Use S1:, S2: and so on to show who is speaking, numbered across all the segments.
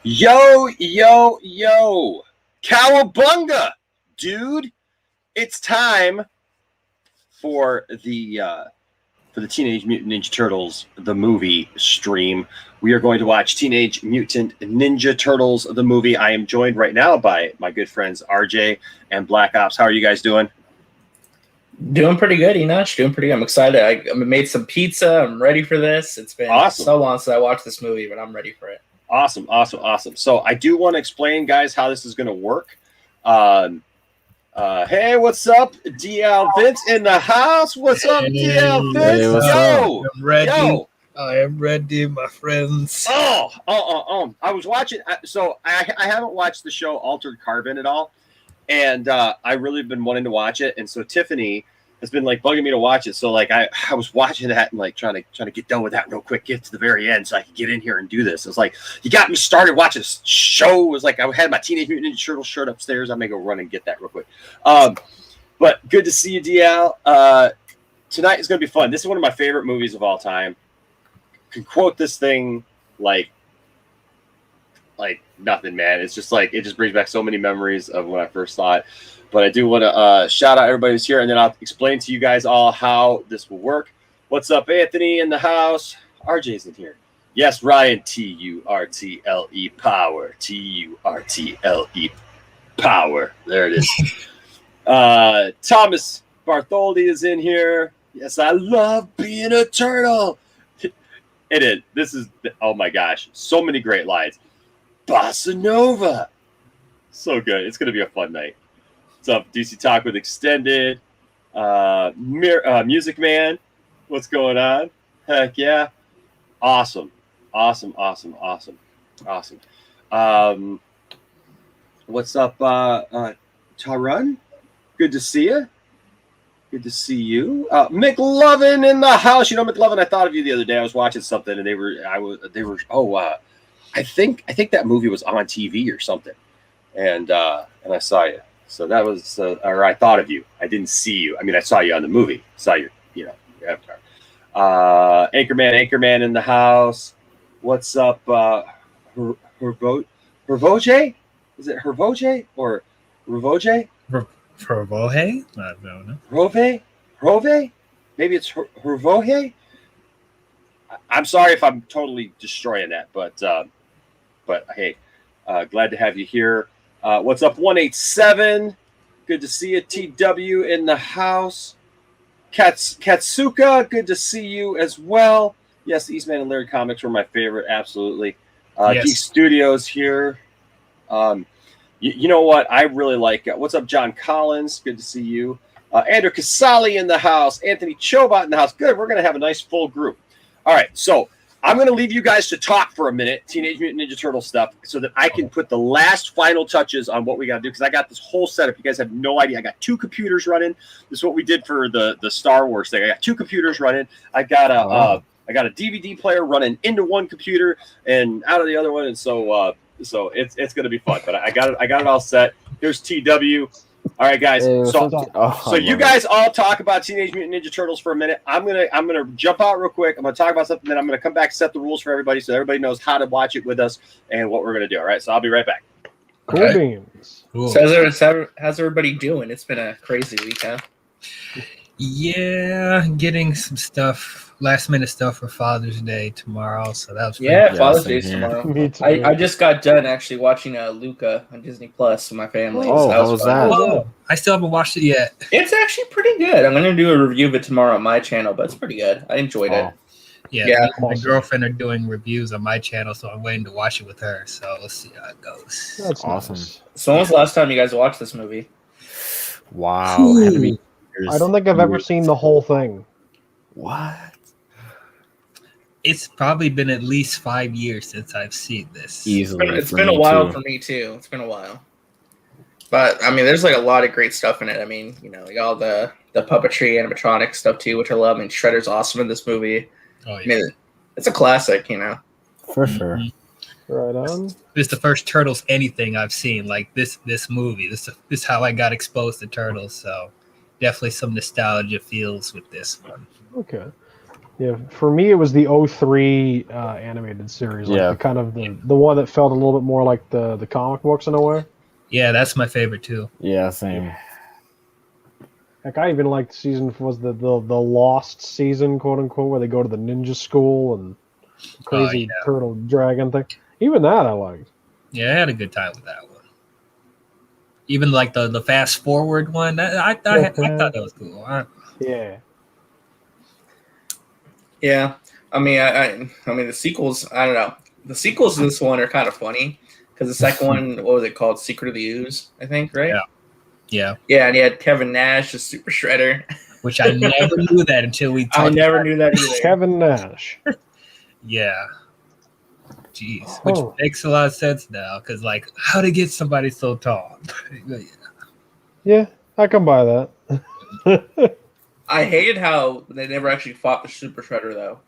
S1: Yo, yo, yo. Cowabunga, dude. It's time for the Teenage Mutant Ninja Turtles, the movie stream. We are going to watch Teenage Mutant Ninja Turtles, the movie. I am joined right now by my good friends RJ and Black Ops. How are you guys doing?
S2: Doing pretty good, Enoch. Doing pretty good. I'm excited. I made some pizza. I'm ready for this. It's been so long since I watched this movie, but I'm ready for it.
S1: Awesome. So I do want to explain, guys, how this is going to work. Hey, what's up, DL Vince in the house? What's up, DL Vince?
S3: Hey, what's
S1: yo,
S3: I'm ready.
S1: Yo.
S3: I am ready, my friends.
S1: I was watching. So I haven't watched the show Altered Carbon at all, and I really been wanting to watch it. And so Tiffany has been like bugging me to watch it. So like I was watching that and like trying to get done with that real quick, get to the very end so I could get in here and do this. It was like, you got me started watching this show. It was like I had my Teenage Mutant Ninja Turtles shirt upstairs. I'm gonna go run and get that real quick. But good to see you, DL. Tonight is gonna be fun. This is one of my favorite movies of all time. Can quote this thing like nothing, man. It's just like it just brings back so many memories of when I first saw it. But I do want to shout out everybody who's here, and then I'll explain to you guys all how this will work. What's up, Anthony in the house? RJ's in here. Yes, Ryan, Turtle power. Turtle power. There it is. Thomas Bartholdi is in here. Yes, I love being a turtle. It is. This is, oh my gosh, so many great lines. Bossa Nova. So good. It's going to be a fun night. What's up, DC Talk with Extended? Music Man. What's going on? Heck yeah. Awesome. What's up, Tarun? Good to see you. Good to see you. McLovin in the house. You know, McLovin, I thought of you the other day. I was watching something and I think that movie was on TV or something. And I saw you. So that was, or I thought of you. I didn't see you. I mean, I saw you on the movie. Saw your avatar. Anchorman in the house. What's up, Hervoge? Is it Hervoge or Hervoge?
S3: Hervoge? I don't know.
S1: Rove? Maybe it's Hervoge? I'm sorry if I'm totally destroying that, but hey, glad to have you here. What's up, 187? Good to see you. TW in the house. Katsuka, good to see you as well. Yes, Eastman and Laird comics were my favorite. Absolutely.
S3: Yes.
S1: Geek Studios here. You know what? I really like. What's up, John Collins? Good to see you. Andrew Casali in the house. Anthony Chobot in the house. Good. We're going to have a nice full group. All right. So I'm going to leave you guys to talk for a minute, Teenage Mutant Ninja Turtle stuff, so that I can put the last final touches on what we got to do, because I got this whole setup. You guys have no idea. I got 2 computers running. This is what we did for the Star Wars thing. I got 2 computers running. I got a DVD player running into one computer and out of the other one, and so it's going to be fun. But I got it all set. Here's TW. All right, guys. So you guys all talk about Teenage Mutant Ninja Turtles for a minute. I'm gonna jump out real quick. I'm gonna talk about something, then I'm gonna come back, set the rules for everybody, so everybody knows how to watch it with us and what we're gonna do. All right. So I'll be right back.
S4: Cool beans.
S2: Cool. So how's everybody doing? It's been a crazy week, huh?
S3: Yeah, getting some stuff, last minute stuff for Father's Day tomorrow. So that was
S2: Father's Day tomorrow. Me too. I just got done actually watching Luca on Disney Plus with my family.
S4: Oh, how was that?
S3: Oh, I still haven't watched it yet.
S2: It's actually pretty good. I'm gonna do a review of it tomorrow on my channel, but it's pretty good. I enjoyed it.
S3: Yeah, my girlfriend are doing reviews on my channel, so I'm waiting to watch it with her. So let's see how it goes.
S4: That's awesome.
S2: Nice. So when was the last time you guys watched this movie?
S4: Wow. I don't think I've ever seen the whole thing.
S3: What? It's probably been at least 5 years since I've seen this.
S2: Easily. It's been a while for me too. It's been a while. But I mean, there's like a lot of great stuff in it. I mean, like all the puppetry, animatronic stuff too, which I love. I mean, Shredder's awesome in this movie.
S3: Oh yeah.
S2: I mean, it's a classic,
S4: For sure. Right on.
S3: This is the first Turtles anything I've seen. Like this movie. This is how I got exposed to Turtles. So definitely some nostalgia feels with this one.
S4: Okay. Yeah, for me it was the '03 animated series, like the kind of the one that felt a little bit more like the comic books in a way.
S3: Yeah, that's my favorite too.
S5: Yeah, same.
S4: Like I even liked season was the lost season, quote unquote, where they go to the ninja school and crazy turtle dragon thing. Even that I liked.
S3: Yeah, I had a good time with that one. Even like the fast forward one, I thought that was cool.
S4: Yeah.
S2: Yeah, I mean, the sequels. I don't know. The sequels to this one are kind of funny because the second one, what was it called? Secret of the Ooze, I think, right?
S3: Yeah.
S2: Yeah, and he had Kevin Nash, the Super Shredder.
S3: Which I never knew that until we talked.
S2: I never knew that either.
S4: Kevin Nash.
S3: Yeah. Jeez, which makes a lot of sense now, because like, how to get somebody so tall?
S4: Yeah, I can buy that.
S2: I hated how they never actually fought the Super Shredder, though.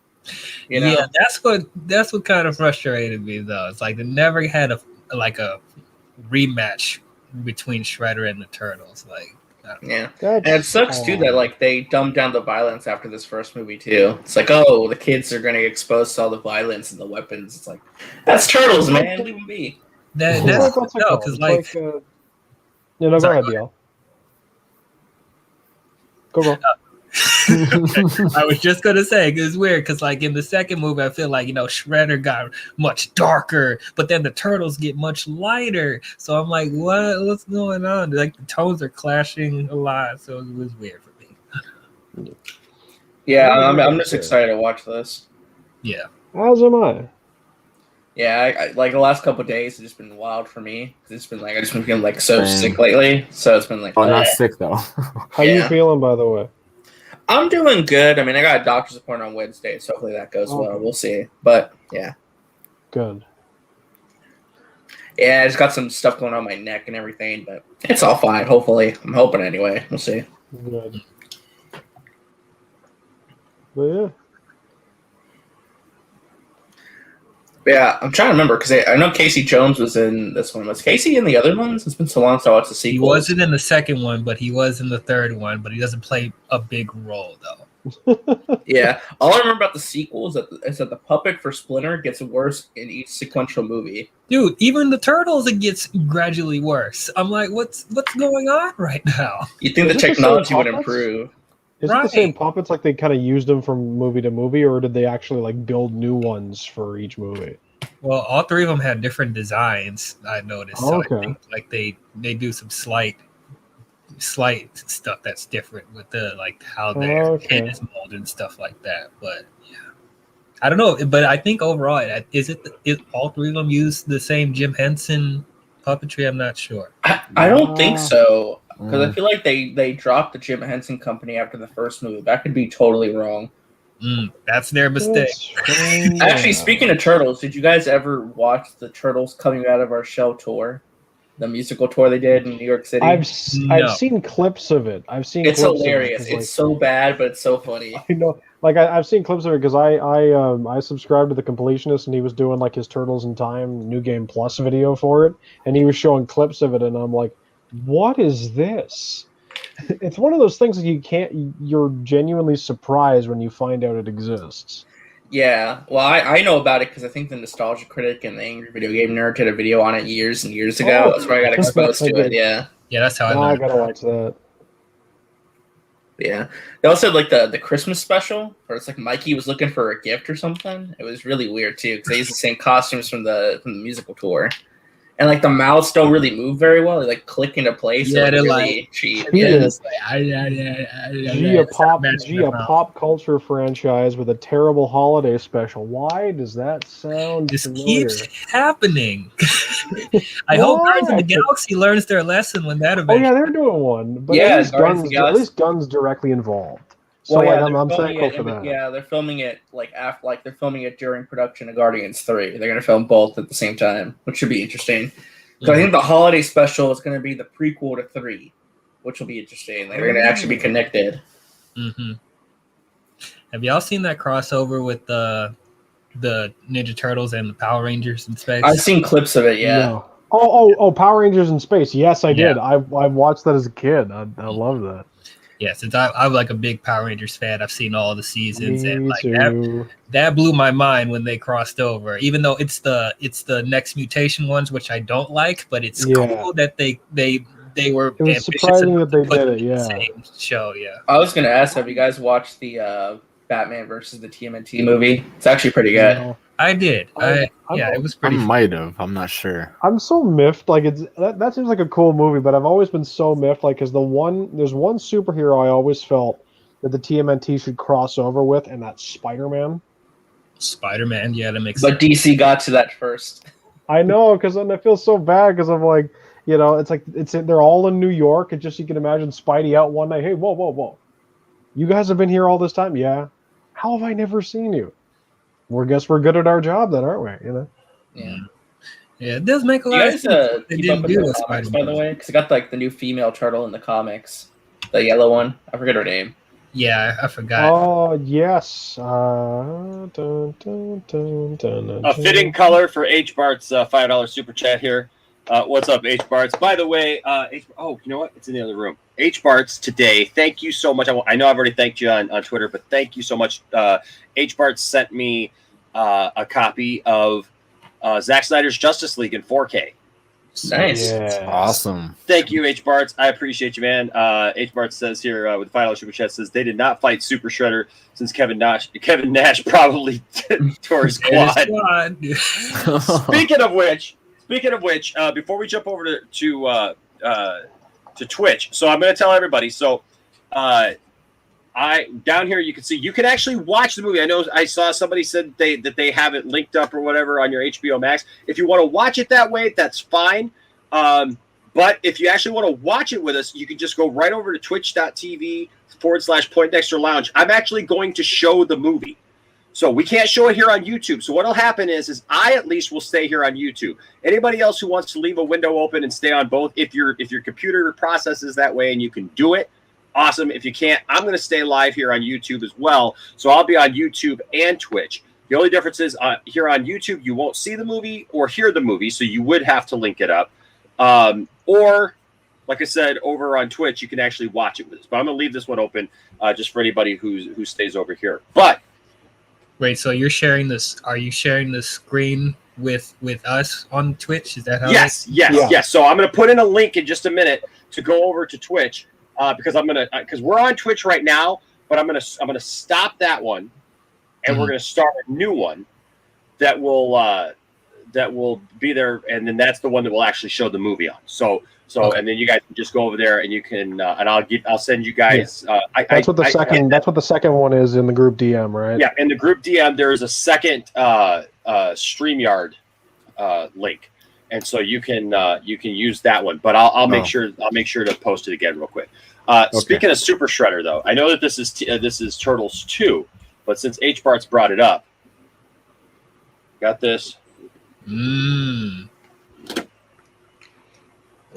S2: You know?
S3: Yeah, that's what kind of frustrated me, though. It's like they never had a rematch between Shredder and the Turtles. Like,
S2: yeah, and it sucks too that like they dumbed down the violence after this first movie too. It's like, oh, the kids are gonna get exposed to all the violence and the weapons. It's like, that's Turtles, man. Leave them be.
S3: That's no, because like,
S4: go ahead, Biel. Go.
S3: I was just gonna say it's weird because like in the second movie I feel like Shredder got much darker, but then the Turtles get much lighter, so I'm like, what's going on? Like the tones are clashing a lot, so it was weird for me.
S2: Yeah, I'm just excited to watch this.
S3: Yeah,
S4: as am I.
S2: Yeah, I like the last couple of days it's just been wild for me. It's been like I just been feeling like so sick lately, so it's been like
S5: not sick though.
S4: How you feeling, by the way?
S2: I'm doing good. I mean, I got a doctor's appointment on Wednesday, so hopefully that goes well. We'll see. But, yeah.
S4: Good.
S2: Yeah, I just got some stuff going on my neck and everything, but it's all fine, hopefully. I'm hoping anyway. We'll see.
S4: Good. But, yeah.
S2: Yeah, I'm trying to remember, because I know Casey Jones was in this one. Was Casey in the other ones? It's been so long since I watched the sequel.
S3: He wasn't in the second one, but he was in the third one, but he doesn't play a big role, though.
S2: Yeah. All I remember about the sequel is that the puppet for Splinter gets worse in each sequential movie.
S3: Dude, even the Turtles, it gets gradually worse. I'm like, what's going on right now?
S2: You think the technology would improve.
S4: Is it the same puppets, like they kind of used them from movie to movie, or did they actually like build new ones for each movie?
S3: Well, all three of them had different designs, I noticed. So
S4: okay.
S3: I think like they do some slight stuff that's different with the like how their head is molded and stuff like that. But yeah, I don't know. But I think overall, is all three of them use the same Jim Henson puppetry? I'm not sure.
S2: I don't think so. Because I feel like they dropped the Jim Henson Company after the first movie. That could be totally wrong.
S3: That's their mistake.
S2: Actually, speaking of Turtles, did you guys ever watch the Turtles Coming Out of Our Shell tour? The musical tour they did in New York City?
S4: I've seen clips of it.
S2: It's hilarious. It's so bad, but it's so funny.
S4: I know. Like I've seen clips of it because I subscribed to the Completionist, and he was doing like his Turtles in Time New Game Plus video for it, and he was showing clips of it, and I'm like, what is this? It's one of those things that you're genuinely surprised when you find out it exists.
S2: Yeah, well, I know about it because I think the Nostalgia Critic and the Angry Video Game Nerd did a video on it years and years ago. That's where I got exposed to it, yeah.
S3: Yeah, that's how
S4: I gotta watch that.
S2: Yeah. They also had like the Christmas special, where it's like Mikey was looking for a gift or something. It was really weird too, because they used the same costumes from the musical tour. And like the mouths don't really move very well; they like click into place.
S3: Yeah,
S2: so
S3: they're
S2: really
S3: like
S2: cheap.
S3: A
S4: pop culture franchise with a terrible holiday special. Why does that sound familiar?
S3: Keeps happening. I hope Guardians of the Galaxy learns their lesson when that event.
S4: Oh yeah, they're doing one, but
S2: yeah,
S4: at least Gunn's directly involved. So I'm thankful for that.
S2: Yeah, they're filming it they're filming it during production of Guardians 3. They're gonna film both at the same time, which should be interesting. So I think the holiday special is gonna be the prequel to 3, which will be interesting. Like, they're gonna actually be connected.
S3: Mm-hmm. Have y'all seen that crossover with the Ninja Turtles and the Power Rangers in space?
S2: I've seen clips of it. Yeah.
S4: No. Oh! Power Rangers in space. Yes, I did. I watched that as a kid. I love that.
S3: Yeah, since I'm like a big Power Rangers fan, I've seen all the seasons, and
S4: Me
S3: like
S4: too.
S3: that blew my mind when they crossed over. Even though it's the Next Mutation ones, which I don't like, but it's cool that they were
S4: It was
S3: ambitious
S4: surprising
S3: enough
S4: that they
S3: to put
S4: did
S3: them
S4: it.
S3: in the
S4: Yeah.
S3: same show. Yeah,
S2: I was gonna ask, have you guys watched the Batman versus the TMNT movie? It's actually pretty good.
S4: No.
S3: I did.
S4: I'm-
S3: It was
S5: I
S3: pretty. Fun.
S5: might have. I'm not sure.
S4: I'm so miffed. Like that seems like a cool movie, but I've always been so miffed. Like, because there's one superhero I always felt that the TMNT should cross over with, and that's Spider-Man.
S3: Spider-Man, yeah, that makes
S2: But
S3: sense.
S2: DC got to that first.
S4: I know, because then I feel so bad because I'm like, it's like they're all in New York. It's just you can imagine Spidey out one night. Hey, whoa! You guys have been here all this time, yeah? How have I never seen you? Guess we're good at our job then, aren't we?
S2: Yeah.
S3: Yeah, it does make a
S2: You
S3: lot of
S2: guys
S3: sense. They
S2: keep up
S3: didn't
S2: with
S3: do
S2: the
S3: a
S2: comics,
S3: Spider-Man.
S2: by the way? Because I got like the new female turtle in the comics, the yellow one. I forget her name.
S3: Yeah, I forgot.
S4: Oh yes.
S1: A fitting color for H Bart's $5 super chat here. What's up, H Bart's? By the way, you know what? It's in the other room. H Bart's today. Thank you so much. I know I've already thanked you on Twitter, but thank you so much. H Bart's sent me a copy of Zack Snyder's Justice League in 4K.
S2: Nice.
S4: Yeah.
S5: Awesome.
S1: Thank you, H Bart's. I appreciate you, man. H Bart says here with the $5 super chat says they did not fight Super Shredder since Kevin Nash probably tore his quad. Speaking of which, before we jump over to Twitch, so I'm going to tell everybody. So, down here you can see you can actually watch the movie. I know I saw somebody said that they have it linked up or whatever on your HBO Max. If you want to watch it that way, that's fine. But if you actually want to watch it with us, you can just go right over to twitch.tv/Poindexter Lounge. I'm actually going to show the movie. So we can't show it here on YouTube. So what'll happen is I at least will stay here on YouTube. Anybody else who wants to leave a window open and stay on both, if your computer processes that way and you can do it, awesome. If you can't, I'm going to stay live here on YouTube as well. So I'll be on YouTube and Twitch. The only difference is here on YouTube, you won't see the movie or hear the movie, so you would have to link it up. Or, like I said, over on Twitch, you can actually watch it with us. But I'm going to leave this one open just for anybody who stays over here. But
S3: wait, so you're sharing this? Are you sharing the screen with us on Twitch? Is that how?
S1: Yes. So I'm going to put in a link in just a minute to go over to Twitch because we're on Twitch right now, but I'm going to stop that one, and we're going to start a new one that will be there, and then that's the one that will actually show the movie on. So okay. And then you guys can just go over there, and you can, and I'll send you guys. Yeah.
S4: That's what the second one is in the group DM, right?
S1: Yeah, in the group DM, there is a second StreamYard link, and so you can use that one. But I'll make sure to post it again real quick. Okay. Speaking of Super Shredder, though, I know that this is Turtles 2, but since H Bart's brought it up, got this.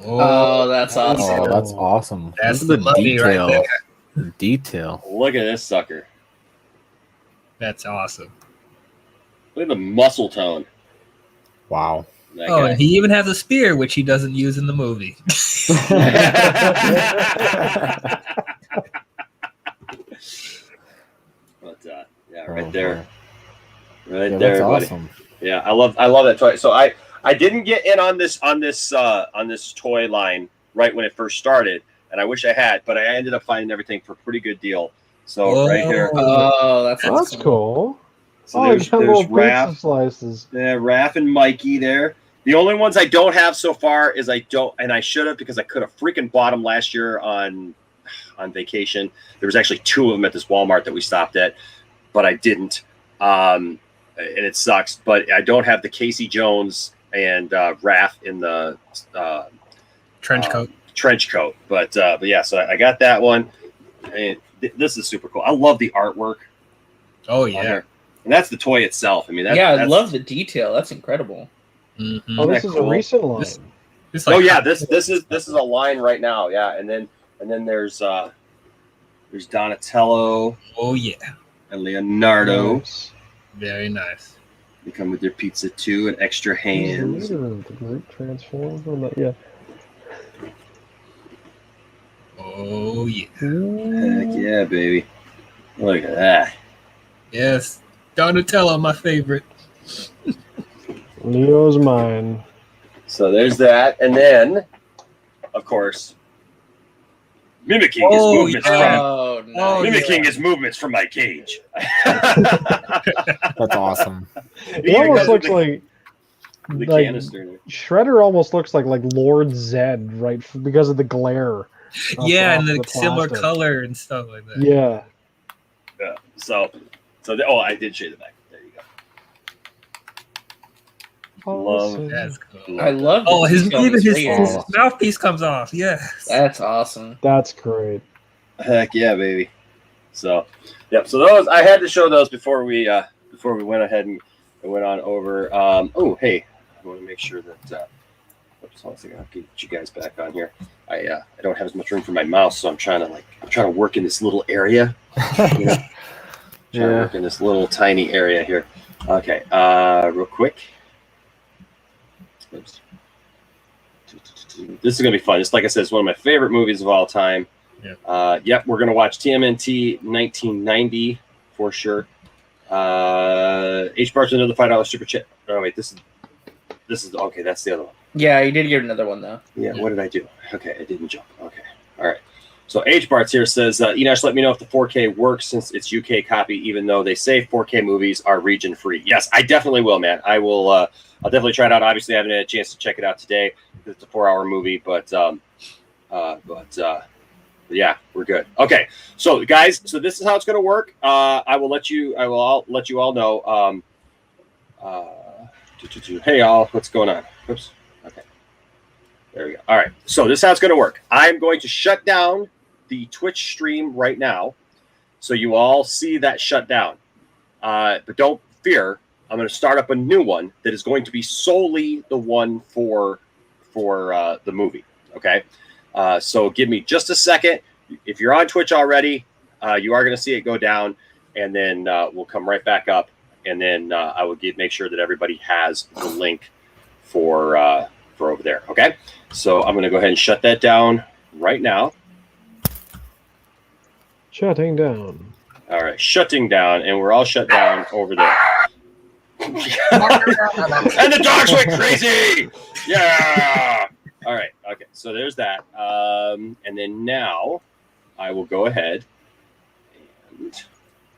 S2: Oh, that's awesome.
S5: Oh, that's awesome.
S3: That's
S5: the detail.
S3: Right
S5: the detail.
S1: Look at this sucker.
S3: That's awesome.
S1: Look at the muscle tone.
S5: Wow.
S3: And he even has a spear, which he doesn't use in the movie.
S1: But right there. Right
S5: yeah,
S1: there,
S5: that's
S1: buddy.
S5: Awesome.
S1: Yeah, I love that toy. So I didn't get in on this toy line right when it first started, and I wish I had, but I ended up finding everything for a pretty good deal. So right here.
S2: Oh, that's
S4: cool.
S1: So
S4: there's
S1: Raph.
S4: pizza slices.
S1: Yeah, Raph and Mikey there. The only ones I don't have so far is I should have, because I could have freaking bought them last year on vacation. There was actually 2 of them at this Walmart that we stopped at, but I didn't. And it sucks, but I don't have the Casey Jones and Raph in the
S3: trench
S1: coat. But yeah, so I got that one. And this is super cool. I love the artwork.
S3: Oh yeah,
S1: and that's the toy itself. I mean,
S2: I love the detail. That's incredible.
S3: Mm-hmm.
S4: Oh, this is a recent line.
S1: This is a line right now. Yeah, and then there's Donatello.
S3: Oh yeah,
S1: and Leonardo.
S4: Nice.
S3: Very nice.
S1: They come with their pizza too and extra hands.
S4: The group transforms on that. Yeah.
S3: Oh yeah.
S1: Heck yeah, baby. Look at that.
S3: Yes. Donatello, my favorite.
S4: Leo's mine.
S1: So there's that. And then, of course, mimicking his
S3: Oh,
S1: movements
S3: yeah.
S1: from
S2: Oh, nice.
S3: Oh,
S1: mimicking his movements from my cage.
S5: That's awesome.
S4: It almost looks like
S1: the
S4: like
S1: canister.
S4: Shredder almost looks like Lord Zed, right? Because of the glare.
S3: Yeah,
S4: off
S3: and the similar
S4: plastic.
S3: color and stuff like that.
S4: Yeah.
S1: Yeah. So I did shade it back. There you go. Love.
S3: That's cool.
S2: I love
S3: Oh,
S2: that
S3: his
S2: he's on
S3: even
S2: these
S3: his
S2: figures.
S3: mouthpiece comes off. Yes.
S2: That's awesome.
S4: That's great.
S1: Heck yeah, baby. So, yep. So those I had to show those before we went ahead and went on over. Oh, hey, I want to make sure that. Oops, hold on a second. I'll get you guys back on here. I don't have as much room for my mouse, so I'm trying to work in this little area. You know, trying to work in this little tiny area here. Okay, real quick. Oops. This is gonna be fun. It's like I said, it's one of my favorite movies of all time.
S3: Yeah.
S1: Yep, we're gonna watch TMNT 1990 for sure. H Bar's another $5 super chat. Oh wait, this is okay. That's the other one.
S2: Yeah, you did get another one though.
S1: Yeah. What did I do? Okay, I didn't jump. Okay, all right. So H Bart's here says, Enosh, let me know if the 4K works since it's UK copy, even though they say 4K movies are region free. Yes, I definitely will, man. I will. I'll definitely try it out. Obviously, I haven't had a chance to check it out today. It's a 4-hour movie, but yeah, we're good. Okay, so guys, so this is how it's going to work. I will let you all know. Hey, all, what's going on? Oops. Okay, there we go. All right, so this is how it's going to work. I'm going to shut down the Twitch stream right now, so you all see that shut down. But don't fear. I'm going to start up a new one that is going to be solely the one for the movie. Okay. So give me just a second. If you're on Twitch already, you are going to see it go down, and then we'll come right back up, and then I will make sure that everybody has the link for over there. Okay. So I'm going to go ahead and shut that down right now.
S4: Shutting down.
S1: All right, shutting down, and we're all shut down over there. And the dogs went crazy. Yeah. All right. Okay. So there's that. And then now I will go ahead and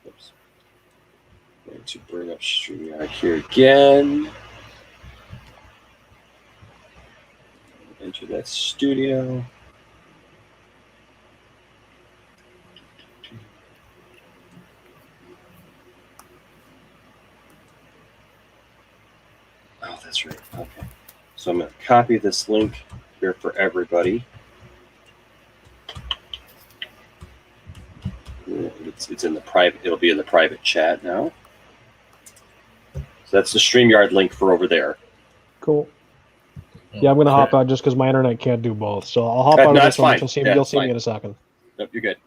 S1: oops. I'm going to bring up StreamYard here again. Enter that studio. Oh, that's right. Okay. So I'm going to copy this link here for everybody. It's in the private. It'll be in the private chat now. So that's the StreamYard link for over there.
S4: Cool. Yeah, I'm gonna hop out just because my internet can't do both. So I'll hop out of
S1: that's
S4: this one.
S1: fine.
S4: You'll see,
S1: Yeah,
S4: you'll see
S1: fine.
S4: me in a second.
S1: Nope, you're good.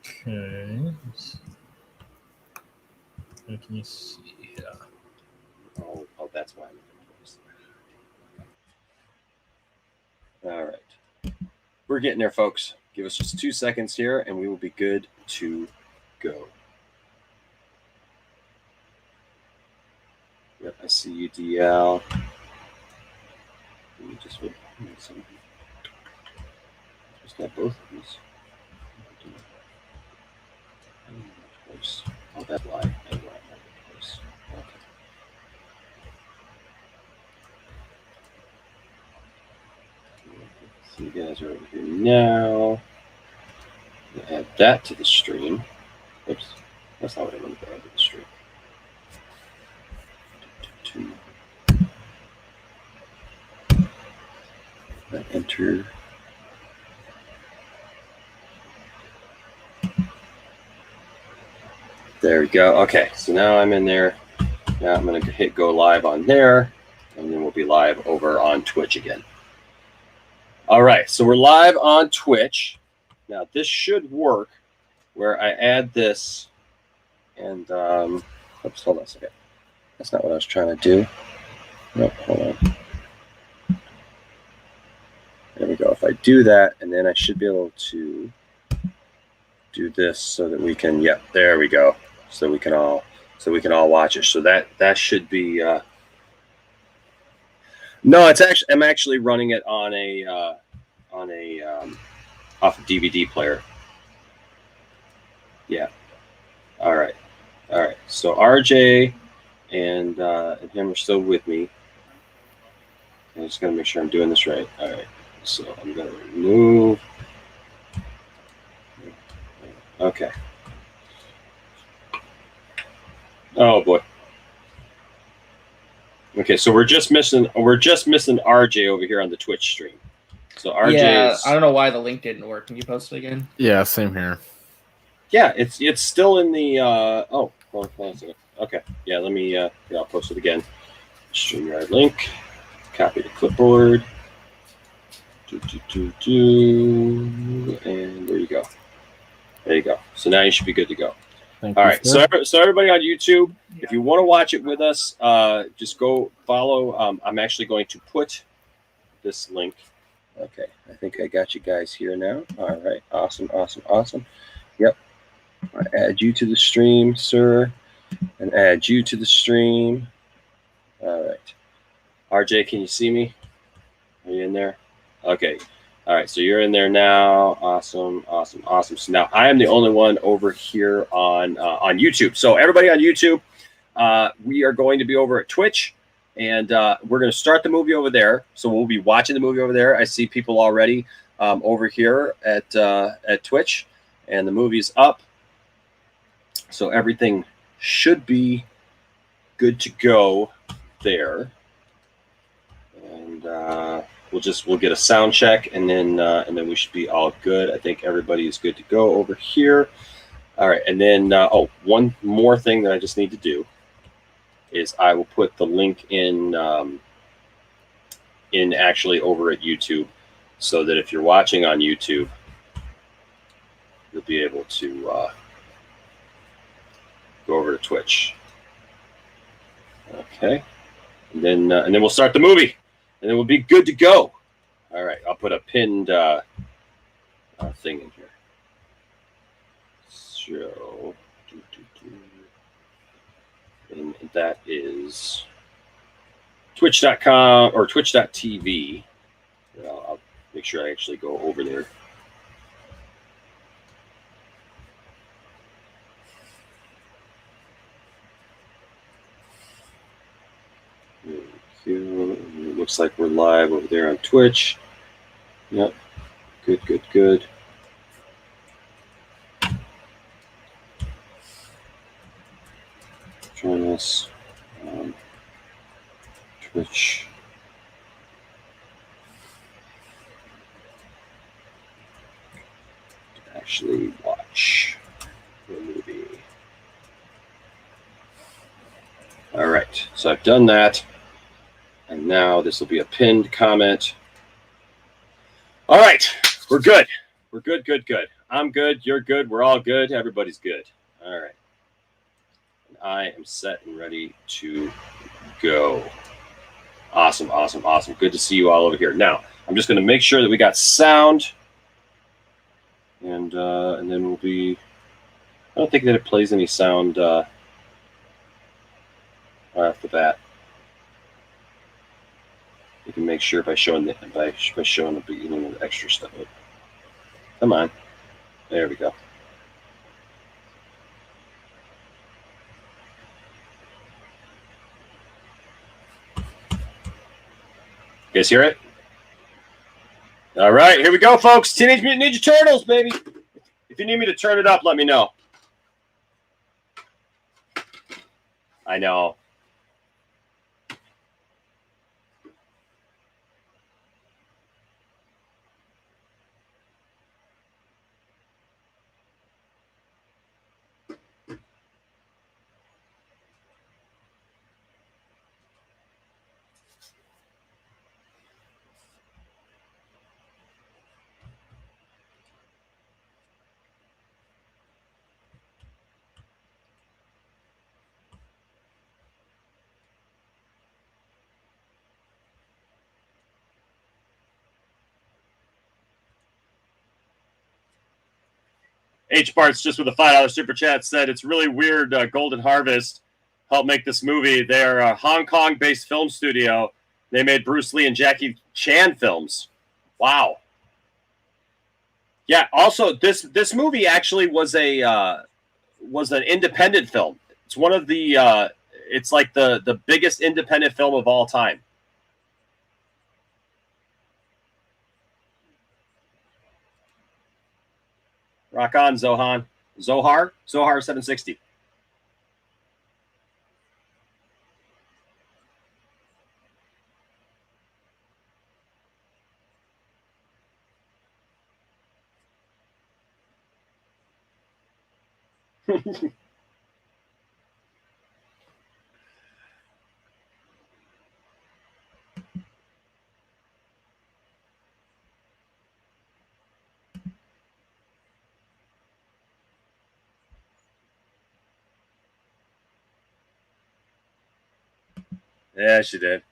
S3: Okay. Let me see here.
S1: Oh, that's why. All right. We're getting there, folks. Give us just 2 seconds here, and we will be good to go. Yep, I see you, DL. Let me just wait. Just got both of these. Oh, that's why. Okay. So you guys are over here now. Add that to the stream. Oops, that's not what I wanted to add to the stream. Enter. There we go. Okay, so now I'm in there. Now I'm going to hit go live on there, and then we'll be live over on Twitch again. All right, so we're live on Twitch. Now this should work where I add this, and oops, hold on a second. That's not what I was trying to do. Nope, hold on. do that, and then I should be able to do this so that we can. Yep, there we go. So we can all watch it. So that should be. No, it's actually I'm actually running it on a off a DVD player. Yeah. All right. So RJ and him are still with me. I'm just gonna make sure I'm doing this right. All right. So I'm gonna remove. Okay. Oh boy. Okay, so we're just missing RJ over here on the Twitch stream. So RJ
S2: Yeah,
S1: is,
S2: I don't know why the link didn't work. Can you post it again?
S5: Yeah, same here.
S1: yeah, it's still in the oh, hold on a second. Okay, yeah, let me yeah, I'll post it again. StreamYard link, copy to clipboard. And there you go. There you go. So now you should be good to go.
S5: Thank
S1: All
S5: you,
S1: right,
S5: sir.
S1: so everybody on YouTube, if you want to watch it with us, just go follow. I'm actually going to put this link. Okay, I think I got you guys here now. All right, awesome. Yep, I add you to the stream, sir, and add you to the stream. All right, RJ, can you see me? Are you in there? Okay. All right, so you're in there now. Awesome. So now I am the only one over here on YouTube. So everybody on YouTube, we are going to be over at Twitch, and we're going to start the movie over there. So we'll be watching the movie over there. I see people already over here at Twitch, and the movie's up. So everything should be good to go there, and we'll get a sound check, and then we should be all good. I think everybody is good to go over here. All right, and then one more thing that I just need to do is I will put the link in actually over at YouTube, so that if you're watching on YouTube, you'll be able to go over to Twitch. Okay, and then we'll start the movie, and then we'll be good to go. All right, I'll put a pinned thing in here. So, and that is twitch.com or twitch.tv. I'll make sure I actually go over there. It looks like we're live over there on Twitch. Yep. Good. Join us on Twitch. To actually watch the movie. All right, so I've done that. And now this will be a pinned comment. All right, we're good. We're good. I'm good. You're good. We're all good. Everybody's good. All right. And I am set and ready to go. Awesome. Good to see you all over here. Now, I'm just going to make sure that we got sound. And then we'll be... I don't think that it plays any sound right off the bat. You can make sure by showing the beginning of the extra stuff. Come on, there we go. You guys hear it? All right, here we go, folks. Teenage Mutant Ninja Turtles, baby. If you need me to turn it up, let me know. I know. H. Bart's just with a $5 super chat said it's really weird. Golden Harvest helped make this movie. They're a Hong Kong-based film studio. They made Bruce Lee and Jackie Chan films. Wow. Yeah. Also, this movie actually was an independent film. It's one of the. It's like the biggest independent film of all time. Rock on, Zohan. Zohar 760. Yeah, she did.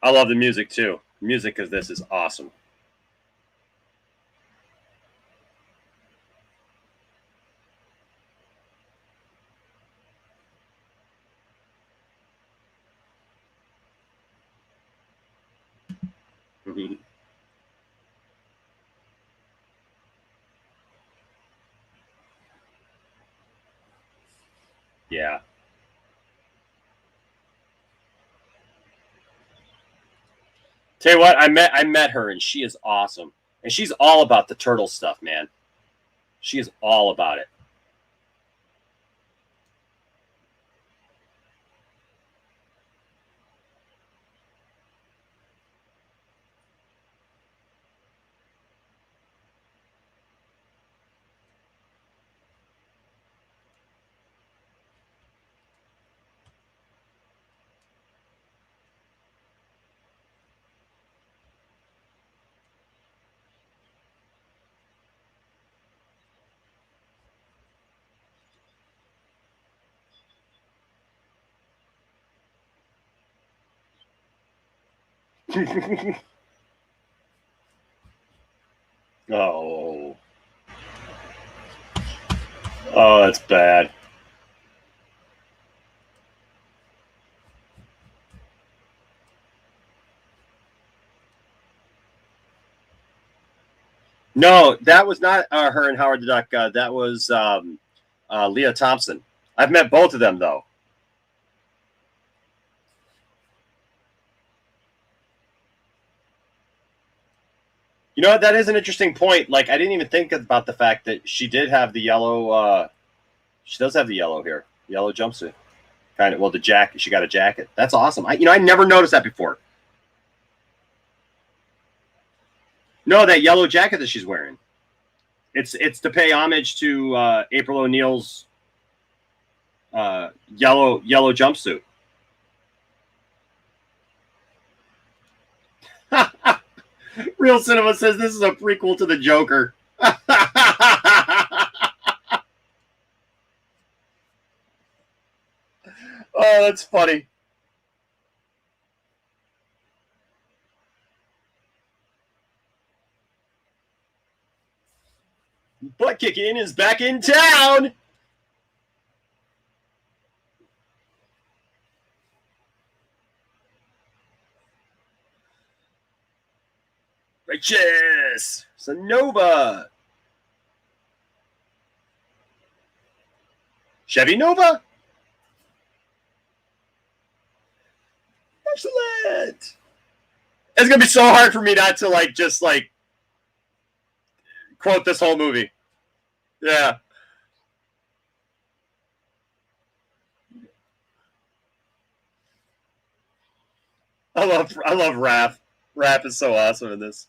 S1: I love the music too. Music of this is awesome. Yeah. Tell you what, I met her and she is awesome. And she's all about the turtle stuff, man. She is all about it. Oh. Oh, that's bad. No, that was not her and Howard the Duck. That was Leah Thompson. I've met both of them, though. You know what? That is an interesting point. Like, I didn't even think about the fact that she did have the yellow. She does have the yellow here, yellow jumpsuit. Kind of. Well, the jacket. She got a jacket. That's awesome. I never noticed that before. No, that yellow jacket that she's wearing. It's to pay homage to April O'Neil's yellow jumpsuit. Real Cinema says this is a prequel to the Joker. Oh, that's funny. Butt Kicking is back in town. Righteous. Sonova. Chevy Nova. Excellent. It's gonna be so hard for me not to just quote this whole movie. Yeah. I love Raph. Raph is so awesome in this.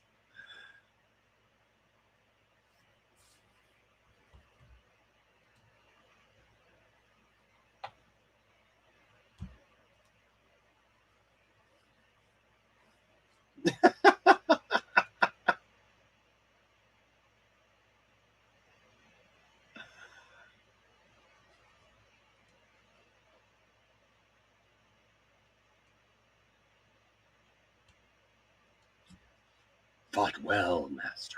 S1: Fought well, master.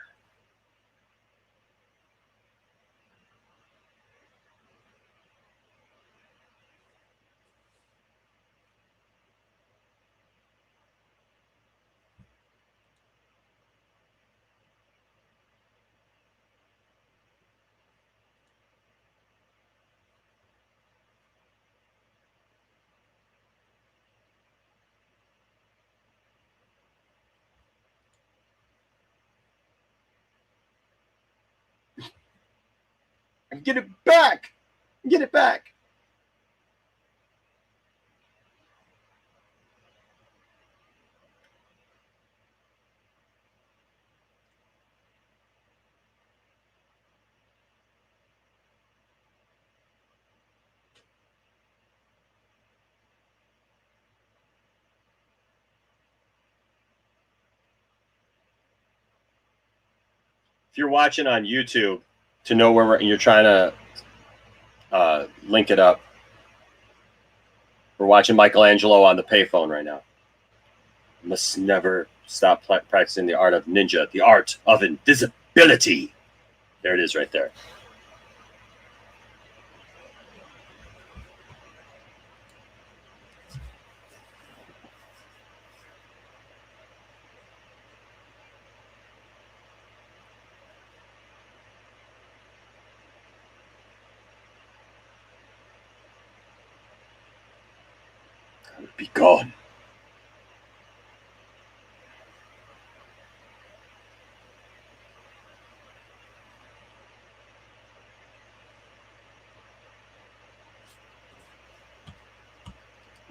S1: Get it back! Get it back! If you're watching on YouTube, to know where you're trying to link it up, we're watching Michelangelo on the payphone right now. Must never stop practicing the art of ninja, the art of invisibility. There it is right there. Be gone.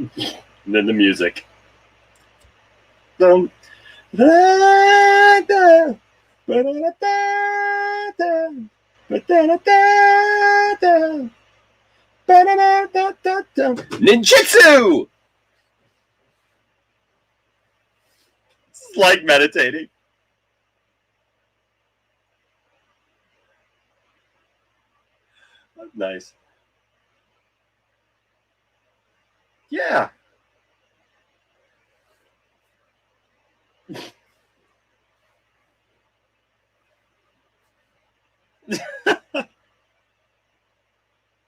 S1: And then the music. Dum, da, da, ba, da, da, da, ba, da, da, da, ba, da, da, da, da. Ninjutsu! It's like meditating. Nice. Yeah.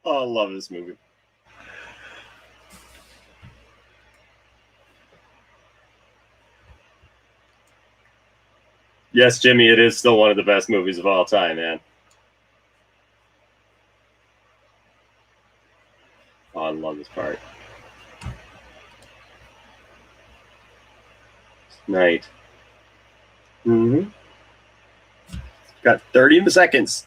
S1: Oh, I love this movie. Yes, Jimmy, it is still one of the best movies of all time, man. Oh, I love this part. Night. Mm-hmm. Got 30 seconds.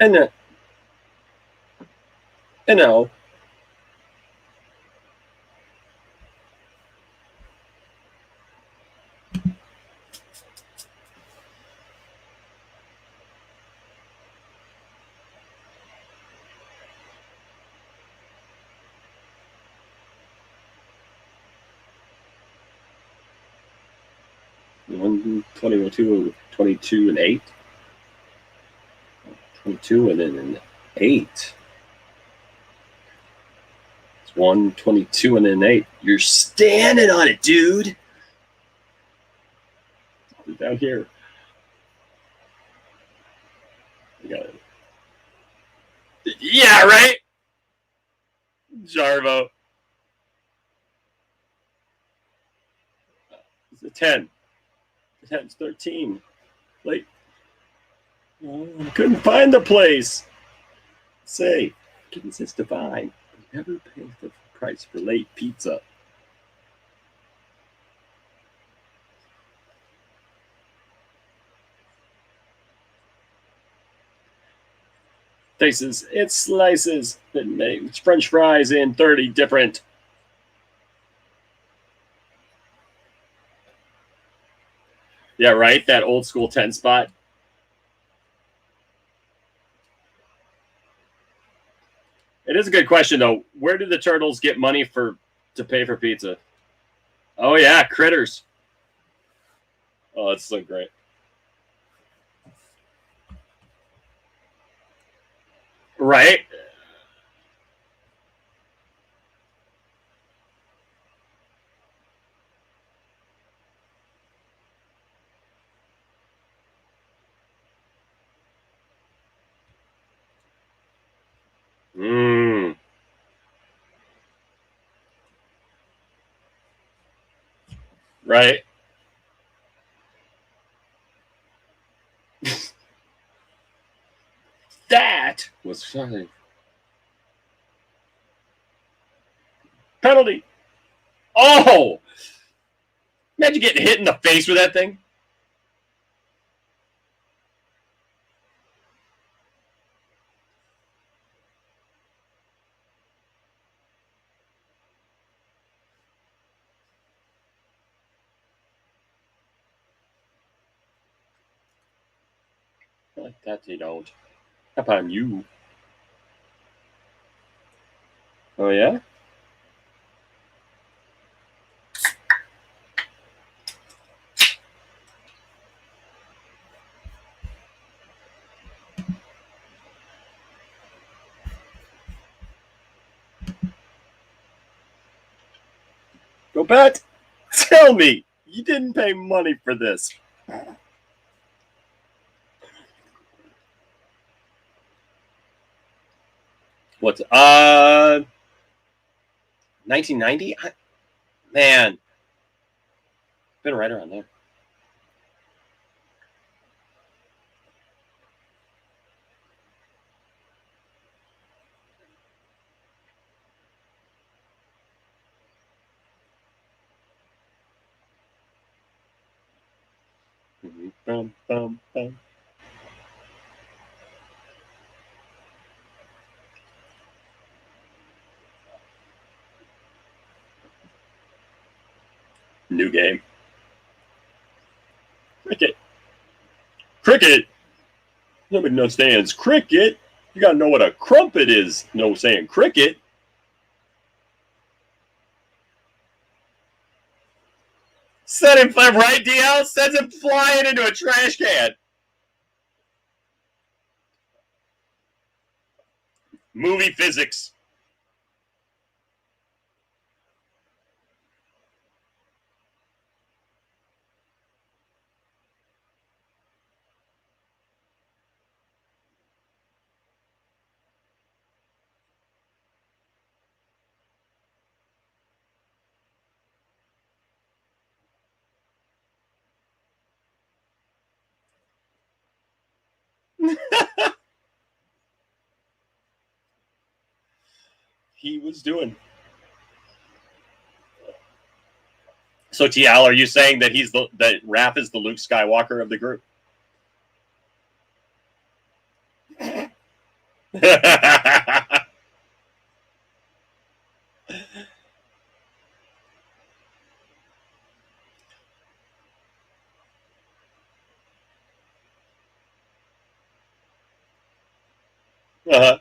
S1: And then, you know, one, 22 and 8. 22 and then an 8. It's 1, 22 and then 8. You're standing on it, dude. Down here. You got it. Yeah, right? Jarvo. It's a 10. The 10's 13. Late. Oh, I couldn't find the place. Say, kittens is divine. Never pay the price for late pizza. Faces, it slices. It makes French fries in 30 different. Yeah, right? That old school 10 spot. It is a good question, though. Where do the turtles get money to pay for pizza? Oh, yeah, critters. Oh, that's so great. Right? Right. That was funny. Penalty. Oh! Imagine getting hit in the face with that thing. Like that they don't. How about you? Oh yeah? Go bet. Tell me you didn't pay money for this. What's 1990? Man, been right around there. Bum, bum, bum. New game. Cricket. Cricket. Nobody understands cricket. You gotta know what a crumpet is. No saying cricket. Set him right, DL. Sends him flying into a trash can. Movie physics. He was doing. So TL, are you saying that that Raph is the Luke Skywalker of the group? Uh-huh.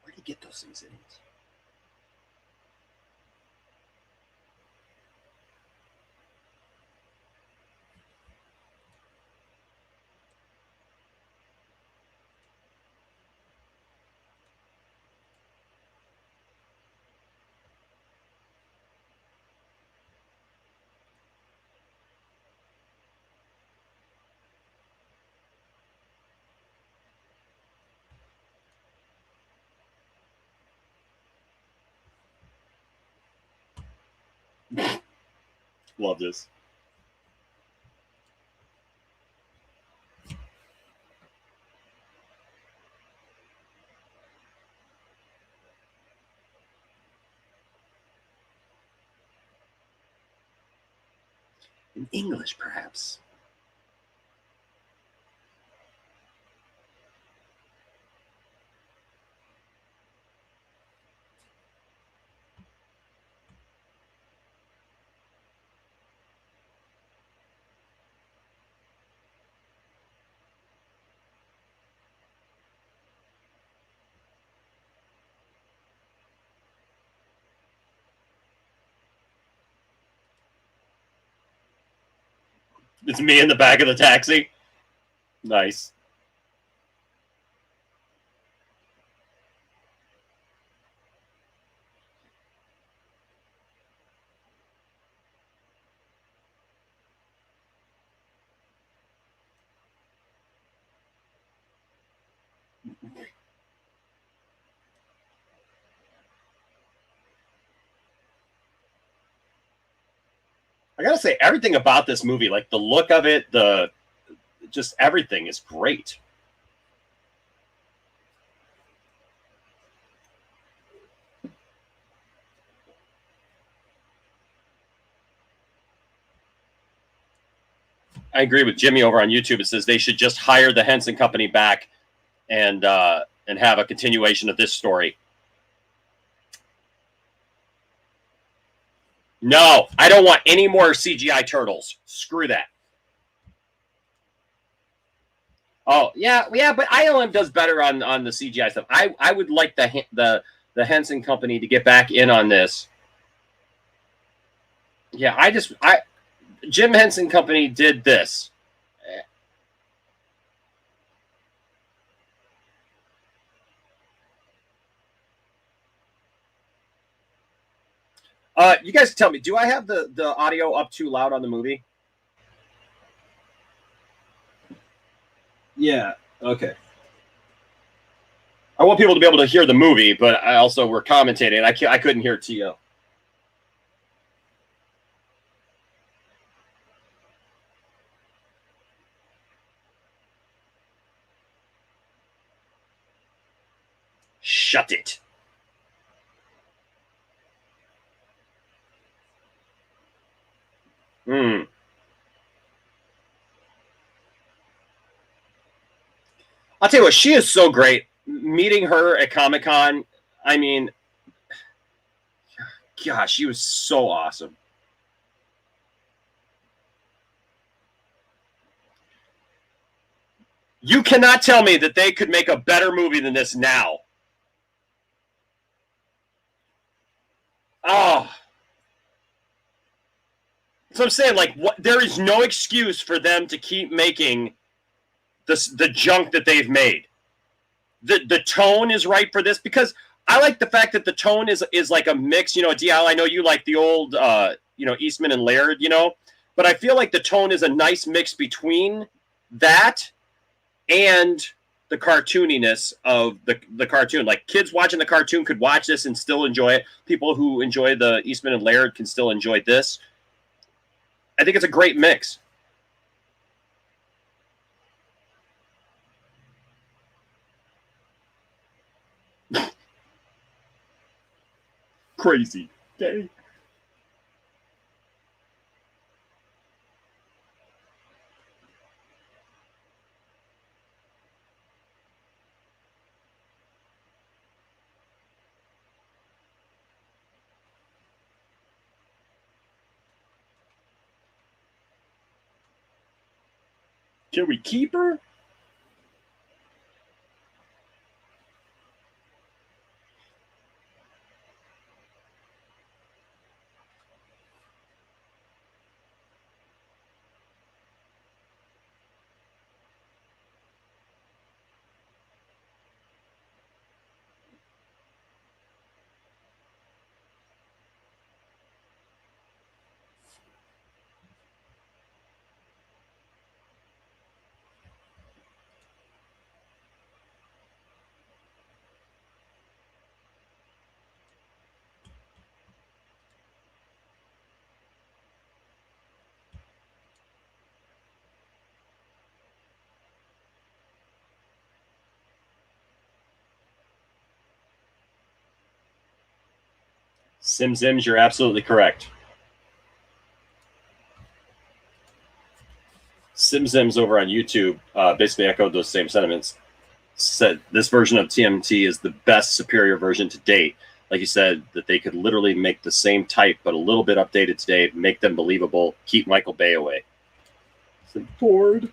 S1: Where'd he get those things in? Love this. In English, perhaps. It's me in the back of the taxi. Nice. I gotta say, everything about this movie, like the look of it, just everything is great. I agree with Jimmy over on YouTube. It says they should just hire the Henson Company back and have a continuation of this story. No, I don't want any more CGI turtles. Screw that. Oh yeah, but ILM does better on the CGI stuff. I would like the Henson Company to get back in on this. Yeah, Jim Henson Company did this. You guys tell me, do I have the audio up too loud on the movie? Yeah. Okay. I want people to be able to hear the movie, but I also were commentating. I couldn't hear T.O. Shut it. Hmm. I'll tell you what, she is so great. Meeting her at Comic-Con, I mean, gosh, she was so awesome. You cannot tell me that they could make a better movie than this now. Oh. So I'm saying, like, there is no excuse for them to keep making the junk that they've made. The tone is right for this, because I like the fact that the tone is like a mix. You know, DL, I know you like the old, Eastman and Laird, but I feel like the tone is a nice mix between that and the cartooniness of the cartoon. Like, kids watching the cartoon could watch this and still enjoy it. People who enjoy the Eastman and Laird can still enjoy this. I think it's a great mix. Crazy. Okay. Can we keep her? Sims, you're absolutely correct. Sims over on YouTube basically echoed those same sentiments. Said this version of TMT is the best superior version to date. Like you said, that they could literally make the same type, but a little bit updated today, make them believable, keep Michael Bay away. So bored.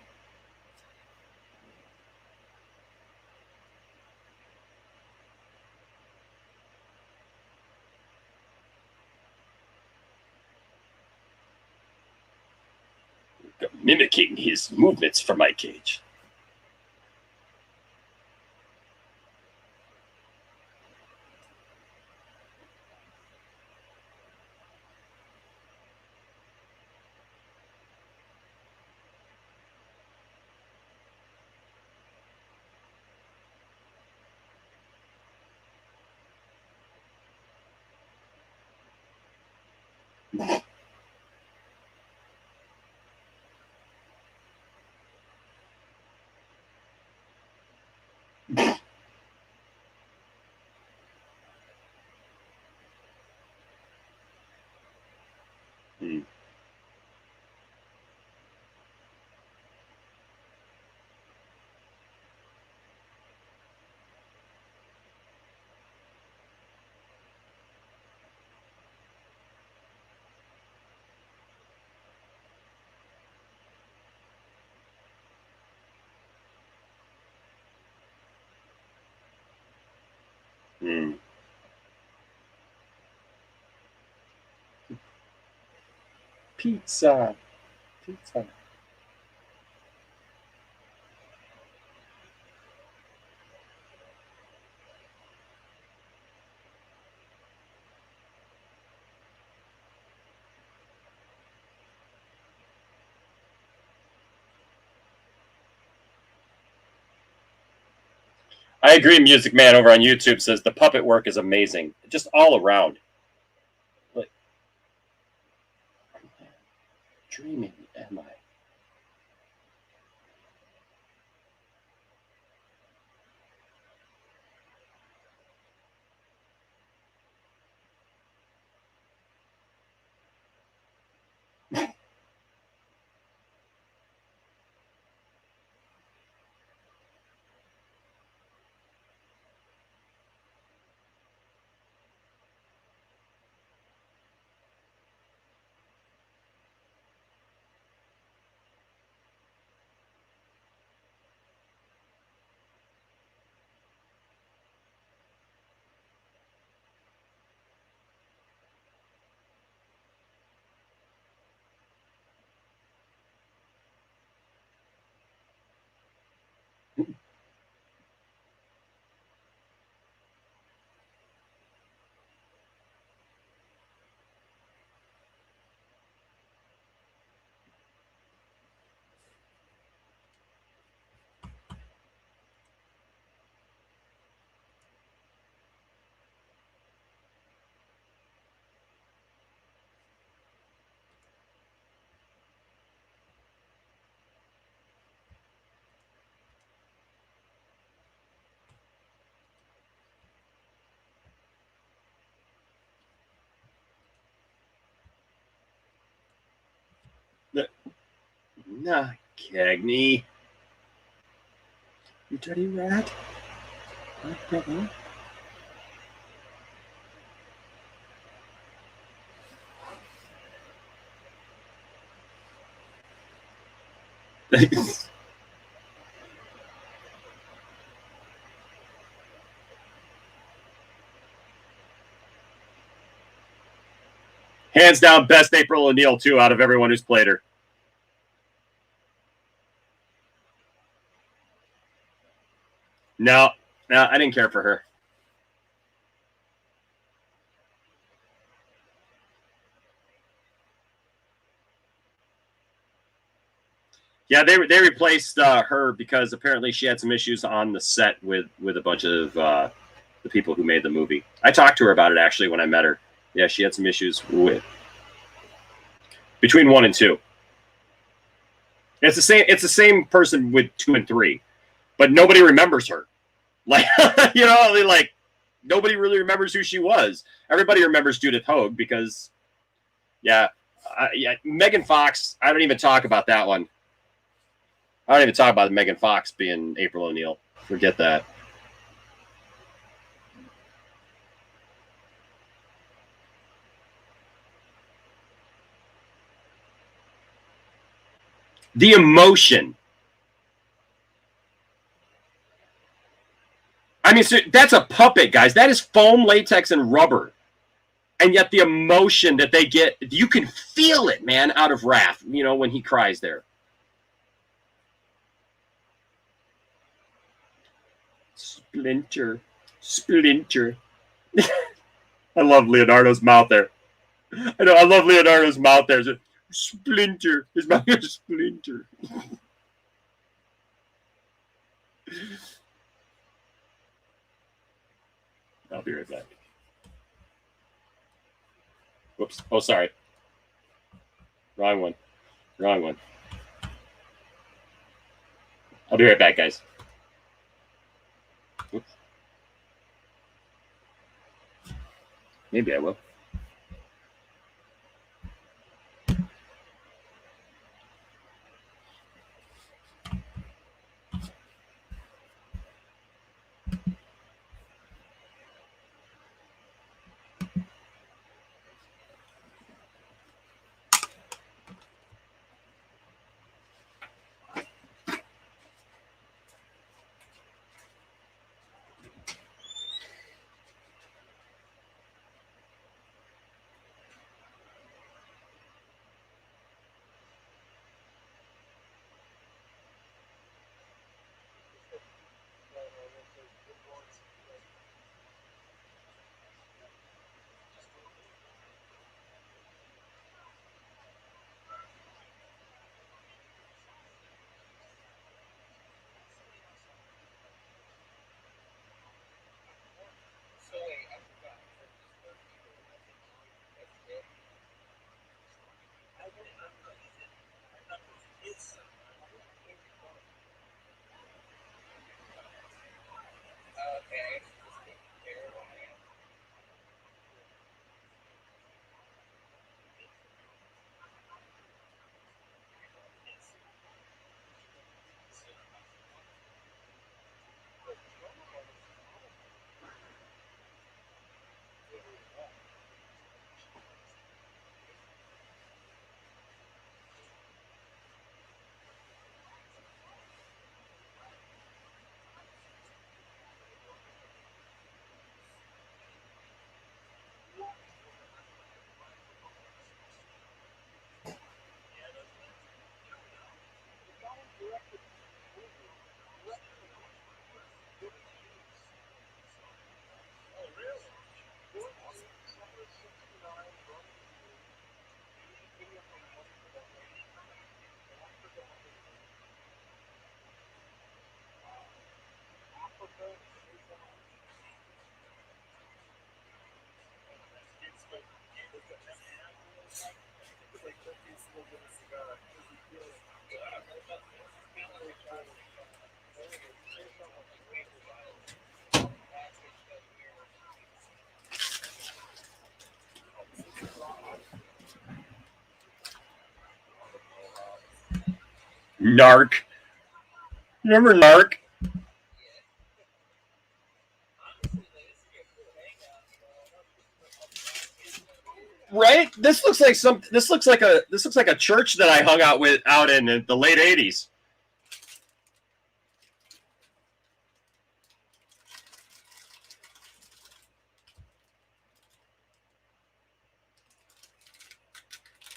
S1: Mimicking his movements from my cage. Hmm. Hmm. Pizza. I agree. Music Man over on YouTube says the puppet work is amazing, just all around. Like, dreaming am I? Nah, Cagney. You dirty rat. Hands down, best April O'Neil, too, out of everyone who's played her. No, I didn't care for her. Yeah, they replaced her because apparently she had some issues on the set with a bunch of the people who made the movie. I talked to her about it actually when I met her. Yeah, she had some issues with between 1 and 2. It's the same person with 2 and 3, but nobody remembers her. Like like nobody really remembers who she was. Everybody remembers Judith Hoag because, yeah, Megan Fox. I don't even talk about that one. I don't even talk about Megan Fox being April O'Neil. Forget that. The emotion. I mean, so that's a puppet, guys. That is foam, latex, and rubber. And yet the emotion that they get, you can feel it, man, out of Raph, you know, when he cries there. Splinter. Splinter. I love Leonardo's mouth there. I know, I love Leonardo's mouth there. Splinter. His mouth is Splinter. I'll be right back. Whoops. Oh, sorry. Wrong one. Wrong one. I'll be right back, guys. Whoops. Maybe I will. Narc. Remember Narc? Right? This looks like a church that I hung out with out in the late 80s.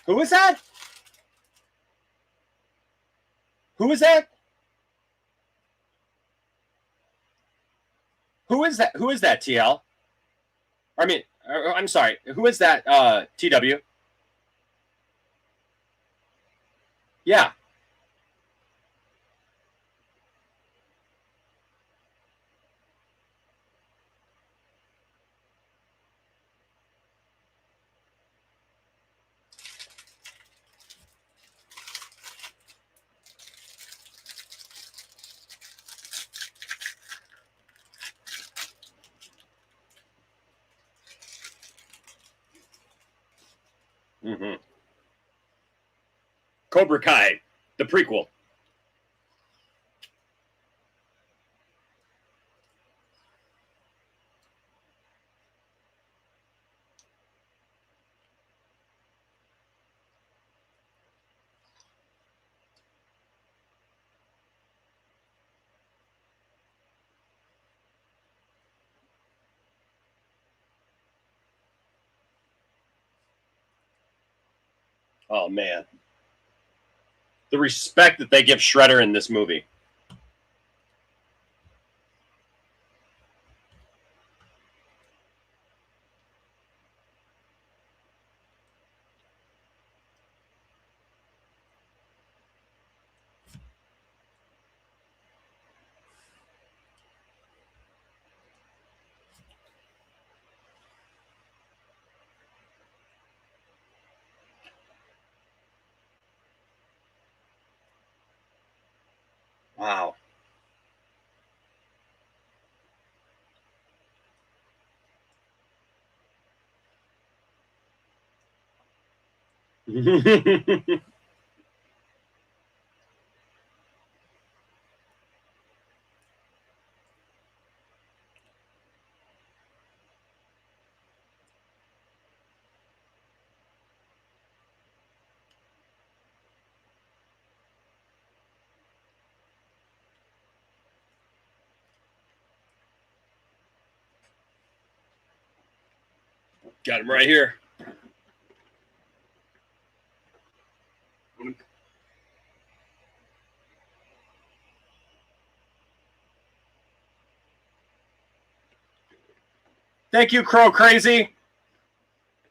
S1: Who is that? Who is that? Who is that? Who is that, TL? I mean, I'm sorry. Who is that, TW? Yeah. Mm-hmm. Cobra Kai, the prequel. Oh, man. The respect that they give Shredder in this movie. Wow. Got him right here. Thank you, Crow Crazy.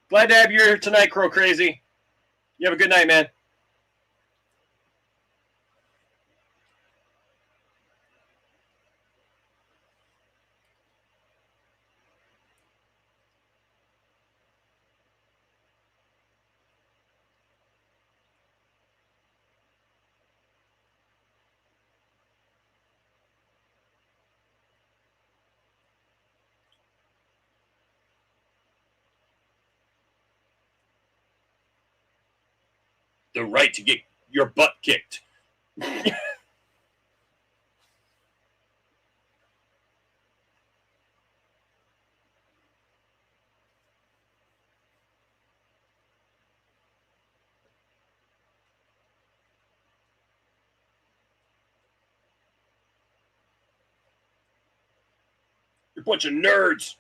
S1: Glad to have you here tonight, Crow Crazy. You have a good night, man. The right to get your butt kicked. You're a bunch of nerds.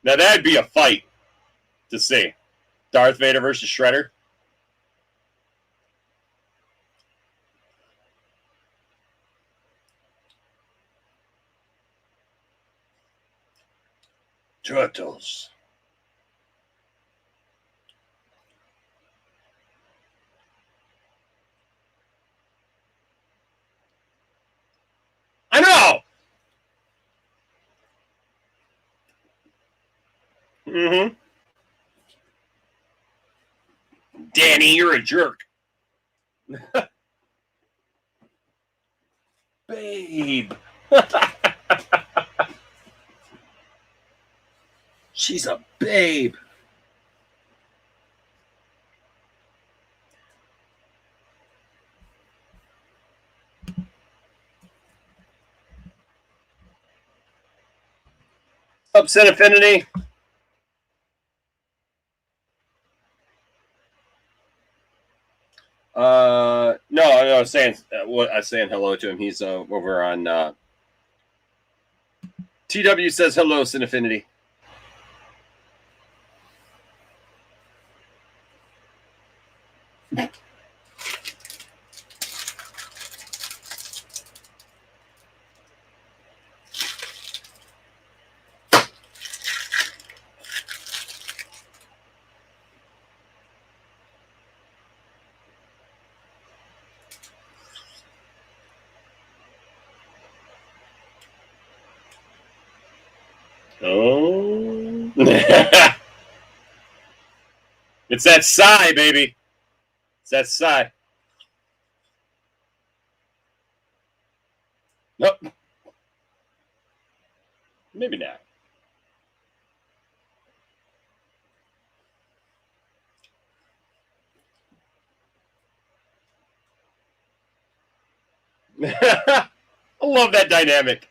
S1: Now that'd be a fight to see. Darth Vader versus Shredder. Turtles. I know. Mm-hmm. Danny, you're a jerk. Babe. She's a babe. Upset Affinity. No, I was saying what I was saying hello to him. He's over on TW says hello, Cinefinity. Oh. It's that sigh, baby. It's that sigh. Nope. Maybe not. I love that dynamic.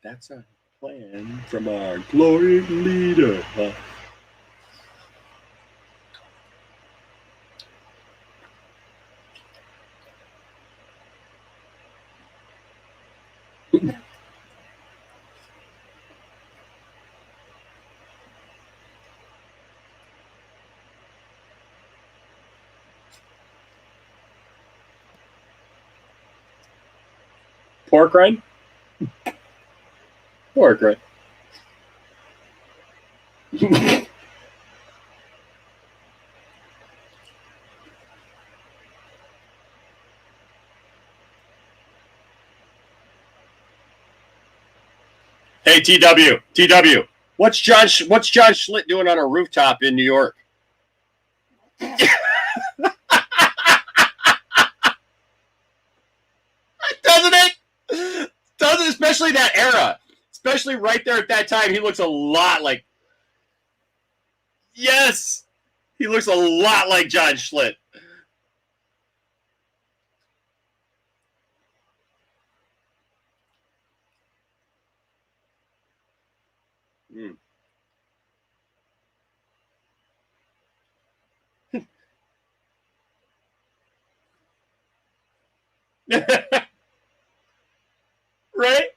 S1: That's a plan from our glory leader. Huh? Pork rind? Pork rind. Hey, TW. What's John Schlitt doing on a rooftop in New York? Doesn't it? Doesn't, especially that era. Especially right there at that time, he looks a lot like. Yes, he looks a lot like John Schlitt. Mm. Right?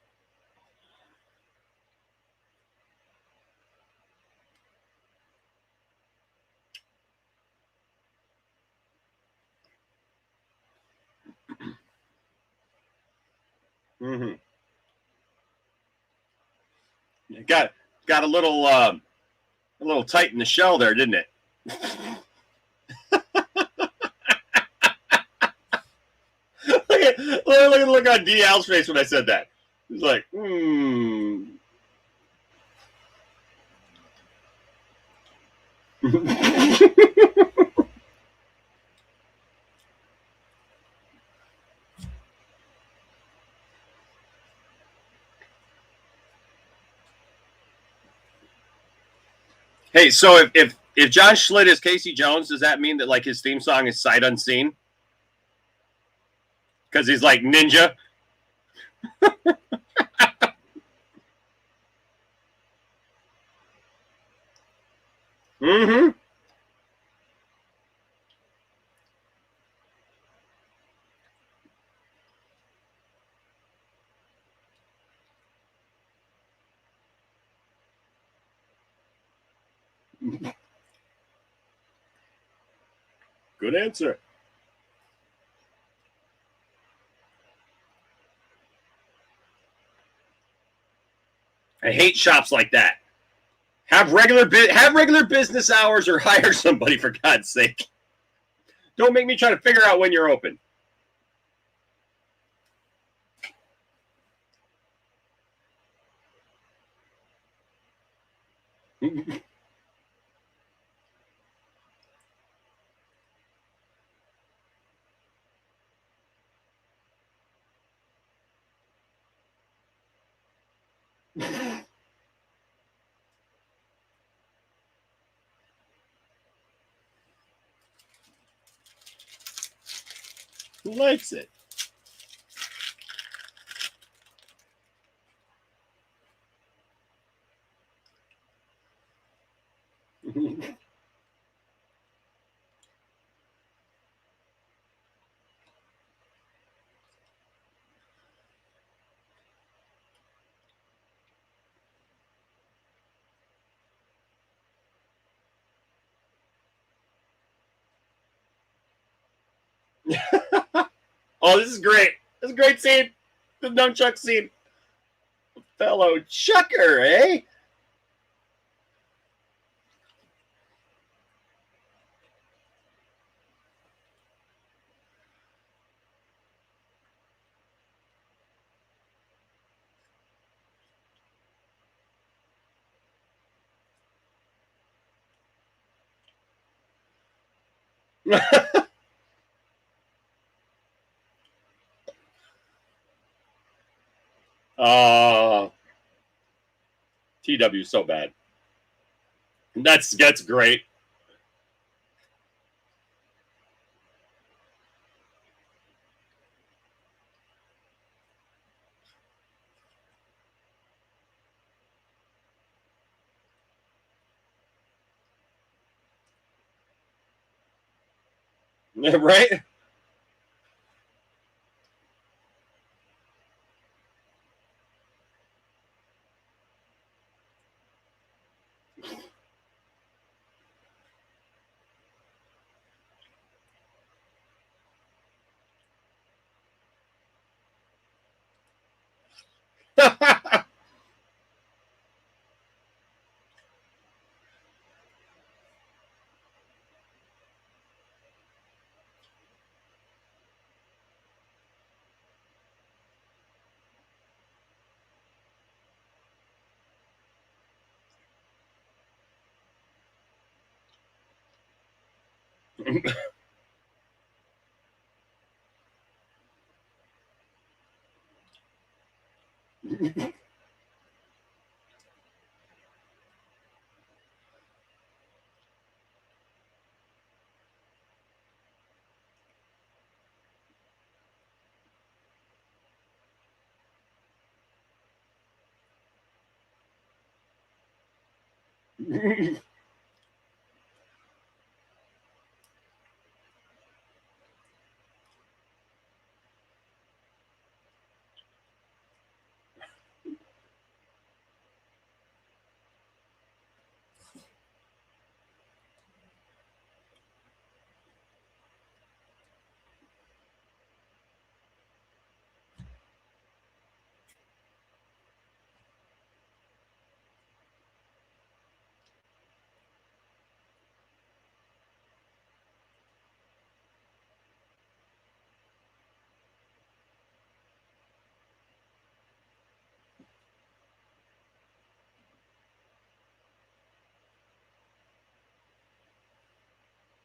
S1: Mm-hmm. Got a little tight in the shell there, didn't it? look at the look on DL's face when I said that. He's like, Hey, so if John Schlitt is Casey Jones, does that mean that like his theme song is Sight Unseen? Because he's like ninja. Mm-hmm. Good answer. I hate shops like that. Have regular business hours or hire somebody, for God's sake. Don't make me try to figure out when you're open. Who likes it? Oh, this is great. This is a great scene. The nunchuck scene. Fellow chucker, eh? TW is so bad. That's great. Right?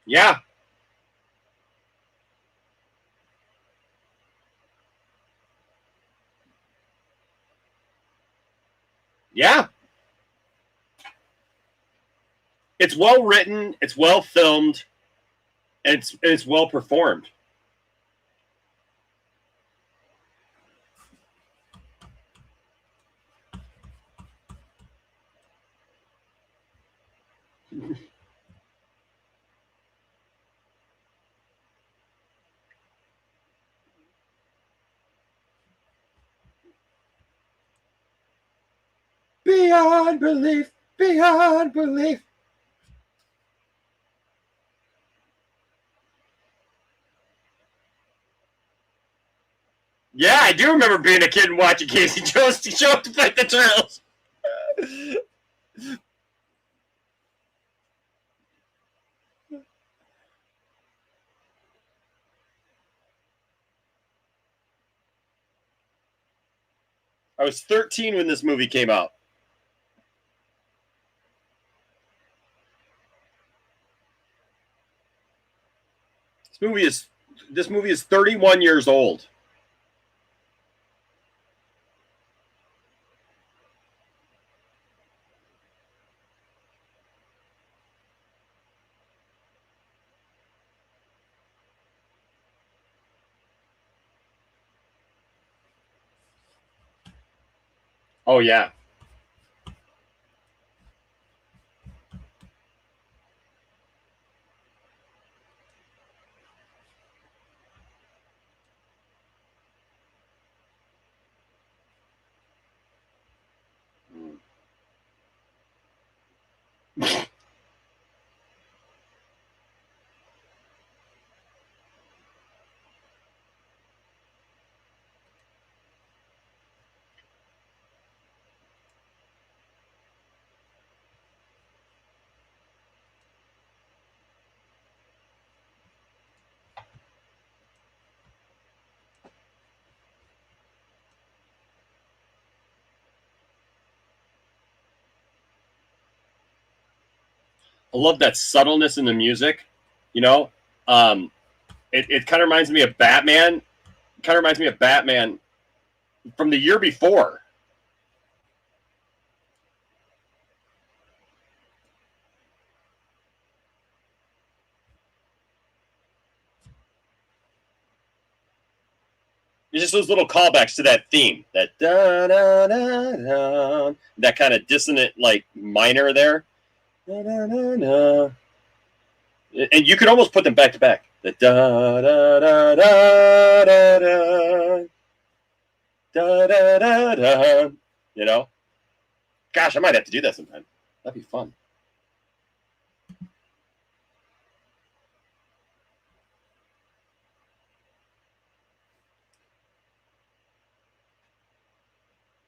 S1: Yeah. Yeah. It's well written, it's well filmed, and it's well performed. Beyond belief, beyond belief. Yeah, I do remember being a kid and watching Casey Jones to show up to fight the Turtles. I was 13 when this movie came out. This movie is 31 years old. Oh yeah. I love that subtleness in the music. You know, It kind of reminds me of Batman. Kind of reminds me of Batman from the year before. It's just those little callbacks to that theme, that da da da da, that kind of dissonant like minor there, da, da, da, da. And you could almost put them back to back. The da da da da da da da da da. You know, gosh, I might have to do that sometime. That'd be fun.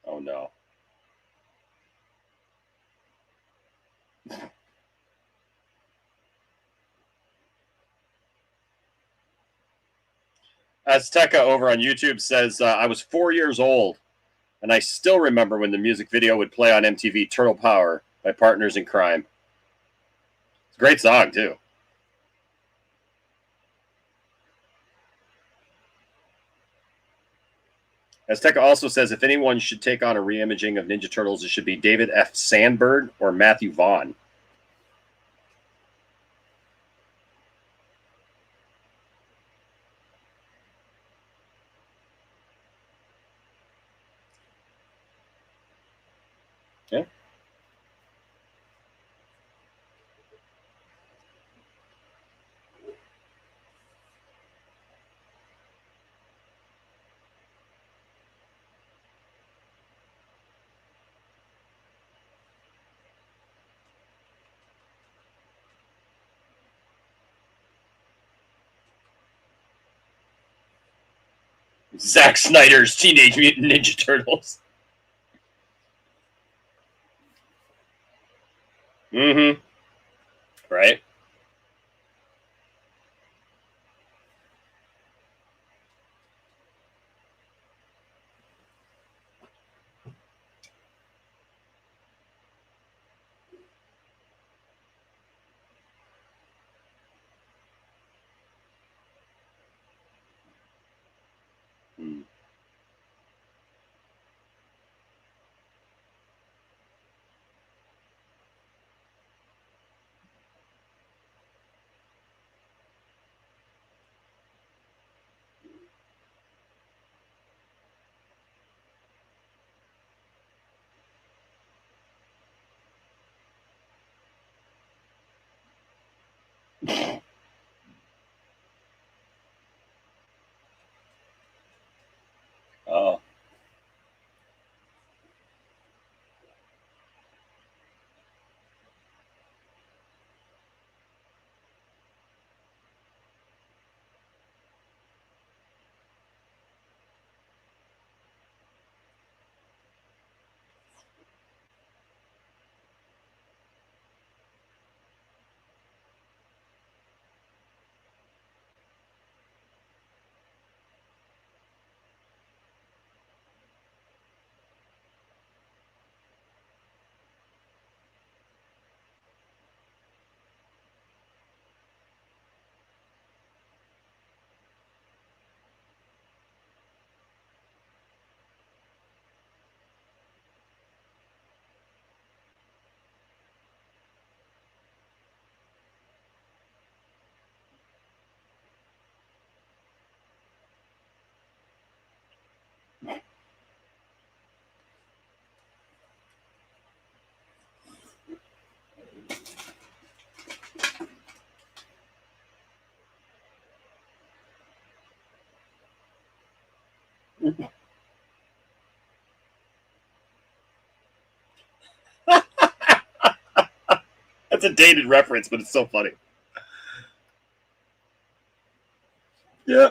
S1: Oh no. Azteca over on YouTube says, I was 4 years old, and I still remember when the music video would play on MTV, Turtle Power by Partners in Crime. It's a great song, too. Azteca also says, if anyone should take on a reimaging of Ninja Turtles, it should be David F. Sandberg or Matthew Vaughn. Yeah. Zack Snyder's Teenage Mutant Ninja Turtles. Mm-hmm. Right? Mm. Oh. That's a dated reference, but it's so funny. Yeah.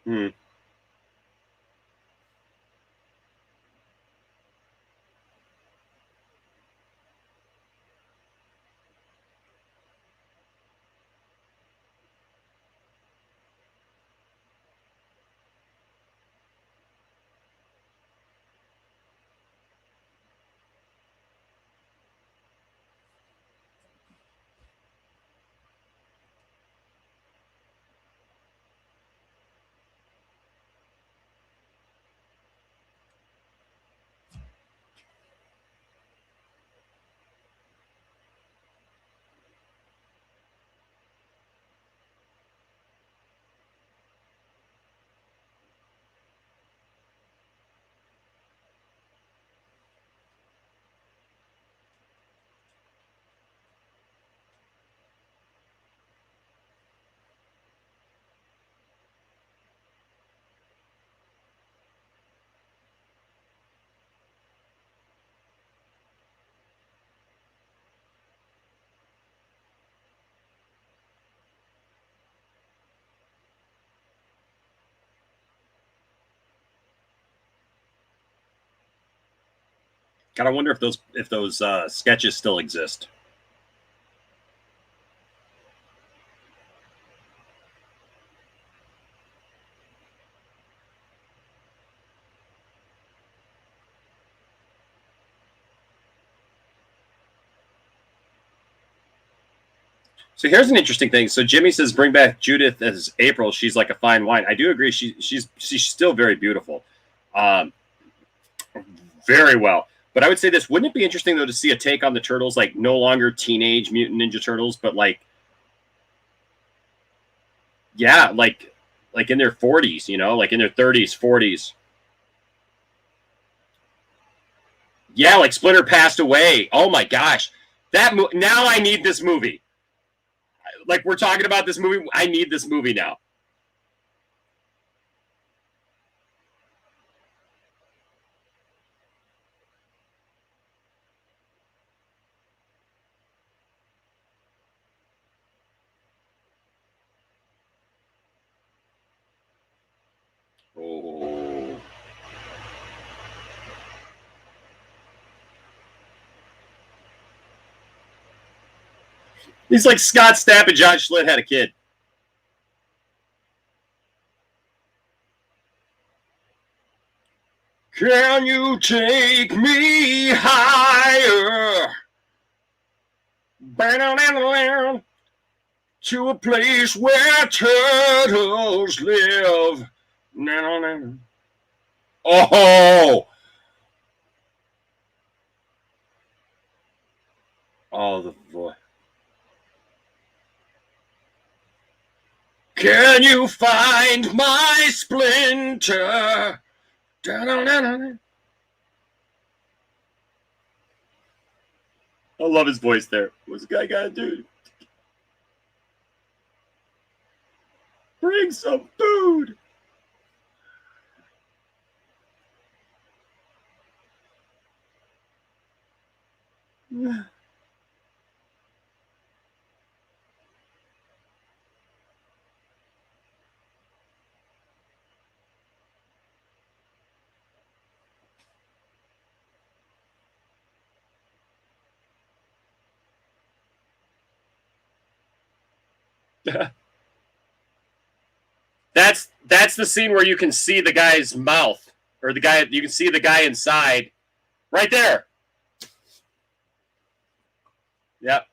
S1: Hmm. God, I wonder if those sketches still exist. So here's an interesting thing. So Jimmy says, "Bring back Judith as April. She's like a fine wine." I do agree. She's still very beautiful, very well. But I would say this: wouldn't it be interesting though to see a take on the Turtles, like no longer teenage Mutant Ninja Turtles, but like, yeah, like in their 40s, you know, like in their 30s, 40s. Yeah, like Splinter passed away. Oh my gosh, now I need this movie. Like we're talking about this movie, I need this movie now. Oh. He's like Scott Stapp and John Schlitt had a kid. Can you take me higher? To a place where turtles live. Oh! Oh, the voice. Can you find my splinter? I love his voice there. What's the guy gotta do? Bring some food. That's the scene where you can see the guy's mouth, or you can see the guy inside, right there. Yep.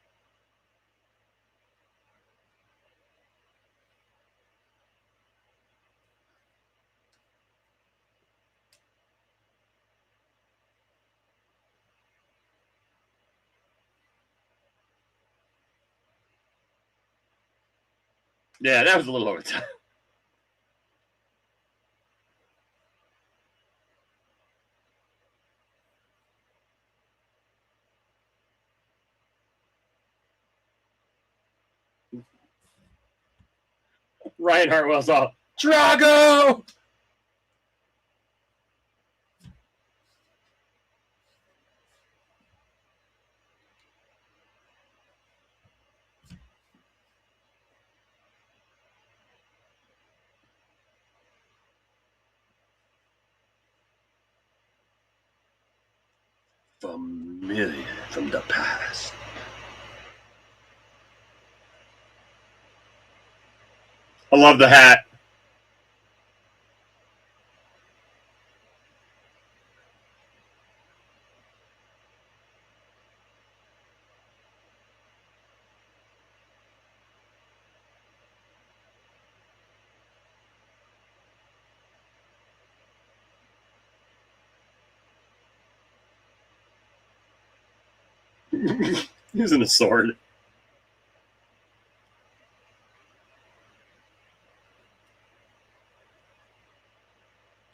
S1: Yeah, that was a little over the top. Ryan Hartwell's all, Drago! Familiar from the past. I love the hat. Using a sword.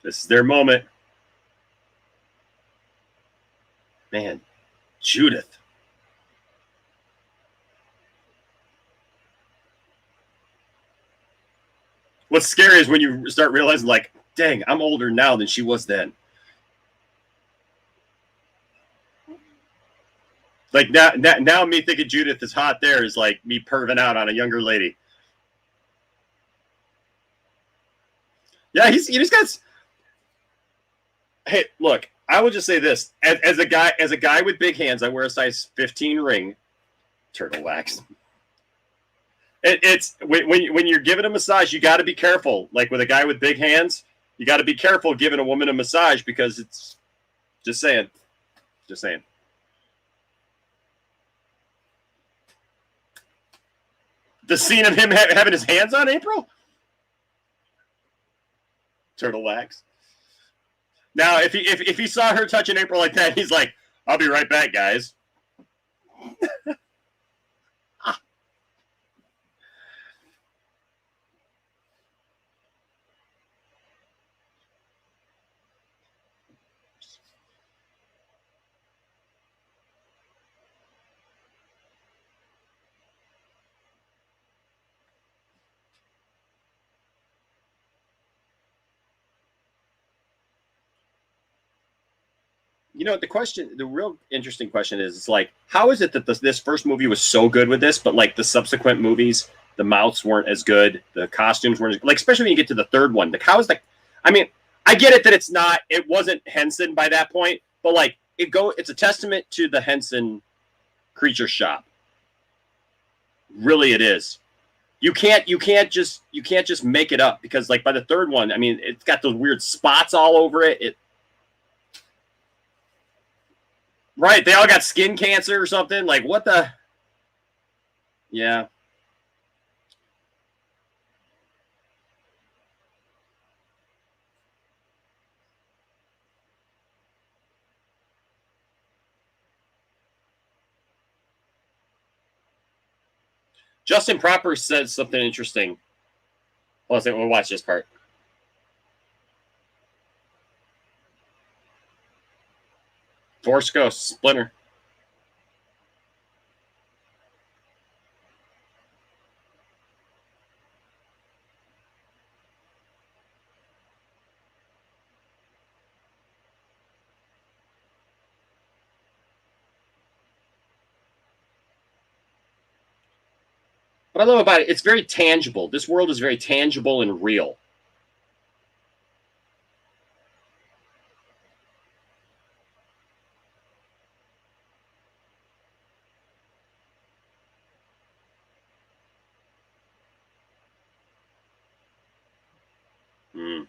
S1: This is their moment. Man, Judith. What's scary is when you start realizing, like, dang, I'm older now than she was then. Like now me thinking Judith is hot there is like me perving out on a younger lady. Yeah, he's got. Hey, look, I will just say this: as a guy with big hands, I wear a size 15 ring. Turtle wax. It's when you're giving a massage, you got to be careful. Like with a guy with big hands, you got to be careful giving a woman a massage because it's just saying. The scene of him having his hands on April? Turtle wax. Now, if he saw her touching April like that, he's like, I'll be right back, guys. You know, the real interesting question is like, how is it that this first movie was so good with this, but like the subsequent movies, the mouths weren't as good, the costumes weren't like, especially when you get to the third one. Like, how is like, I mean, I get it that it wasn't Henson by that point, but like it's a testament to the Henson creature shop. Really, it is. You can't just make it up because like by the third one, I mean, it's got those weird spots all over it. Right, they all got skin cancer or something. Like, what the? Yeah. Justin Proper said something interesting. Hold on, we'll watch this part. Force Ghost, Splinter. What I love about it, it's very tangible. This world is very tangible and real. Mm.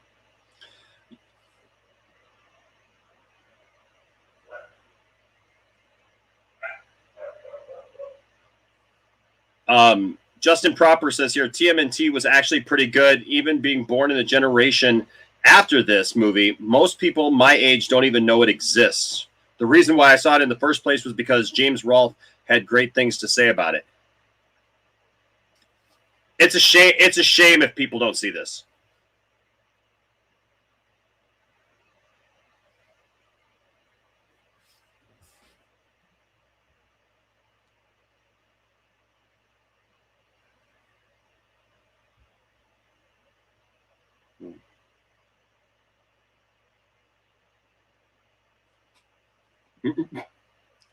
S1: Justin Proper says here, TMNT was actually pretty good, even being born in a generation after this movie. Most people my age don't even know it exists. The reason why I saw it in the first place was because James Rolfe had great things to say about it. It's a shame. It's a shame if people don't see this.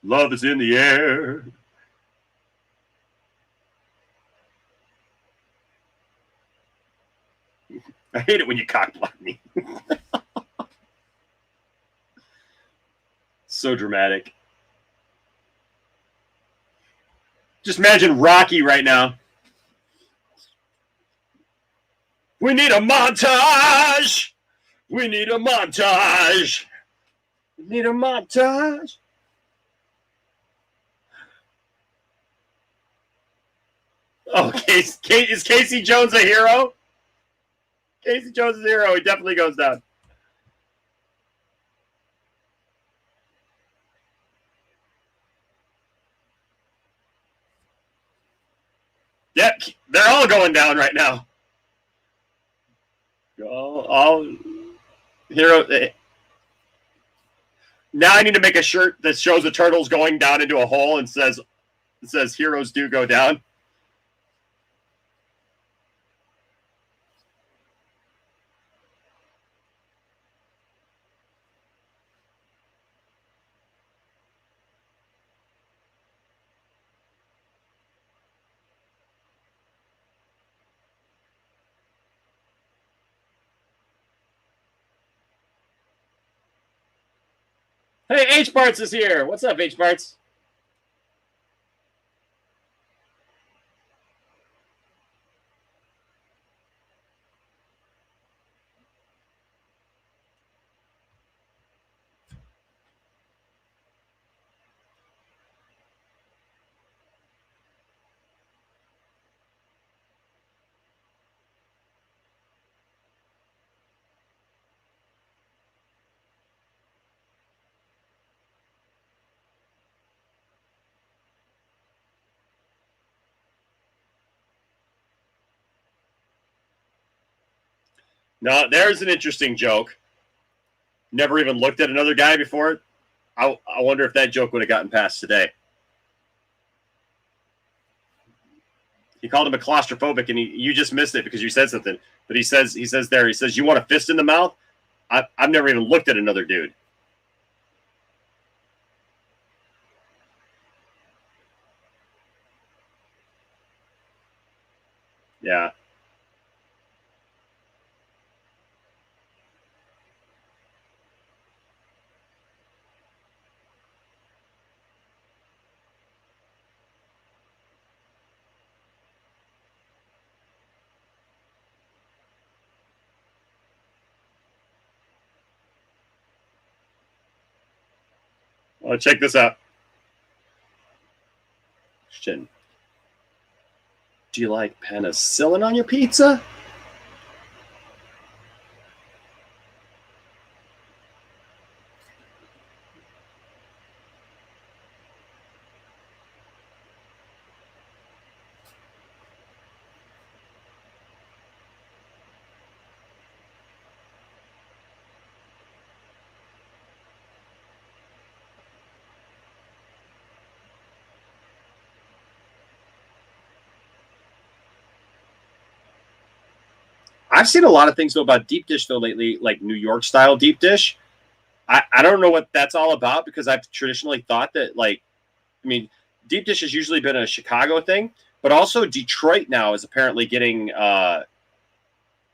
S1: Love is in the air. I hate it when you cockblock me. So dramatic. Just imagine Rocky right now. We need a montage. We need a montage. We need a montage. Oh, is Casey Jones a hero? Casey Jones is a hero. He definitely goes down. Yep, they're all going down right now. All hero. Now I need to make a shirt that shows the turtles going down into a hole and says heroes do go down. Hey, H Barts is here. What's up, H Barts? No, there's an interesting joke. Never even looked at another guy before. I wonder if that joke would have gotten past today. He called him a claustrophobic, and you just missed it because you said something. But he says, you want a fist in the mouth? I've never even looked at another dude. Yeah. Well, check this out. Question. Do you like penicillin on your pizza? I've seen a lot of things though about deep dish though lately, like New York style deep dish. I don't know what that's all about because I've traditionally thought that deep dish has usually been a Chicago thing, but also Detroit now is apparently getting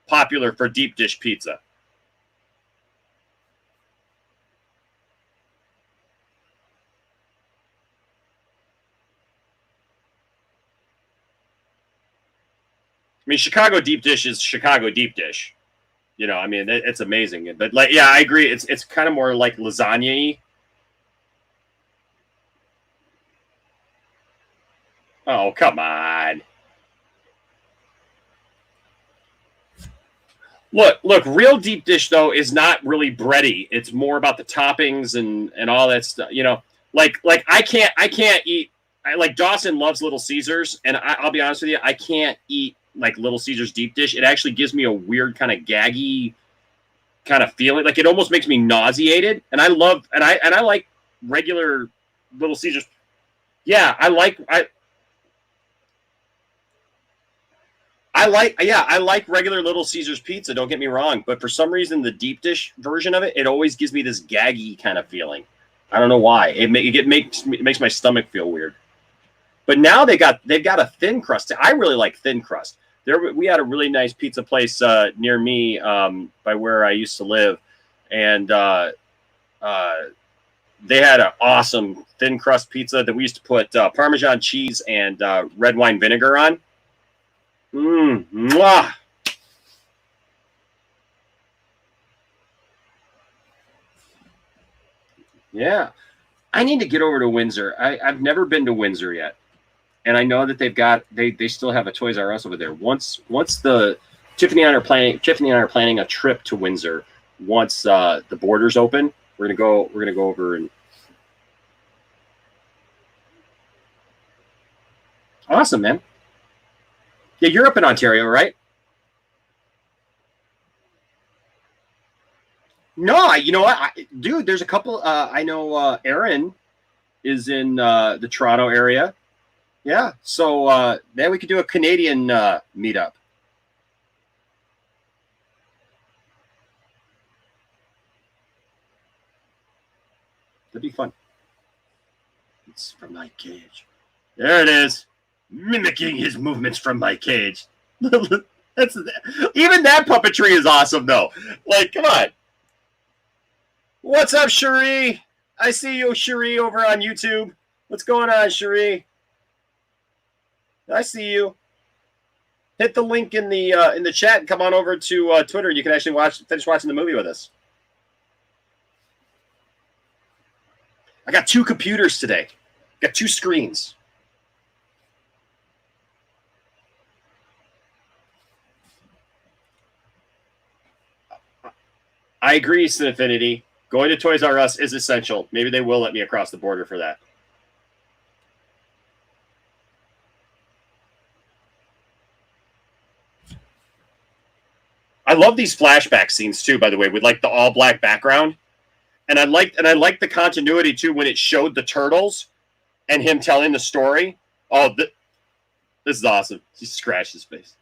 S1: popular for deep dish pizza. I mean, Chicago deep dish is Chicago deep dish. You know, I mean, it's amazing. But like, yeah, I agree. It's kind of more like lasagna-y. Oh, come on. Look, real deep dish though is not really bready. It's more about the toppings and all that stuff. You know, like I can't eat. Like Dawson loves Little Caesars, and I'll be honest with you, I can't eat like Little Caesars deep dish. It actually gives me a weird kind of gaggy kind of feeling. Like it almost makes me nauseated. And I like regular Little Caesars. Yeah, I like regular Little Caesars pizza, don't get me wrong, but for some reason the deep dish version of it always gives me this gaggy kind of feeling. I don't know why. It makes my stomach feel weird. But now they've got a thin crust. I really like thin crust. We had a really nice pizza place near me by where I used to live, and they had an awesome thin crust pizza that we used to put Parmesan cheese and red wine vinegar on. Mwah. Yeah. I need to get over to Windsor. I've never been to Windsor yet. And I know that they still have a Toys R Us over there. Once Tiffany and I are planning a trip to Windsor once the borders open. We're gonna go over and awesome, man. Yeah, you're up in Ontario, right? No, you know what, dude? There's a couple. I know Aaron is in the Toronto area. Yeah, so then we could do a Canadian meetup. That'd be fun. It's from my cage. There it is. Mimicking his movements from my cage. Even that puppetry is awesome, though. Like, come on. What's up, Cherie? I see you, Cherie, over on YouTube. What's going on, Cherie? I see you. Hit the link in the chat and come on over to Twitter. You can actually finish watching the movie with us. I got 2 computers today. Got 2 screens. I agree, Sinfinity. Going to Toys R Us is essential. Maybe they will let me across the border for that. I love these flashback scenes too, by the way, with like the all black background. And I liked the continuity too when it showed the turtles and him telling the story. Oh, this is awesome. He scratched his face.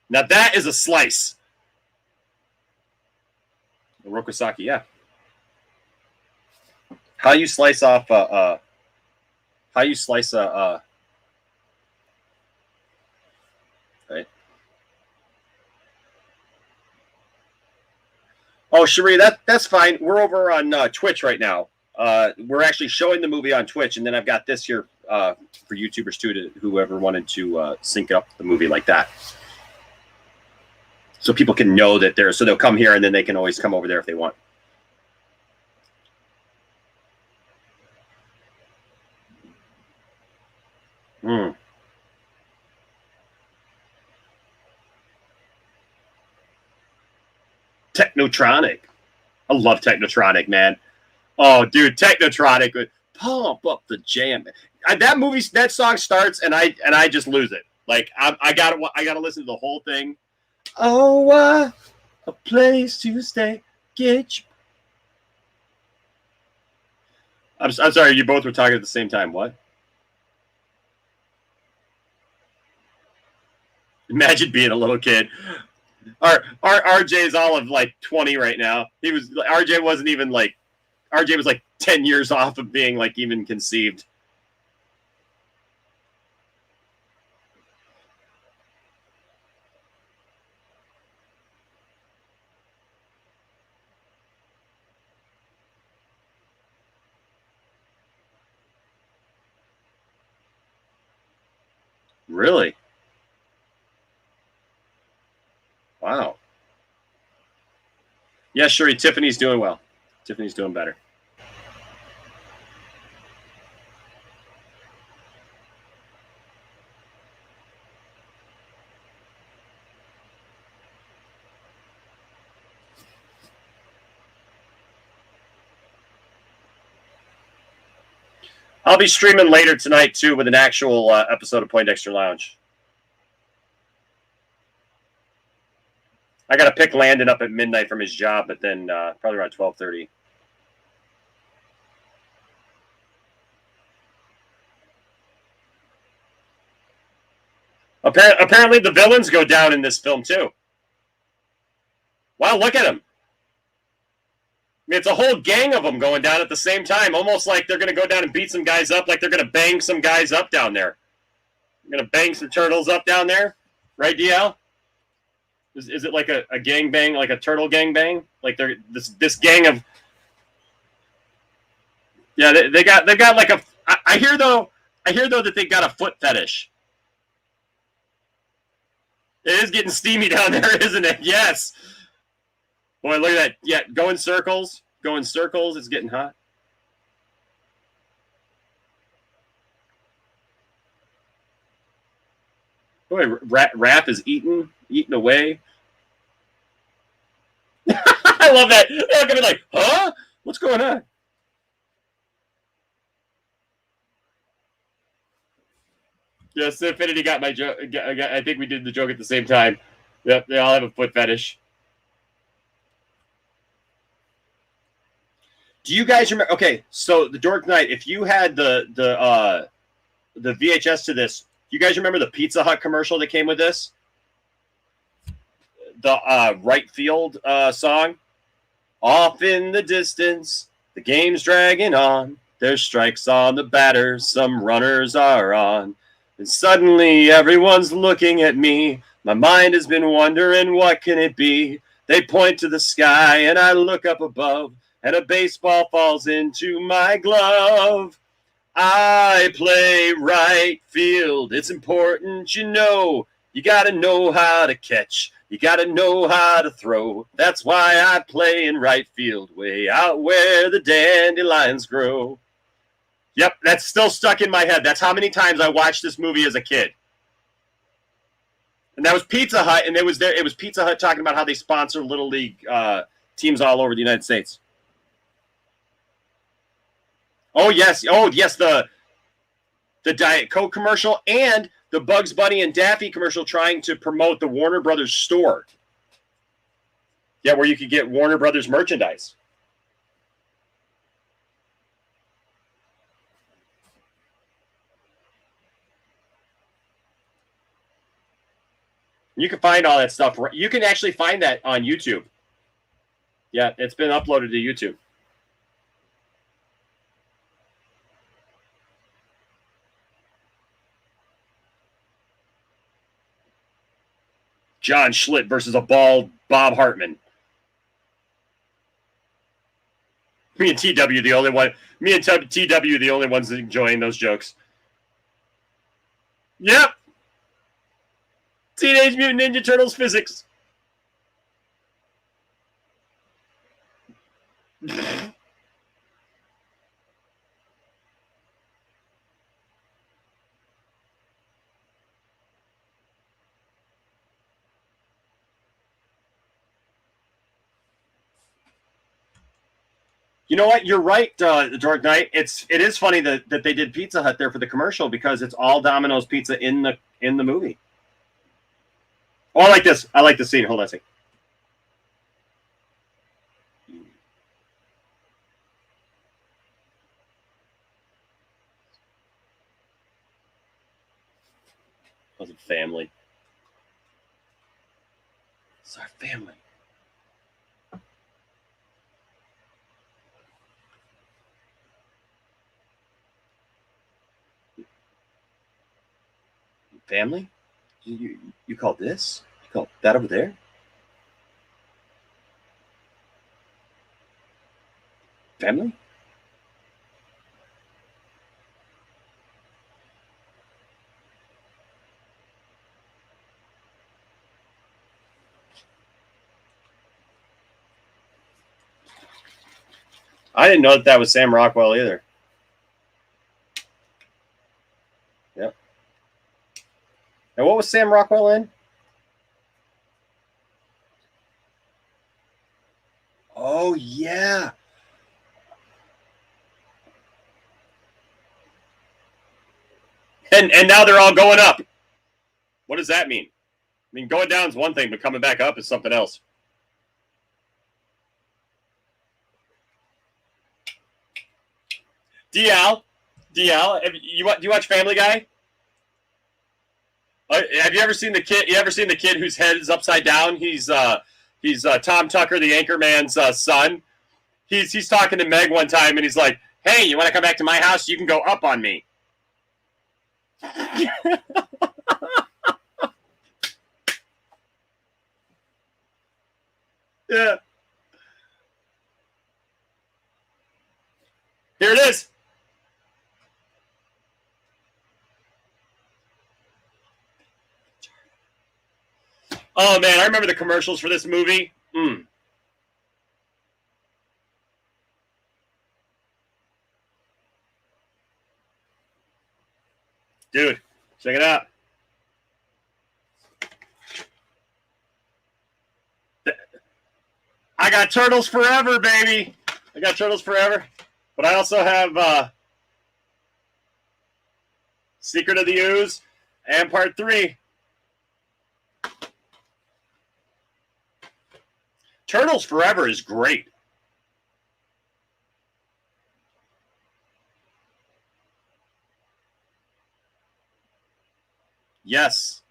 S1: Now that is a slice. Rokosaki, yeah. How you slice off right. Oh, Cherie, that's fine. We're over on Twitch right now. We're actually showing the movie on Twitch, and then I've got this here for YouTubers too, to whoever wanted to sync up the movie like that. So people can know that so they'll come here and then they can always come over there if they want. Technotronic. I love Technotronic, man. Oh, dude, Technotronic would pump up the jam. That song starts and I just lose it. Like I gotta listen to the whole thing. Oh, a place to stay. Get you. I'm sorry, you both were talking at the same time. What? Imagine being a little kid. Our RJ is all of like 20 right now. RJ was like 10 years off of being like even conceived. Really? Wow. Yeah, sure. Tiffany's doing well. Tiffany's doing better. I'll be streaming later tonight, too, with an actual episode of Poindexter Lounge. I got to pick Landon up at midnight from his job, but then probably around 12:30. Apparently the villains go down in this film, too. Wow, look at them. I mean, it's a whole gang of them going down at the same time, almost like they're going to go down and beat some guys up, like they're going to bang some guys up down there. They're going to bang some turtles up down there, right, DL? Is it like a gang bang, like a turtle gang bang? Like they're this gang of they got like a. I hear though that they got a foot fetish. It is getting steamy down there, isn't it? Yes. Boy, look at that. Yeah, go in circles. It's getting hot. Boy, Raph is eating away. I love that. They're going to be like, huh? What's going on? Yes, Infinity got my joke. I think we did the joke at the same time. Yep, they all have a foot fetish. Do you guys remember? Okay, so The Dark Knight. If you had the VHS to this, do you guys remember the Pizza Hut commercial that came with this? The right field song. Off in the distance, the game's dragging on. There's strikes on the batter. Some runners are on. And suddenly everyone's looking at me. My mind has been wondering, what can it be? They point to the sky and I look up above. and a baseball falls into my glove. I play right field. It's important, you know. You got to know how to catch. You got to know how to throw. That's why I play in right field, way out where the dandelions grow. Yep, that's still stuck in my head. That's how many times I watched this movie as a kid. And that was Pizza Hut, and it was Pizza Hut talking about how they sponsor Little League teams all over the United States. Oh yes, the Diet Coke commercial and the Bugs Bunny and Daffy commercial trying to promote the Warner Brothers store. Yeah, where you could get Warner Brothers merchandise. You can find all that stuff. You can actually find that on YouTube. Yeah, it's been uploaded to YouTube. John Schlitt versus a bald Bob Hartman. Me and TW the only one. Me and TW the only ones enjoying those jokes. Yep. Teenage Mutant Ninja Turtles physics. You know what? You're right, the Dark Knight. It is funny that they did Pizza Hut there for the commercial because it's all Domino's pizza in the movie. Oh, I like this. I like the scene. Hold on a second. Wasn't family. It's our family. Family? You call this? You call that over there? Family? I didn't know that was Sam Rockwell either. Yep. And what was Sam Rockwell in? Oh, yeah. And now they're all going up. What does that mean? I mean, going down is one thing, but coming back up is something else. DL, do you watch Family Guy? Have you ever seen the kid? You ever seen the kid whose head is upside down? He's Tom Tucker, the anchorman's son. He's talking to Meg one time, and he's like, "Hey, you want to come back to my house? You can go up on me." Yeah. Here it is. Oh, man, I remember the commercials for this movie. Dude, check it out. I got Turtles Forever, baby. I got Turtles Forever. But I also have Secret of the Ooze and Part 3. Turtles Forever is great. Yes.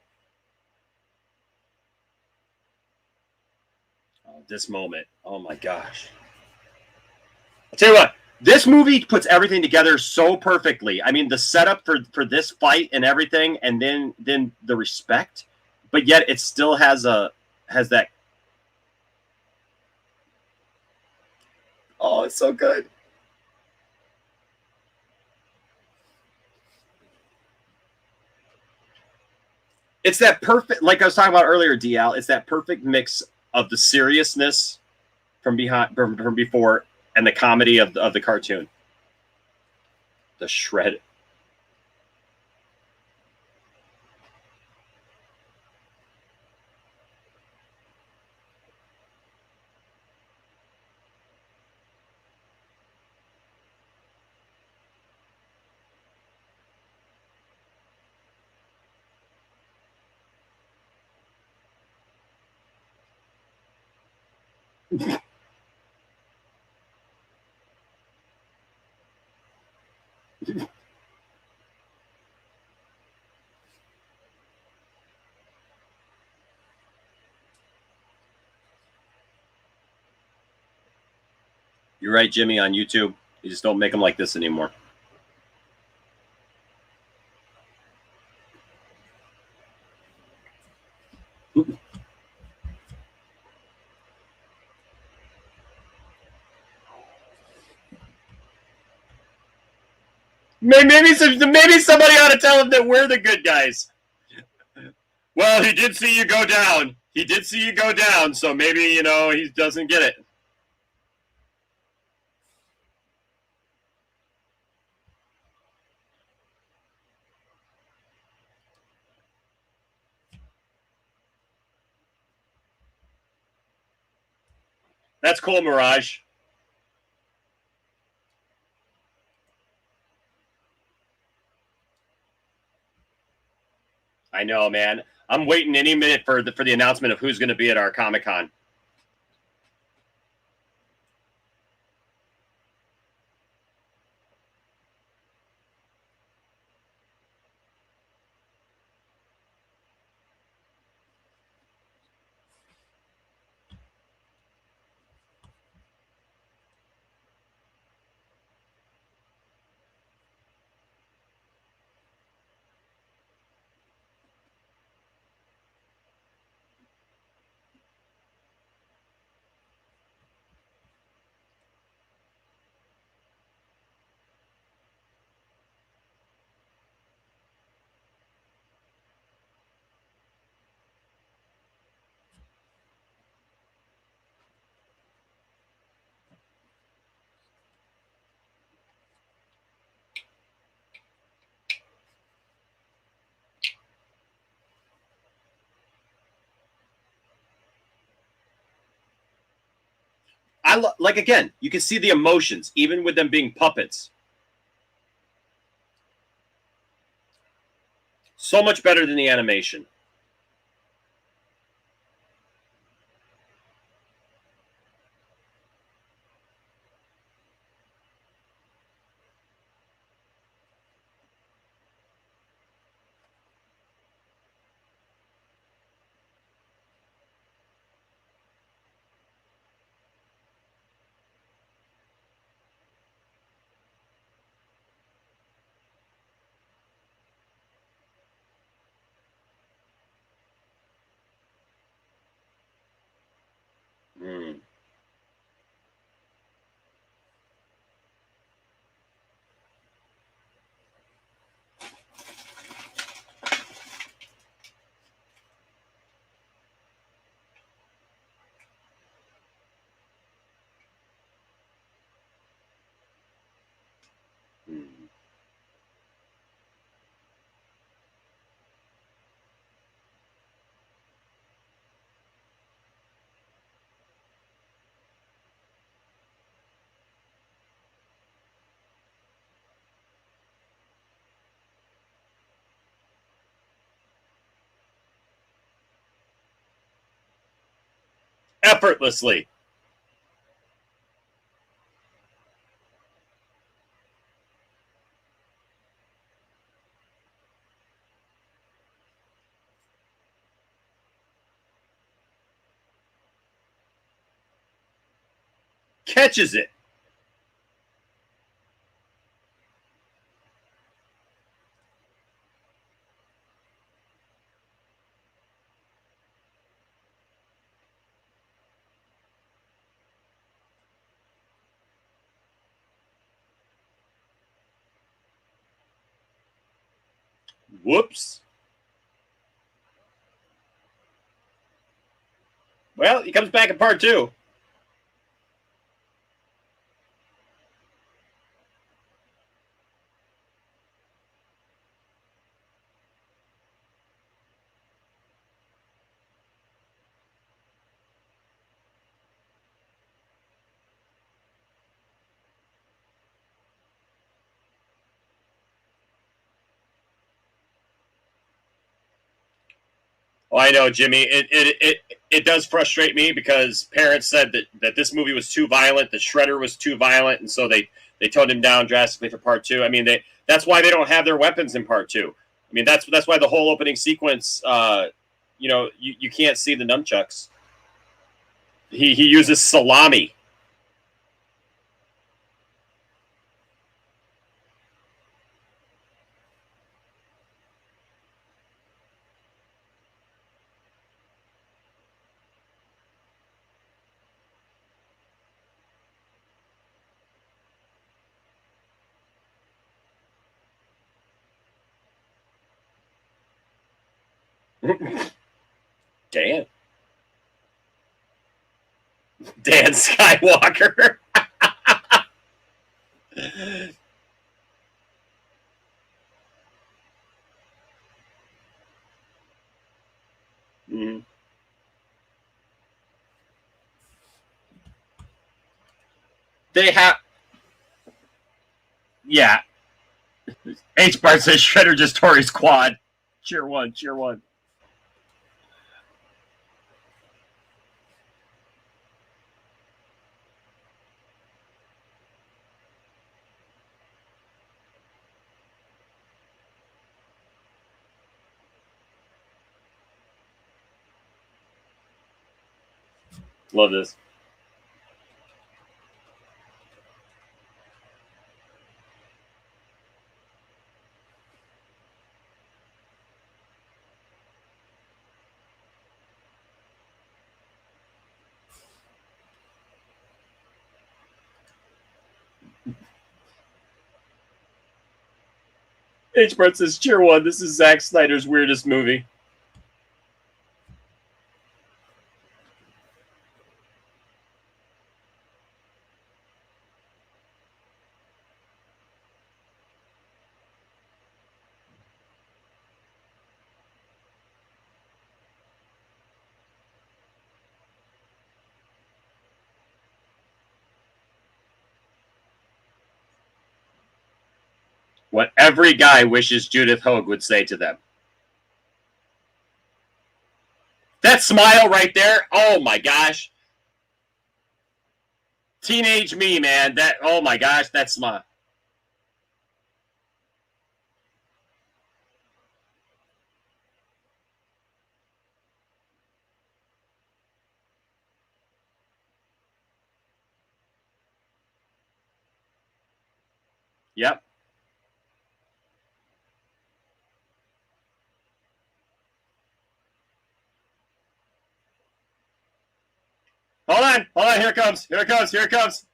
S1: Oh, this moment. Oh my gosh. I'll tell you what, this movie puts everything together so perfectly. I mean, the setup for this fight and everything, and then the respect, but yet it still has that. Oh, it's so good. It's that perfect, like I was talking about earlier, DL. It's that perfect mix of the seriousness from before and the comedy of the cartoon. The shred. You're right, Jimmy, on YouTube. You just don't make them like this anymore. Maybe somebody ought to tell him that we're the good guys. Well, he did see you go down. He did see you go down, so maybe, he doesn't get it. That's cool, Mirage. I know, man. I'm waiting any minute for the announcement of who's going to be at our Comic-Con. Again, you can see the emotions, even with them being puppets. So much better than the animation. Mm. Mm. Effortlessly. Catches it. Whoops. Well, he comes back in part 2. Well, I know, Jimmy. It does frustrate me because parents said that this movie was too violent, the Shredder was too violent, and so they toned him down drastically for part 2. I mean, that's why they don't have their weapons in part 2. I mean, that's why the whole opening sequence, you can't see the nunchucks. He uses salami. Dan Skywalker. Mm. They have, yeah. H Bart says Shredder just tore his quad. Cheer one, cheer one. Love this. H. Bart says, cheer one. This is Zack Snyder's weirdest movie. What every guy wishes Judith Hoag would say to them. That smile right there, oh my gosh. Teenage me, man. That, oh my gosh, that smile. Yep. Hold on, here it comes, here it comes, here it comes.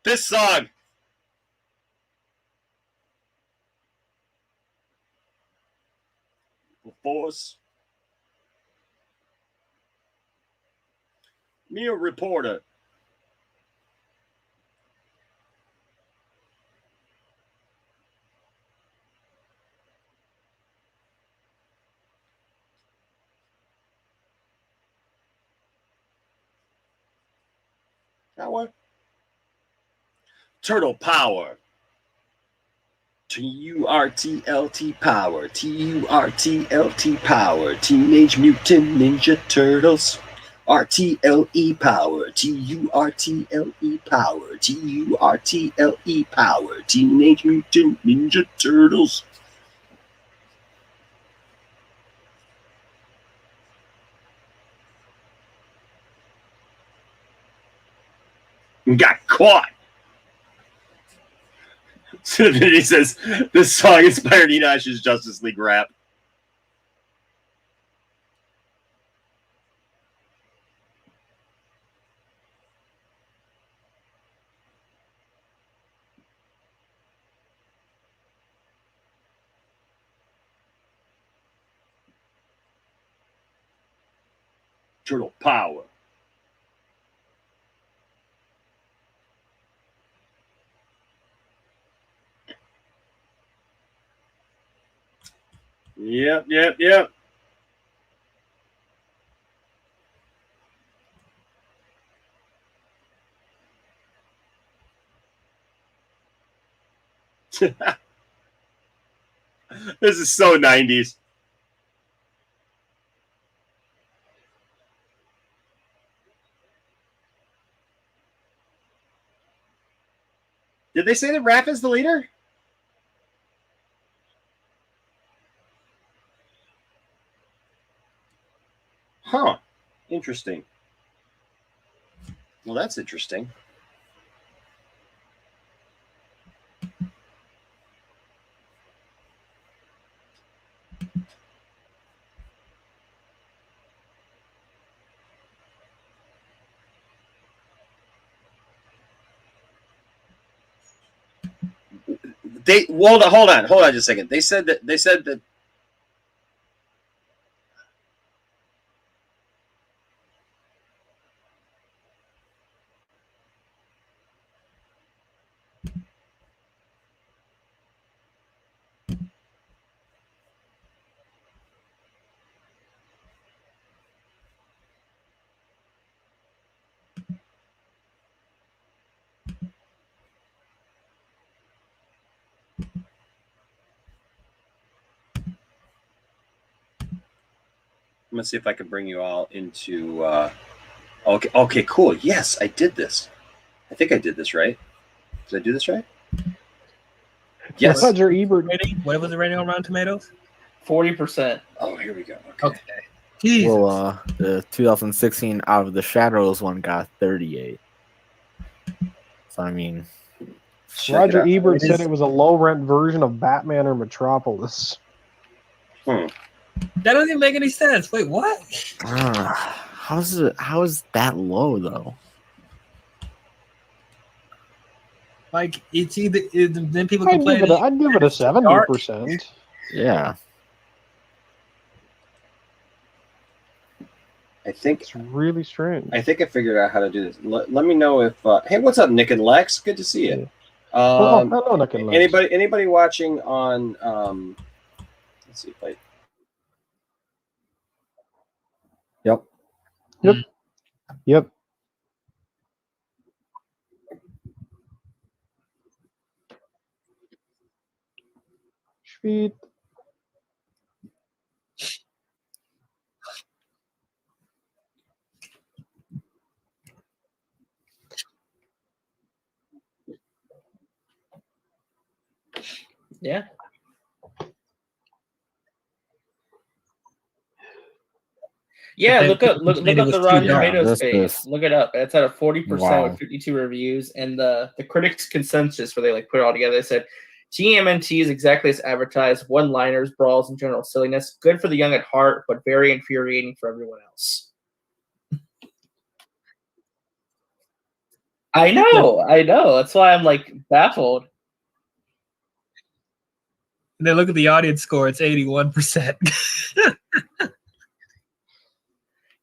S1: This song. The Force. Me a reporter. That one? Turtle Power. Turtlt Power. Turtlt Power. Teenage Mutant Ninja Turtles. RTLE Power. TURTLE Power. TURTLE Power. Teenage Mutant Ninja Turtles. You got caught. So then he says, this song inspired Enosh's Justice League rap. Turtle power. Yep. This is so 90s. Did they say that Raph is the leader? Huh. Interesting. Well, that's interesting. They hold on just a second. They said that I'm gonna see if I can bring you all into okay, cool. Yes, I did this. I think I did this right. Did I do this right? Yes.
S4: Roger Ebert.
S3: What was the rating on Rotten Tomatoes?
S2: 40%.
S1: Oh, here we go. Okay.
S3: Jesus.
S5: Well, the 2016 Out of the Shadows one got 38. So I mean,
S1: Check
S4: Roger
S1: it out.
S4: Ebert said it was a low rent version of Batman or Metropolis.
S3: That doesn't even make any sense. Wait, what?
S5: how is that low though?
S3: Like it's either then people
S4: I'd
S3: complain.
S4: give it a 70%.
S5: Yeah.
S1: I think
S4: It's really strange.
S1: I figured out how to do this. Let me know if hey, what's up, Nick and Lex? Good to see you.
S4: Hello, Nick and Lex.
S1: Anybody watching on let's see if I
S4: Yep. Sweet.
S2: Yeah. Yeah, look up the Rotten Tomatoes page. Look it up. It's at a 40% with 52 reviews, and the critics' consensus where they like put it all together. They said TMNT is exactly as advertised. One-liners, brawls, and general silliness. Good for the young at heart, but very infuriating for everyone else. I know. That's why I'm like baffled.
S3: And then look at the audience score; it's 81%.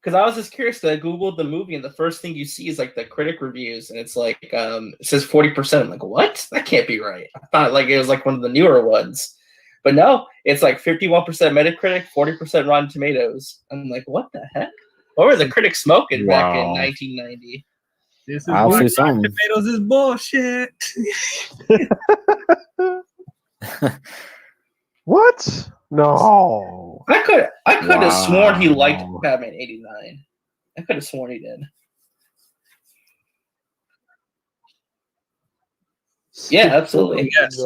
S2: Because I was just curious. That I googled the movie, and the first thing you see is like the critic reviews, and it's like it says 40%. I'm like, what? That can't be right. I thought like it was like one of the newer ones, but no, it's like 51% Metacritic, 40% Rotten Tomatoes. I'm like, what the heck? What were the critics smoking back in 1990?
S3: This is why Rotten Tomatoes is bullshit.
S4: What? No.
S2: I could have sworn he liked Batman 89. I could have sworn he did. Yeah, absolutely.
S3: Yes.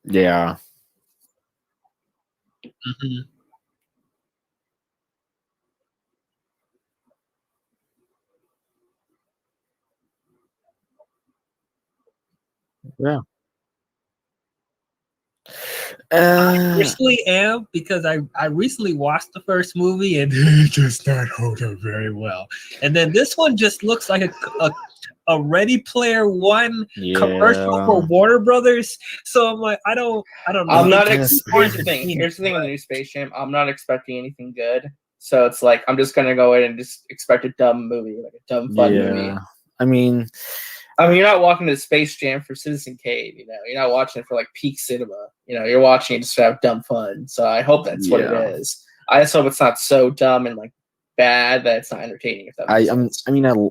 S5: Yeah.
S3: Mhm.
S5: Yeah.
S3: Personally am because I recently watched the first movie and it does not hold up very well. And then this one just looks like a Ready Player One commercial for
S5: Yeah.
S3: Warner Brothers. So I'm like, I don't know.
S2: I'm not.
S5: Yes.
S2: Here's the thing. Here's the thing with the new Space Jam. I'm not expecting anything good. So it's like I'm just gonna go in and just expect a dumb movie, like a dumb fun movie.
S5: Yeah. I mean,
S2: You're not walking to Space Jam for Citizen Kane. You're not watching it for like peak cinema. You're watching it just to have dumb fun. So I hope that's what it
S5: Yeah.
S2: is. I just hope it's not so dumb and like bad that it's not entertaining. If that makes sense.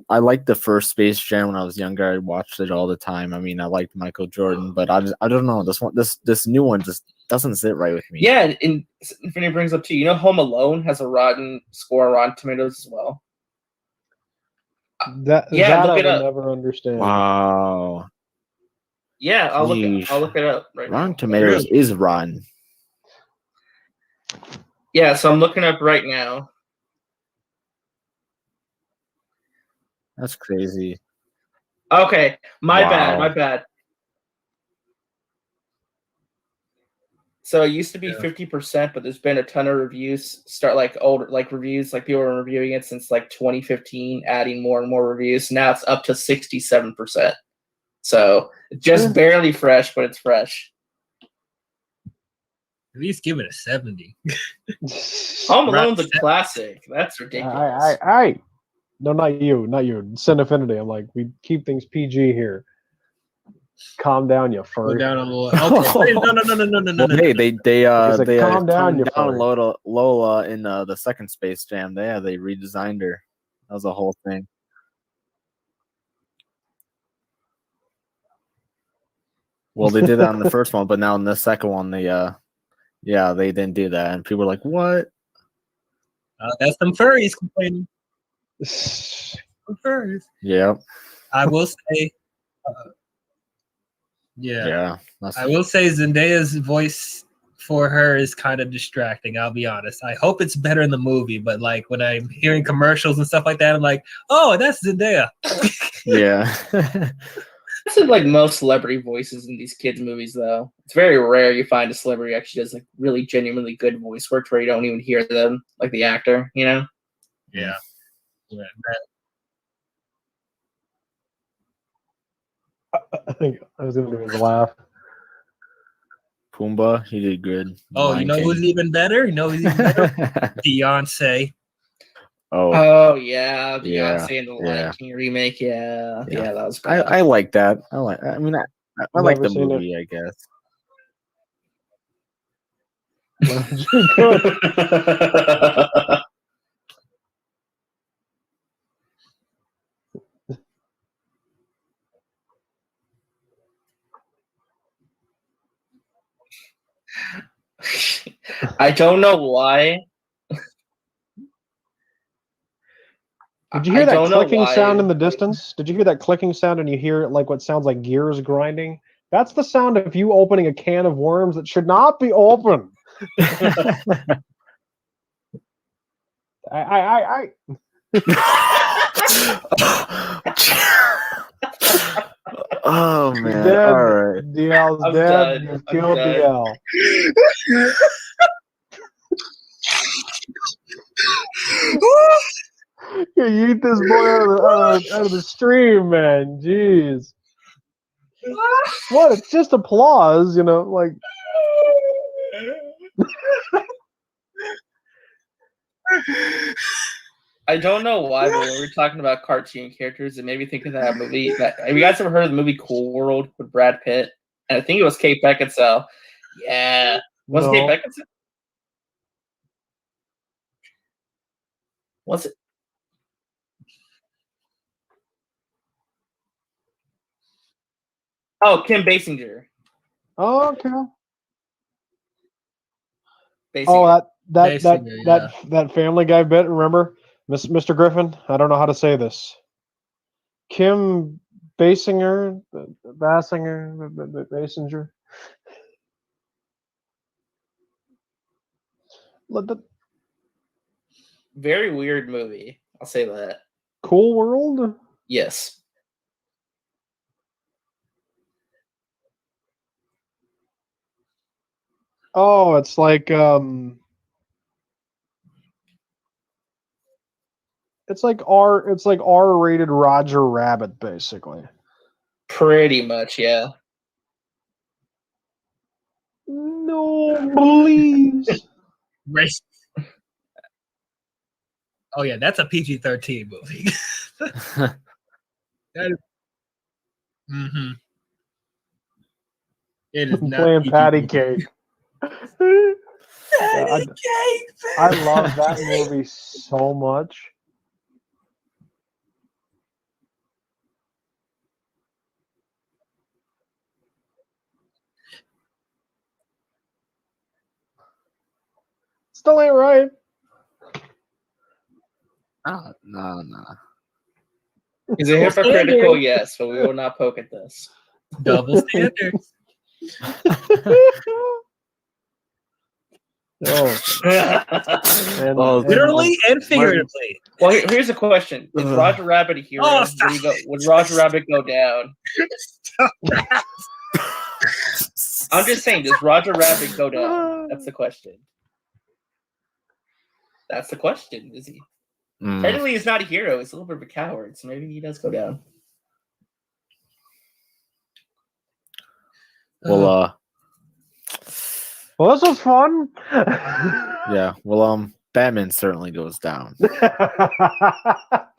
S5: I liked the first Space Jam when I was younger. I watched it all the time. I mean, I liked Michael Jordan, but I don't know. This new one just doesn't sit right with me.
S2: Yeah, and Infinity brings up too. Home Alone has a rotten score on Rotten Tomatoes as well.
S4: That
S2: Yeah, look
S4: I
S2: it
S4: will
S2: up.
S4: never understand.
S5: Wow.
S2: Yeah, I'll look
S5: Yeesh.
S2: it up right
S5: Rotten
S2: now.
S5: Tomatoes is rotten.
S2: Yeah, so I'm looking up right now.
S5: That's crazy.
S2: Okay, my
S5: Wow.
S2: bad. So it used to be
S3: Yeah.
S2: 50%, but there's been a ton of reviews. Older reviews, like people were reviewing it since like 2015, adding more and more reviews. Now it's up to 67%. So just barely fresh, but it's fresh.
S3: At least give it a 70.
S2: Home Alone's a classic. That's ridiculous.
S4: No, not you. Sin Affinity. I'm like, we keep things PG here. Calm down, you
S3: Go
S4: furry.
S3: down a little. Okay. No.
S5: Well, hey, they
S4: calm down, you
S5: toned down
S4: furry.
S5: Lola in the second Space Jam. They redesigned her. That was a whole thing. Well, they did that in the first one, but now in the second one, they didn't do that, and people were like, "What?"
S3: That's some furries complaining. Some furries.
S5: Yeah.
S3: I will say,
S5: Yeah.
S3: I will say Zendaya's voice for her is kind of distracting. I'll be honest. I hope it's better in the movie, but like when I'm hearing commercials and stuff like that, I'm like, oh, that's Zendaya.
S5: Yeah.
S2: That's like most celebrity voices in these kids' movies, though. It's very rare you find a celebrity actually does like really genuinely good voice work where you don't even hear them, like the actor,
S3: Yeah.
S4: I think I was going to do his laugh.
S5: Pumbaa, he did good.
S3: Oh, you know who's even better? Beyonce.
S2: Oh yeah, Beyonce
S5: Yeah,
S2: and the Lion King remake. Yeah, that was great.
S5: I like that. I like the
S4: seen
S5: movie, I guess.
S2: I don't know why.
S4: Did you hear that clicking sound in the distance? Did you hear that clicking sound and you hear like what sounds like gears grinding? That's the sound of you opening a can of worms that should not be open. I
S5: Oh man!
S4: dead.
S5: All right.
S4: DL's
S2: I'm
S4: dead.
S2: done.
S4: You
S2: I'm
S4: killed
S2: done.
S4: DL. You eat this boy out of the stream, man. Jeez. What? It's just applause, like.
S2: I don't know why, but when we were talking about cartoon characters, it made me think of that movie. Have you guys ever heard of the movie Cool World with Brad Pitt? And I think it was Kate Beckinsale. Yeah. Was it Kate Beckinsale? Was it? Oh, Kim Basinger.
S4: Oh, okay.
S2: Basinger.
S4: Oh, that Family Guy bit. Remember, Mr. Griffin? I don't know how to say this. Kim Basinger.
S2: Very weird movie. I'll say that.
S4: Cool World?
S2: Yes.
S4: Oh, it's like it's like R-rated Roger Rabbit, basically.
S2: Pretty much, yeah.
S4: No, please.
S3: Race. Oh yeah, that's a PG-13 movie. That is. Mm-hmm. It is
S4: I'm
S3: not
S4: playing
S3: PG.
S4: patty cake.
S3: Patty cake.
S4: I love that movie so much. Still ain't right.
S5: No.
S2: Is it hypocritical? Yes, but we will not poke at this.
S3: Double standards. Literally and figuratively.
S2: Well, here's a question: is Roger Rabbit a hero? Would Roger Rabbit go down? I'm just saying, does Roger Rabbit go down? That's the question. That's the question. Is he? Technically, he's not a hero. He's a little bit of a coward, so maybe he does go down.
S5: Well,
S4: this was fun.
S5: yeah. Well, Batman certainly goes down.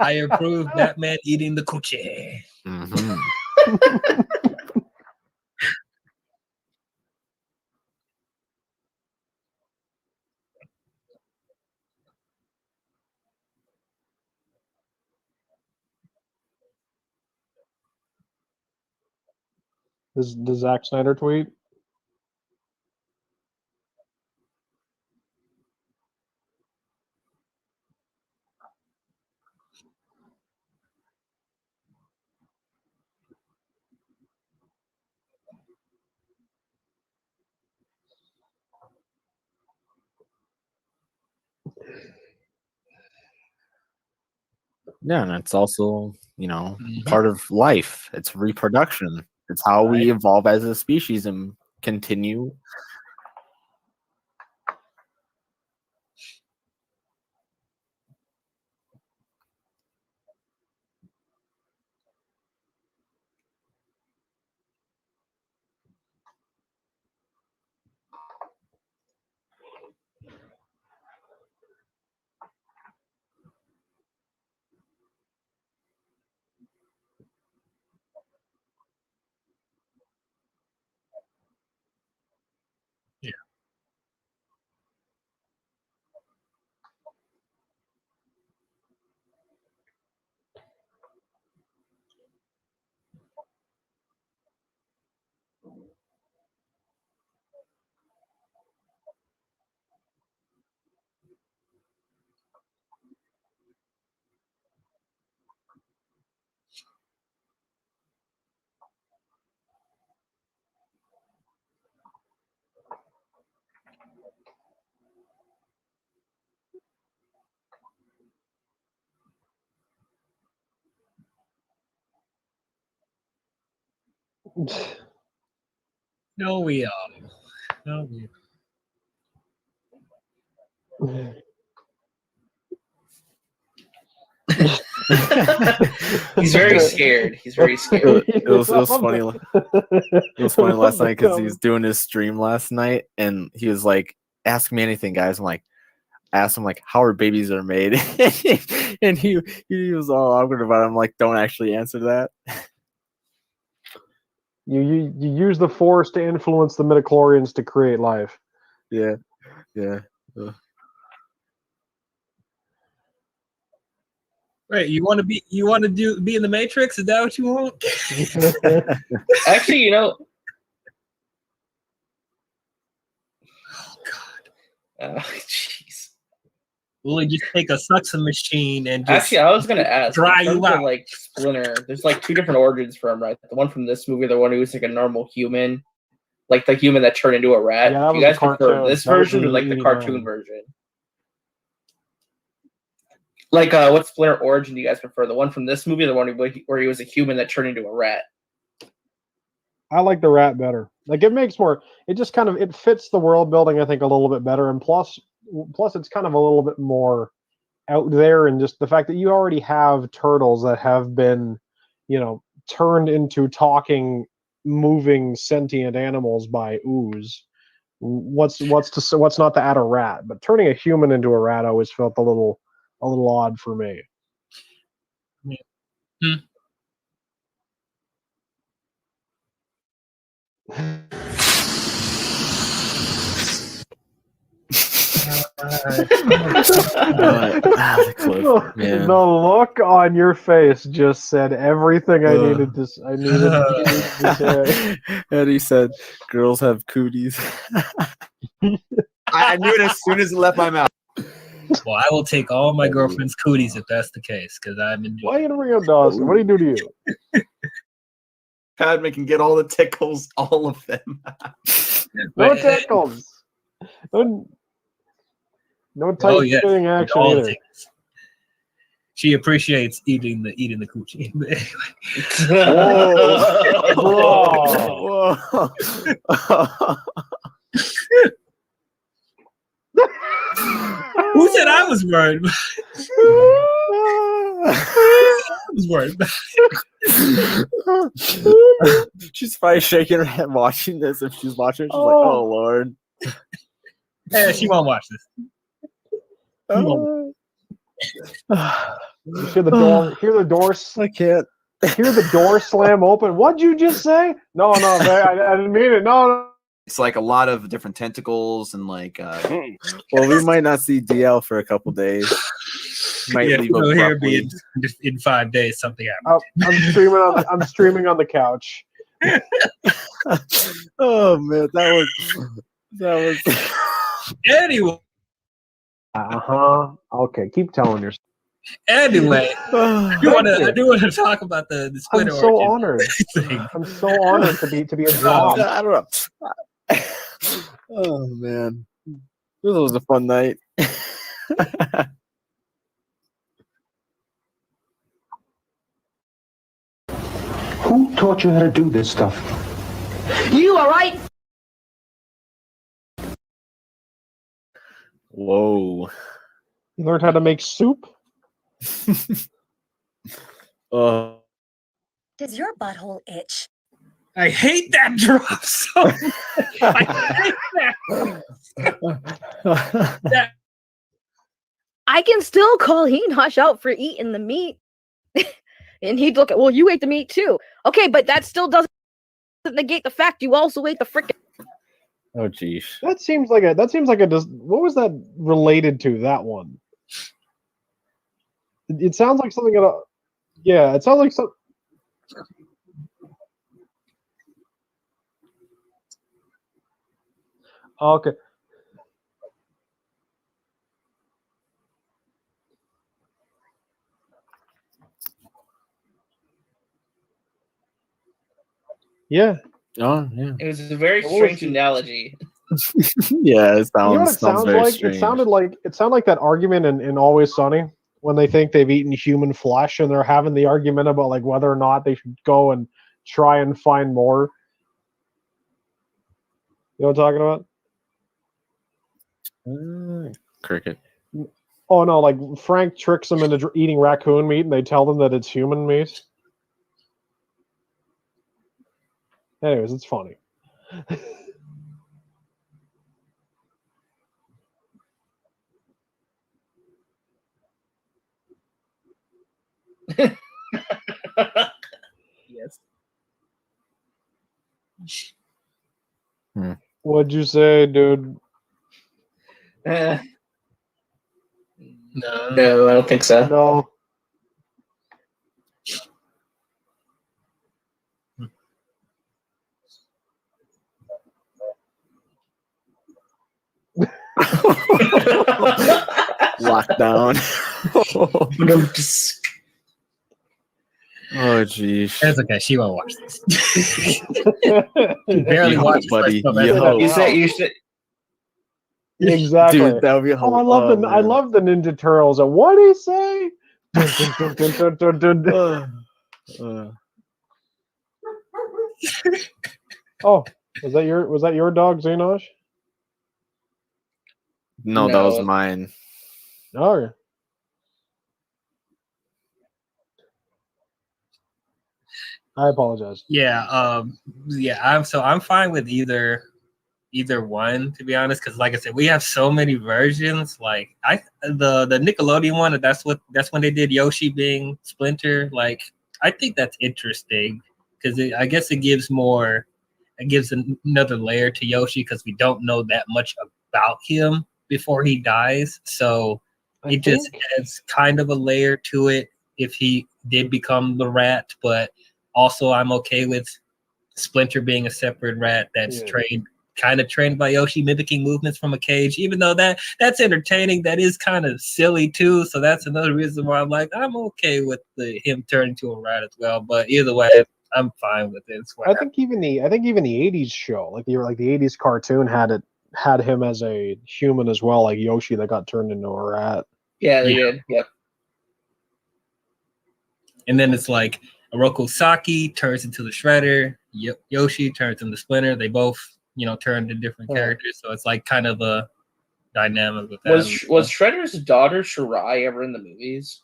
S3: I approve Batman eating the coochie.
S5: Mm-hmm.
S4: Does Zack Snyder tweet?
S5: Yeah, and it's also, part of life. It's reproduction. It's how we evolve as a species and continue.
S3: Yeah. No, we are. No, we.
S2: He's very scared. He's very scared.
S5: It was funny. It was funny last night because he was doing his stream last night, and he was like, "Ask me anything, guys." I'm like, asked him like, "How are babies are made?" And he was all awkward about it. I'm like, "Don't actually answer that."
S4: You use the Force to influence the midichlorians to create life.
S5: Yeah.
S3: Right, you want to be in the Matrix? Is that what you want?
S2: Actually,
S3: Oh God.
S2: Jeez.
S3: Will he just take a suction machine and just
S2: Actually, I was gonna ask.
S3: dry you out?
S2: Like Splinter, there's like two different origins for him, right? The one from this movie, the one who's like a normal human, like the human that turned into a rat.
S4: Yeah, that
S2: you
S4: was
S2: guys
S4: the
S2: prefer
S4: cartoon.
S2: this
S4: That was
S2: version or
S4: the
S2: like the
S4: 89.
S2: cartoon version? Like, what Splinter origin do you guys prefer? The one from this movie, or the one where he was a human that turned into a rat?
S4: I like the rat better. Like it makes more. It just kind of it fits the world building, I think, a little bit better, and plus it's kind of a little bit more out there, and just the fact that you already have turtles that have been, turned into talking, moving, sentient animals by ooze. What's not to add a rat? But turning a human into a rat always felt a little odd for me.
S5: The clip, man.
S4: The look on your face just said everything I needed to say.
S5: And he said, "Girls have cooties." I knew it as soon as it left my mouth.
S3: Well, I will take all my girlfriend's cooties if that's the case, because I'm enjoying.
S4: Why are you gonna bring up Dawson? What did he do to you?
S5: Padme can get all the tickles, all of them.
S4: No tickles. No tight fitting action
S3: all
S4: either.
S3: tickles. She appreciates eating the coochie.
S5: Whoa.
S3: Who said I was worried? I was worried.
S5: She's probably shaking her head watching this. If she's watching, she's like, "Oh Lord."
S3: Yeah, she won't watch this.
S4: You hear the door. Hear the door.
S5: I can't.
S4: Hear the door slam open. What'd you just say? No, I didn't mean it. No.
S6: It's like a lot of different tentacles and like.
S5: Well, we might not see DL for a couple days. Might leave
S3: we'll hear
S5: abruptly.
S3: in 5 days something happened.
S4: I'm streaming on the couch.
S5: Oh man, that was.
S3: Anyway.
S4: Okay, keep telling yourself.
S3: Anyway, I do want to talk about the Splinter.
S4: I'm so honored. I'm so honored to be a job.
S5: I don't know. Oh man, this was a fun night.
S7: Who taught you how to do this stuff?
S8: You all right?
S5: Whoa.
S4: You learned how to make soup?
S9: Does your butthole itch?
S3: I hate that drop so much. I hate that.
S10: I can still call Enosh out for eating the meat. And he'd look at, well, you ate the meat too. Okay, but that still doesn't negate the fact you also ate the frickin'.
S5: Oh geez.
S4: That seems like a what was that related to, that one? It sounds like something it sounds like some. Okay. Yeah.
S5: Oh yeah.
S2: It was a very strange analogy.
S5: Yeah, it sounds,
S4: You know what it sounds
S5: very
S4: like?
S5: strange.
S4: It sounded like that argument in Always Sunny when they think they've eaten human flesh and they're having the argument about like whether or not they should go and try and find more. You know what I'm talking about?
S5: Cricket.
S4: Oh no, like Frank tricks them into eating raccoon meat and they tell them that it's human meat. Anyways, it's funny.
S3: Yes.
S4: What'd you say, dude?
S2: No,
S3: No.
S2: I don't think so.
S4: No.
S5: Lockdown. Oh geez.
S3: That's okay. She won't watch this. She barely
S5: Yo,
S3: watches
S5: buddy.
S3: stuff.
S5: Yo.
S2: You said
S4: Exactly.
S5: Dude, that would be
S4: Oh, I love I love the Ninja Turtles. And what did he say? Dun, dun, dun, dun, dun, dun, dun. Oh, was that your dog, Xenosh?
S5: No, that was
S2: No.
S5: mine.
S4: Oh, I apologize.
S3: Yeah, I'm fine with either one, to be honest, because like I said, we have so many versions. Like the Nickelodeon one, that's when they did Yoshi being Splinter. Like I think that's interesting because I guess it gives another layer to Yoshi because we don't know that much about him before he dies. So it just adds kind of a layer to it if he did become the rat. But also, I'm okay with Splinter being a separate rat that's trained by Yoshi, mimicking movements from a cage. Even though that's entertaining, that is kind of silly too. So that's another reason why I'm like, I'm okay with him turning to a rat as well. But either way, I'm fine with it.
S4: I think even the '80s show, like the '80s cartoon, had him as a human as well, like Yoshi that got turned into a rat.
S2: Yeah, they did. Yep.
S3: And then it's like Oroku Saki turns into the Shredder. Yoshi turns into Splinter. They both, turn to different characters. So it's like kind of a dynamic with that.
S2: Was Shredder's daughter Shirai ever in the movies?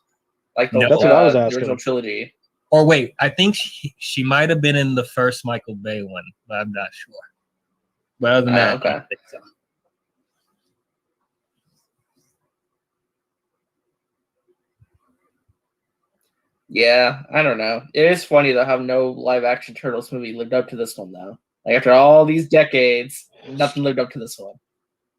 S2: Like
S4: that's what I was asking.
S2: The original trilogy.
S3: Or wait, I think she might have been in the first Michael Bay one, but I'm not sure. But other than that,
S2: okay.
S3: I don't think so.
S2: Yeah, I don't know. It is funny though how no live action Turtles movie lived up to this one though. Like after all these decades, nothing lived up to this one.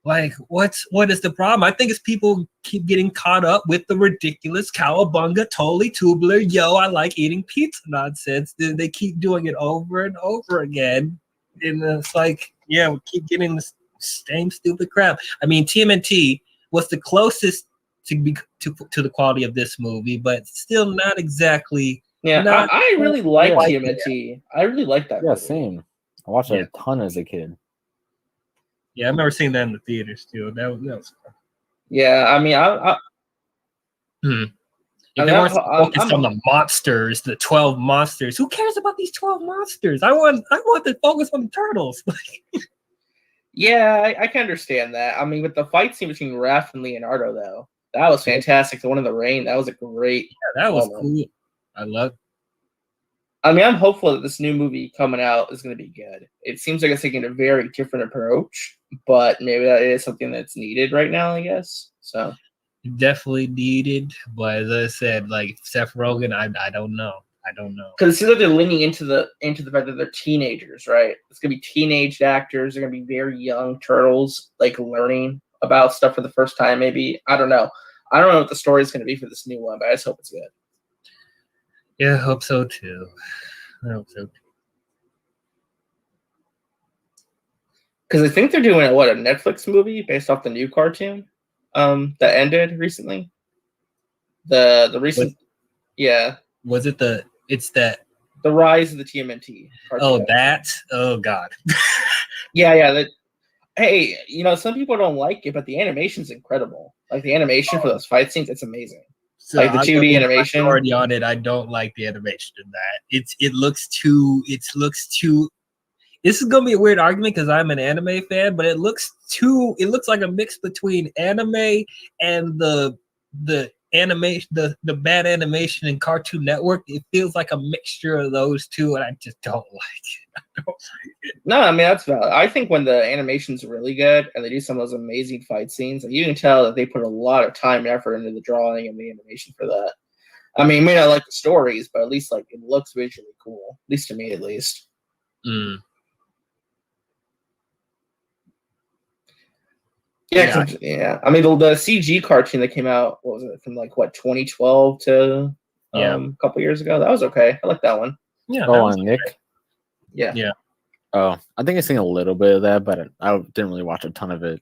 S3: Like, what is the problem? I think it's people keep getting caught up with the ridiculous cowabunga, totally tubular, yo, I like eating pizza nonsense. They keep doing it over and over again. And it's like, yeah, we keep getting the same stupid crap. I mean, TMNT was the closest to the quality of this movie, but still not exactly.
S2: Yeah, I really like TMNT. I really like that movie.
S5: Same. I watched it a ton as a kid.
S3: Yeah, I remember seeing that in the theaters too. That was fun.
S2: Yeah, I mean,
S3: If they weren't focused on the monsters, the 12 monsters, who cares about these 12 monsters? I want to focus on the turtles.
S2: Yeah, I can understand that. I mean, with the fight scene between Raph and Leonardo, though, that was fantastic. The one in the rain, that was a great.
S3: Yeah, that was cool. I love.
S2: I mean, I'm hopeful that this new movie coming out is going to be good. It seems like it's taking a very different approach, but maybe that is something that's needed right now, I guess. So
S3: definitely needed, but as I said, like Seth Rogen, I don't know.
S2: Because it seems like they're leaning into the fact that they're teenagers, right? It's gonna be teenage actors. They're gonna be very young turtles, like learning about stuff for the first time. Maybe I don't know. I don't know what the story is gonna be for this new one, but I just hope it's good.
S3: Yeah, I hope so too.
S2: Because I think they're doing a Netflix movie based off the new cartoon that ended recently. The recent,
S3: Was it the
S2: Rise of the TMNT cartoon?
S3: Oh, that? Oh God.
S2: Yeah. Hey, some people don't like it, but the animation's incredible. Like the animation for those fight scenes, it's amazing.
S3: So
S2: like the 2D animation.
S3: Already on it. I don't like the animation in that. It looks too. This is gonna be a weird argument because I'm an anime fan, but it looks like a mix between anime and the animation, the bad animation in Cartoon Network. It feels like a mixture of those two, and I just don't like it.
S2: No, I mean that's valid. I think when the animation's really good and they do some of those amazing fight scenes, and you can tell that they put a lot of time and effort into the drawing and the animation for that. I mean, you may not like the stories, but at least like it looks visually cool. At least to me, at least.
S3: Mm.
S2: Yeah. I mean, the CG cartoon that came out, what was it, from 2012 to a couple years ago? That was okay. I like that one.
S3: Yeah.
S5: On Nick.
S2: Yeah.
S3: Yeah.
S5: Oh, I think I've seen a little bit of that, but I didn't really watch a ton of it.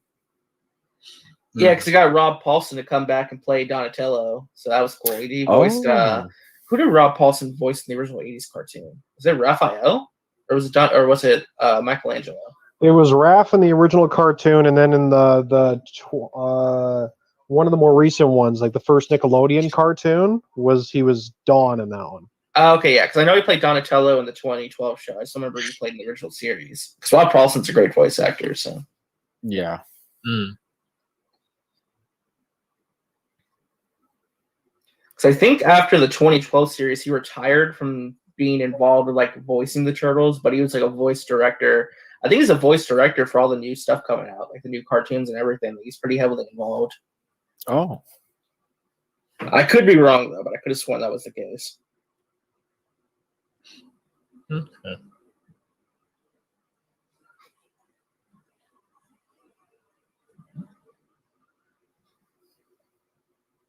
S2: Yeah, because they got Rob Paulson to come back and play Donatello, so that was cool. He voiced. Who did Rob Paulson voice in the original '80s cartoon? Was it Raphael, or was it Michelangelo?
S4: It was Raph in the original cartoon, and then in one of the more recent ones, like the first Nickelodeon cartoon, he was Dawn in that one.
S2: Okay, yeah, because I know he played Donatello in the 2012 show. I still remember he played in the original series. Because Rob Paulson's a great voice actor, so.
S5: Yeah.
S3: Mm.
S2: Because I think after the 2012 series, he retired from being involved with like voicing the Turtles, but he was like a voice director. I think he's a voice director for all the new stuff coming out, like the new cartoons and everything. He's pretty heavily involved.
S5: Oh.
S2: I could be wrong though, but I could have sworn that was the case.
S3: Okay.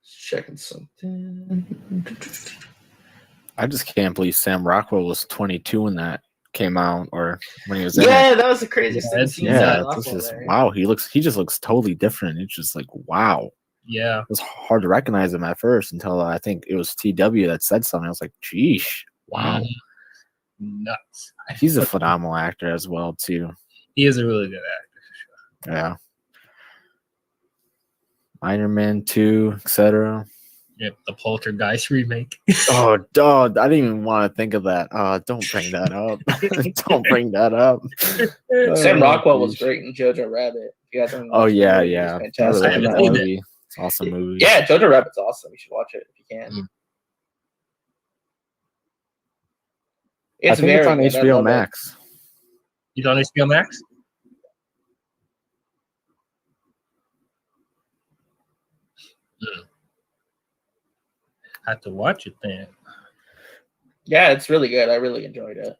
S2: Checking something.
S5: I just can't believe Sam Rockwell was 22 when that came out, or when he was in
S2: Yeah,
S5: it.
S2: that was the craziest thing. Seeing Sam
S5: This
S2: Rockwell
S5: is
S2: there.
S5: wow. He just looks totally different. It's just like wow.
S3: Yeah.
S5: It was hard to recognize him at first until I think it was TW that said something. I was like, "Geesh, wow."
S3: Nuts.
S5: He's a phenomenal actor as well too.
S3: He is a really good actor.
S5: Yeah. Iron Man 2, etc.
S3: Yep, the Poltergeist remake.
S5: Oh, dog! I didn't even want to think of that. Don't bring that up. Don't bring that up.
S2: Sam Rockwell was great in Jojo Rabbit. If you guys haven't watched
S5: yeah,
S2: the movie,
S5: yeah.
S2: it's fantastic.
S3: I haven't
S2: in that
S3: seen
S2: one.
S3: it.
S5: It's an awesome movie.
S2: Yeah, Jojo Rabbit's awesome. You should watch it if you can.
S5: I think it's on
S2: good. I
S5: HBO
S2: love it.
S5: Max.
S3: He's on HBO Max? Have to watch it then.
S2: Yeah, it's really good. I really enjoyed it.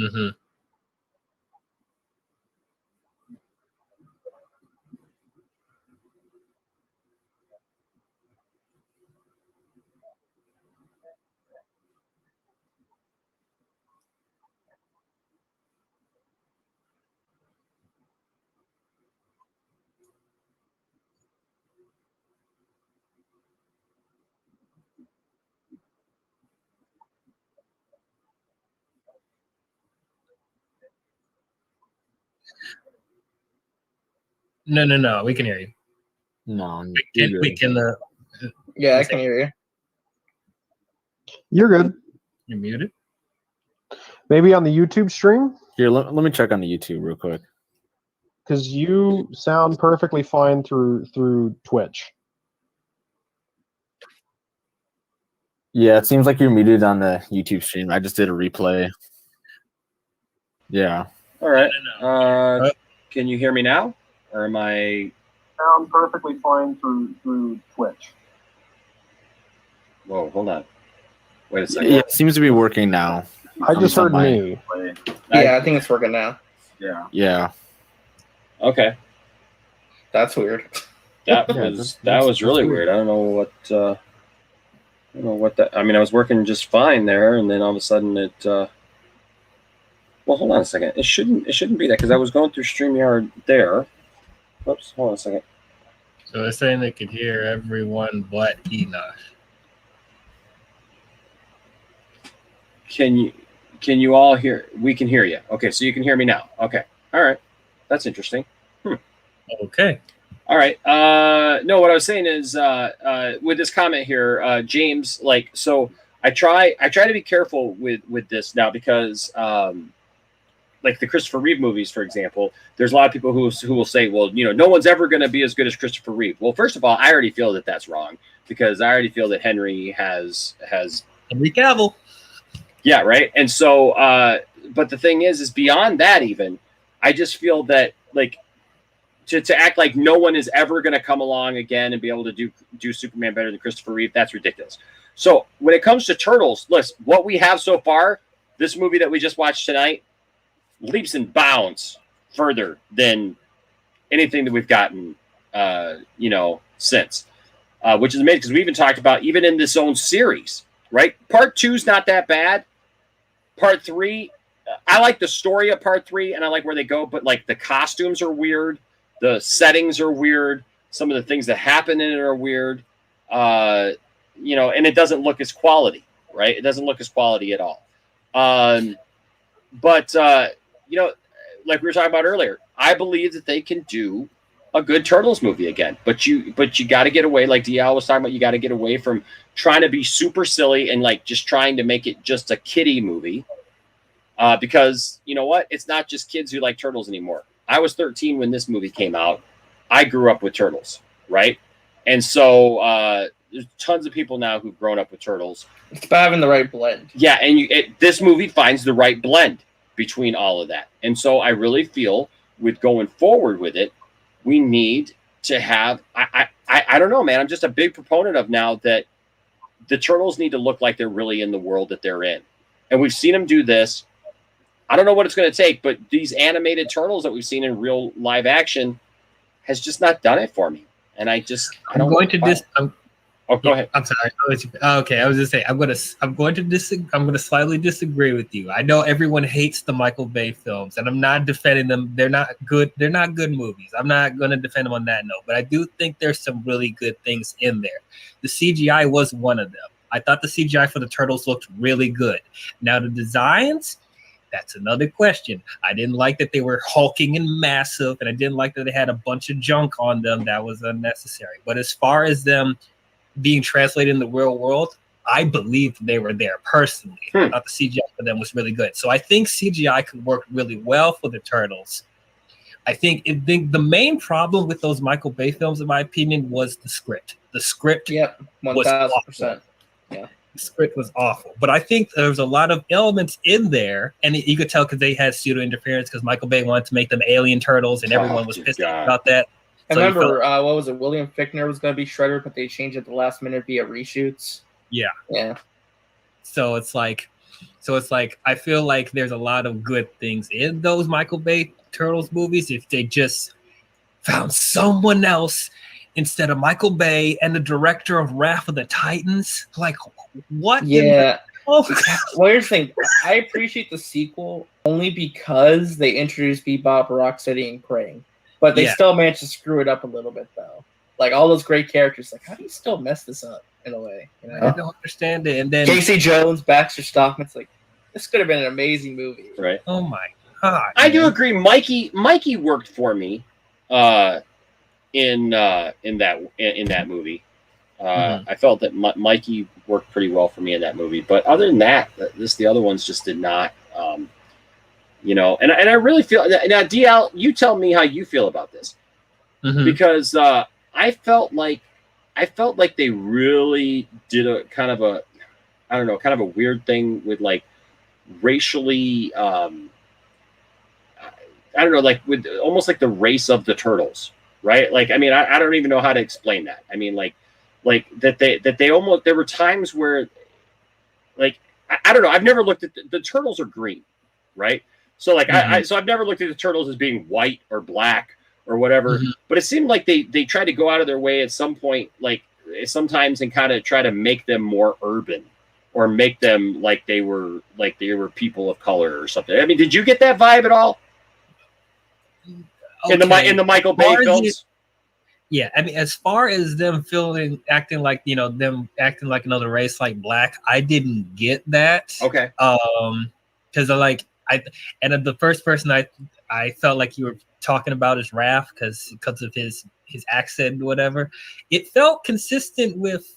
S3: Mm-hmm. No. We can hear you.
S5: No,
S3: We can.
S2: Yeah, I can hear you.
S4: You're good.
S3: You're muted.
S4: Maybe on the YouTube stream,
S5: Here, let me check on the YouTube real quick.
S4: because you sound perfectly fine through Twitch.
S5: Yeah, it seems like you're muted on the YouTube stream. I just did a replay. Yeah.
S1: All right. Can you hear me now, or am I?
S4: Sound perfectly fine through Twitch.
S1: Whoa, hold on. Wait a second.
S5: Yeah, it seems to be working now.
S4: I just heard me.
S2: Yeah, I think it's working now.
S5: Yeah.
S1: Okay.
S2: That's weird.
S1: That
S5: Yeah,
S1: was really
S5: that's
S1: weird. I don't know what that. I mean, I was working just fine there, and then all of a sudden it. Well, hold on a second. It shouldn't be that, because I was going through StreamYard there. Oops. Hold on a second.
S3: So they're saying they could hear everyone but Enoch.
S1: Can you all hear? We can hear you. Okay, so you can hear me now. Okay. All right. That's interesting.
S3: Okay.
S1: All right. No, what I was saying is with this comment here, James, like, so I try to be careful with this now, because like the Christopher Reeve movies, for example, there's a lot of people who will say, well, no one's ever going to be as good as Christopher Reeve. Well, first of all, I already feel that that's wrong, because I already feel that Henry has
S3: Henry Cavill.
S1: Yeah, right. And so, but the thing is beyond that, even, I just feel that, like, to act like no one is ever going to come along again and be able to do Superman better than Christopher Reeve, that's ridiculous. So when it comes to Turtles, listen, what we have so far, this movie that we just watched tonight leaps and bounds further than anything that we've gotten, since, which is amazing because we even talked about even in this own series, right? Part 2's not that bad. Part 3, I like the story of Part 3 and I like where they go, but like the costumes are weird, the settings are weird, some of the things that happen in it are weird, and it doesn't look as quality, right? It doesn't look as quality at all. But like we were talking about earlier, I believe that they can do a good Turtles movie again. But you got to get away, like DL was talking about. You got to get away from trying to be super silly and like just trying to make it just a kiddie movie. Because you know what? It's not just kids who like Turtles anymore. I was 13 when this movie came out. I grew up with Turtles, right? And so there's tons of people now who've grown up with Turtles.
S2: It's about having the right blend.
S1: Yeah, and this movie finds the right blend between all of that. And so I really feel with going forward with it, we need to have I don't know, man. I'm just a big proponent of now that the Turtles need to look like they're really in the world that they're in. And we've seen them do this. I don't know what it's going to take, but these animated Turtles that we've seen in real live action has just not done it for me. And I don't
S3: going to
S1: go ahead.
S3: I'm sorry. Okay, I was just saying I'm going to slightly disagree with you. I know everyone hates the Michael Bay films, and I'm not defending them. They're not good. They're not good movies. I'm not going to defend them on that note. But I do think there's some really good things in there. The CGI was one of them. I thought the CGI for the Turtles looked really good. Now the designs, that's another question. I didn't like that they were hulking and massive, and I didn't like that they had a bunch of junk on them. That was unnecessary. But as far as them being translated in the real world, I believed they were there personally. I thought the CGI for them was really good. So I think CGI could work really well for the Turtles. I think the main problem with those Michael Bay films, in my opinion, was the script. The script was
S2: 1000%. Yeah.
S3: The script was awful. But I think there's a lot of elements in there, and you could tell because they had pseudo interference because Michael Bay wanted to make them alien turtles, and everyone was pissed about that.
S2: I remember, what was it? William Fichtner was going to be Shredder, but they changed it at the last minute via reshoots. Yeah.
S3: So it's like, I feel like there's a lot of good things in those Michael Bay Turtles movies if they just found someone else instead of Michael Bay and the director of Wrath of the Titans. Like, what?
S2: Yeah. Well, here's the thing. I appreciate the sequel only because they introduced Bebop, Rocksteady, and Krang. But they still managed to screw it up a little bit, though. Like, all those great characters, like, how do you still mess this up, in a way? You know?
S3: I don't understand it. And then
S2: Casey Jones, Baxter Stockman, it's like, this could have been an amazing movie.
S1: Right.
S3: Oh, my God.
S1: I do agree. Mikey worked for me in that movie. I felt that Mikey worked pretty well for me in that movie. But other than that, the other ones just did not. And I really feel now, DL, you tell me how you feel about this, because I felt like they really did a kind of a weird thing with like racially, like with almost like the race of the Turtles, right? Like, I mean, I don't even know how to explain that. I mean, like that they almost, there were times where, like, I don't know. I've never looked at the Turtles are green, right? So like so I've never looked at the Turtles as being white or black or whatever, but it seemed like they tried to go out of their way at some point, like sometimes, and kind of try to make them more urban or make them like they were people of color or something. I mean, did you get that vibe at all? Okay. In the Michael Bay films?
S3: Yeah, I mean, as far as them acting like another race, like black, I didn't get that.
S1: Okay.
S3: Because the first person I felt like you were talking about is Raph because of his accent or whatever. It felt consistent with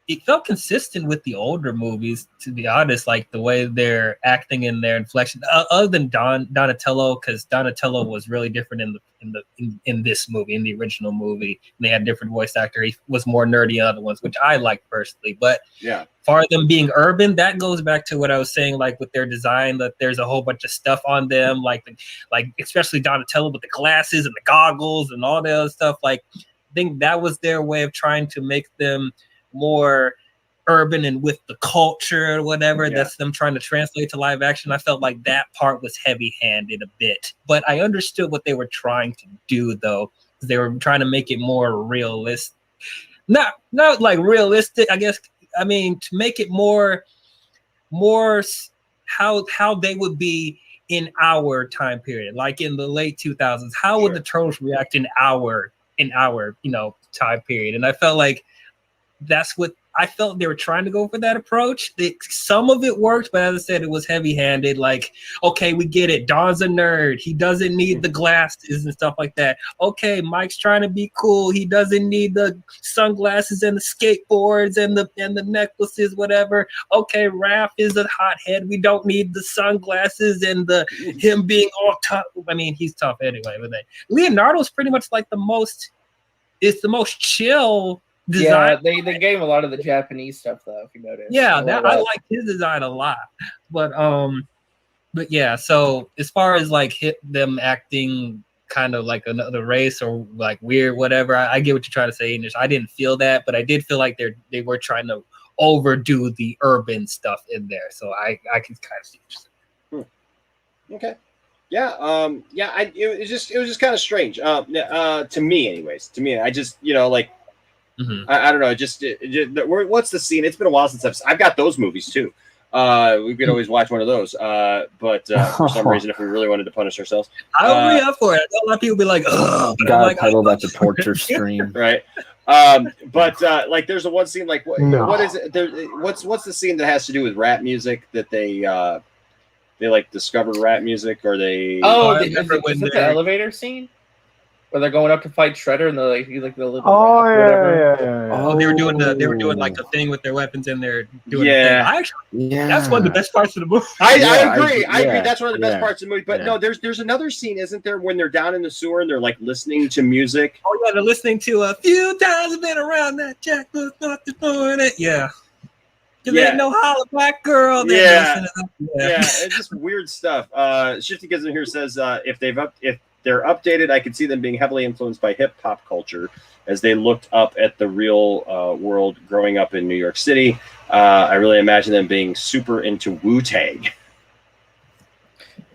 S3: the older movies, to be honest, like the way they're acting in their inflection. Other than Donatello, because Donatello was really different in this movie, in the original movie. And they had different voice actor. He was more nerdy in other ones, which I like personally. But for them being urban, that goes back to what I was saying, like with their design, that there's a whole bunch of stuff on them, like especially Donatello with the glasses and the goggles and all the other stuff. Like, I think that was their way of trying to make them more urban and with the culture or whatever.
S1: Yeah.
S3: That's them trying to translate to live action. I felt like that part was heavy-handed a bit, but I understood what they were trying to do though. They were trying to make it more realistic, not like realistic, I guess. I mean, to make it more how they would be in our time period, like in the late 2000s. How would the Turtles react in our time period? And I felt like that's what I felt they were trying to go for, that approach. Some of it worked, but as I said, it was heavy-handed. Like, okay, we get it. Don's a nerd. He doesn't need the glasses and stuff like that. Okay, Mike's trying to be cool. He doesn't need the sunglasses and the skateboards and the necklaces, whatever. Okay, Raph is a hothead. We don't need the sunglasses and him being all tough. I mean, he's tough anyway. But Leonardo's pretty much like the most chill design.
S2: Yeah, they gave him a lot of the Japanese stuff though, if you notice.
S3: Yeah, I like his design a lot. But yeah, so as far as like them acting kind of like another race or like weird, whatever, I get what you're trying to say, Inish. I didn't feel that, but I did feel like they were trying to overdo the urban stuff in there. So I can kind of see what you're saying.
S1: Okay. Yeah. It was just kind of strange. To me, anyways. To me, I just like.
S3: Mm-hmm.
S1: I don't know. What's the scene? It's been a while since I've got those movies too. We could always watch one of those. But for some reason, if we really wanted to punish ourselves,
S3: I'll be up for it. I know a lot of people be like, "Oh,
S5: God, titled that the torture stream."
S1: Right. But like, there's a one scene. Like, what is it? What's the scene that has to do with rap music that they like discovered rap music, or they?
S2: Oh, is it the elevator scene? Where they're going up to fight Shredder and they're like the little
S4: yeah.
S3: Oh, they were doing like a thing with their weapons and they're doing that's one of the best parts of the movie.
S1: I agree. I agree. That's one of the best parts of the movie. But no, there's another scene, isn't there, when they're down in the sewer and they're like listening to music?
S3: Oh yeah, they're listening to A Few Times I've Been Around That Jack was not doing it. Yeah. Because they ain't no holla black girl.
S1: Yeah, it's just weird stuff. Shifty Gizzard here says if they're updated, I could see them being heavily influenced by hip hop culture as they looked up at the real world growing up in New York City. I really imagine them being super into Wu-Tang.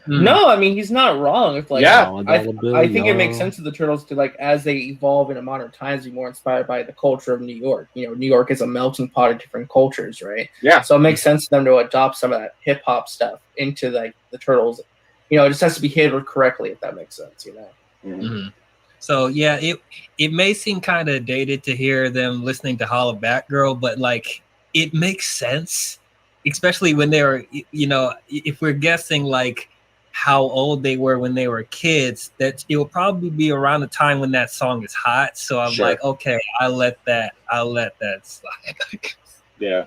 S2: No, I mean, he's not wrong. It's like, I think it makes sense for the Turtles to, like, as they evolve into modern times, be more inspired by the culture of New York. You know, New York is a melting pot of different cultures, right?
S1: Yeah.
S2: So it makes sense for them to adopt some of that hip hop stuff into like the Turtles. You know, it just has to be handled correctly, if that makes sense, you know?
S3: Mm-hmm. So, yeah, it may seem kind of dated to hear them listening to Holla Back Girl, but, like, it makes sense, especially when they were, if we're guessing, like, how old they were when they were kids, that it will probably be around the time when that song is hot. So I'm like, okay, I'll let that slide.
S1: Yeah.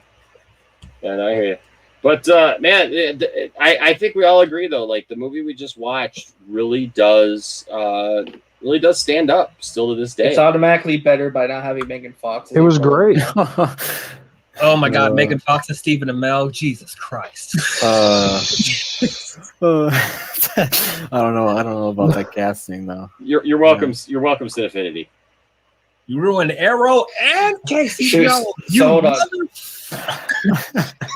S1: Yeah, no, I hear you. But man, I think we all agree though. Like the movie we just watched really does stand up still to this day.
S2: It's automatically better by not having Megan Fox.
S4: It was great.
S3: Oh my God, Megan Fox and Stephen Amell, Jesus Christ.
S5: I don't know about that casting though.
S1: You're welcome. You're welcome, Cinefinity.
S3: You ruined Arrow and Casey Jones.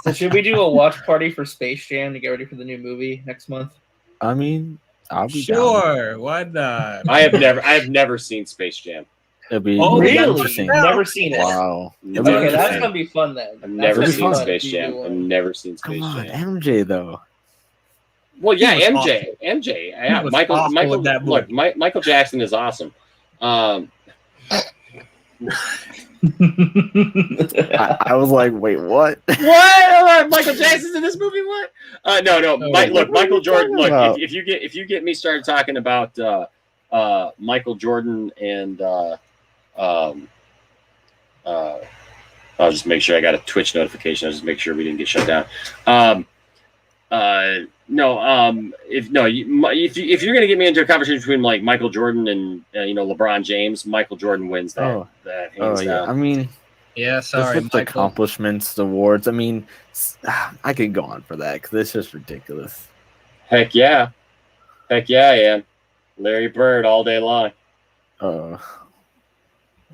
S2: So should we do a watch party for Space Jam to get ready for the new movie next month?
S5: I mean, I'll be
S3: sure.
S5: down.
S3: Why not?
S1: I have never seen Space Jam.
S5: It'll be
S2: really? Never seen it.
S5: Wow.
S2: Okay, that's gonna be fun then.
S1: I've never seen Space Jam. I've never seen Space Jam.
S5: Come on, MJ though.
S1: Well, yeah, MJ. Yeah, Michael Jackson is awesome.
S5: I was like, wait, what?
S1: What? Michael Jackson's in this movie? What? No. Michael Jordan. Look, if you get me started talking about Michael Jordan and I'll just make sure I got a Twitch notification. I'll just make sure we didn't get shut down. If you're gonna get me into a conversation between like Michael Jordan and LeBron James, Michael Jordan wins that. Hands down.
S5: I mean,
S3: yeah, sorry,
S5: with the accomplishments, the awards. I mean, I could go on for that because it's just ridiculous.
S1: Heck yeah, I am. Larry Bird all day long.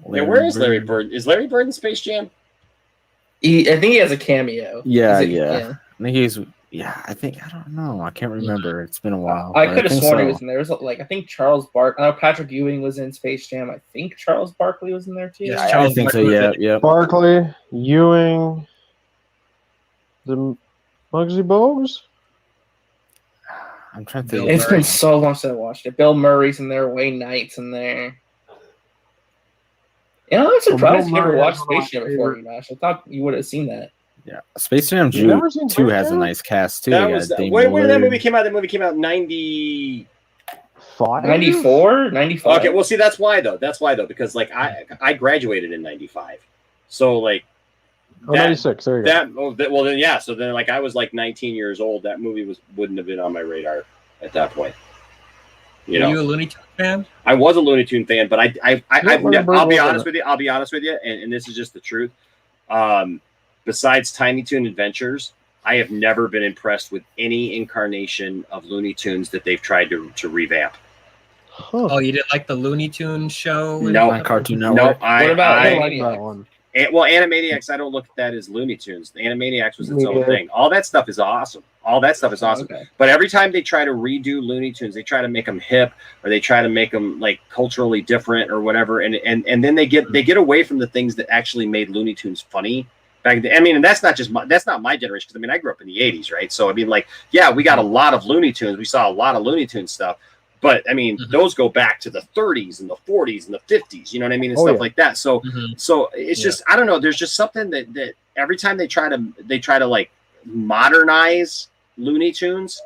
S1: Where is Larry Bird? Is Larry Bird in Space Jam?
S2: I think he has a cameo.
S5: Yeah,
S2: Is it-
S5: yeah. I think he's. Yeah, I think I don't know. I can't remember. It's been a while.
S2: I
S5: but
S2: could have
S5: think
S2: sworn he
S5: so.
S2: was in there. It was like I think Charles I know Patrick Ewing was in Space Jam. I think Charles Barkley was in there too.
S3: Yes,
S5: I
S3: Charles
S5: think so.
S3: Barkley.
S5: Yeah, yeah.
S4: Barkley, Ewing, the Muggsy Bogues.
S5: I'm trying to
S3: Bill
S5: think.
S2: It's been so long since I watched it. Bill Murray's in there. Wayne Knight's in there. You know, I'm surprised you never
S4: Murray
S2: watched
S4: is one of
S2: Space
S4: my
S2: Jam before, Enosh. I thought you would have seen that.
S5: Yeah, Space Jam
S4: You've never seen
S5: 2
S4: Space
S5: has a
S4: Jam?
S5: nice cast too.
S1: That
S5: They
S1: was
S5: got Dame
S1: when did that movie
S5: Lillard.
S1: came out? That movie came out in 90.
S2: 94? 95?
S1: Okay, well, see, that's why though. Because like I graduated in 95, so like
S4: Oh, 96. There you go.
S1: well then yeah. So then like I was like 19 years old. That movie wouldn't have been on my radar at that point.
S3: Are you a Looney Tunes fan?
S1: I was a Looney Tune fan, but I'll be honest with you. I'll be honest with you, and this is just the truth. Besides Tiny Toon Adventures, I have never been impressed with any incarnation of Looney Tunes that they've tried to revamp.
S4: Huh.
S3: Oh, you didn't like the Looney Tunes show?
S1: No.
S5: On Cartoon
S1: No,
S5: Network.
S2: What about
S4: I
S2: Animaniacs?
S4: like that one.
S1: Well, Animaniacs, I don't look at that as Looney Tunes. The Animaniacs was its
S4: Me
S1: own
S4: neither.
S1: thing. All that stuff is awesome.
S2: Okay.
S1: But every time they try to redo Looney Tunes, they try to make them hip, or they try to make them like culturally different or whatever, and then they get away from the things that actually made Looney Tunes funny. Back then. I mean, and that's not my generation, because I mean I grew up in the 80s, right? So I mean, like, yeah, we got a lot of Looney Tunes. We saw a lot of Looney Tunes stuff. But I mean, those go back to the 30s and the 40s and the 50s, you know what I mean, and stuff like that. So, so it's just, I don't know. There's just something that every time they try to like modernize Looney Tunes,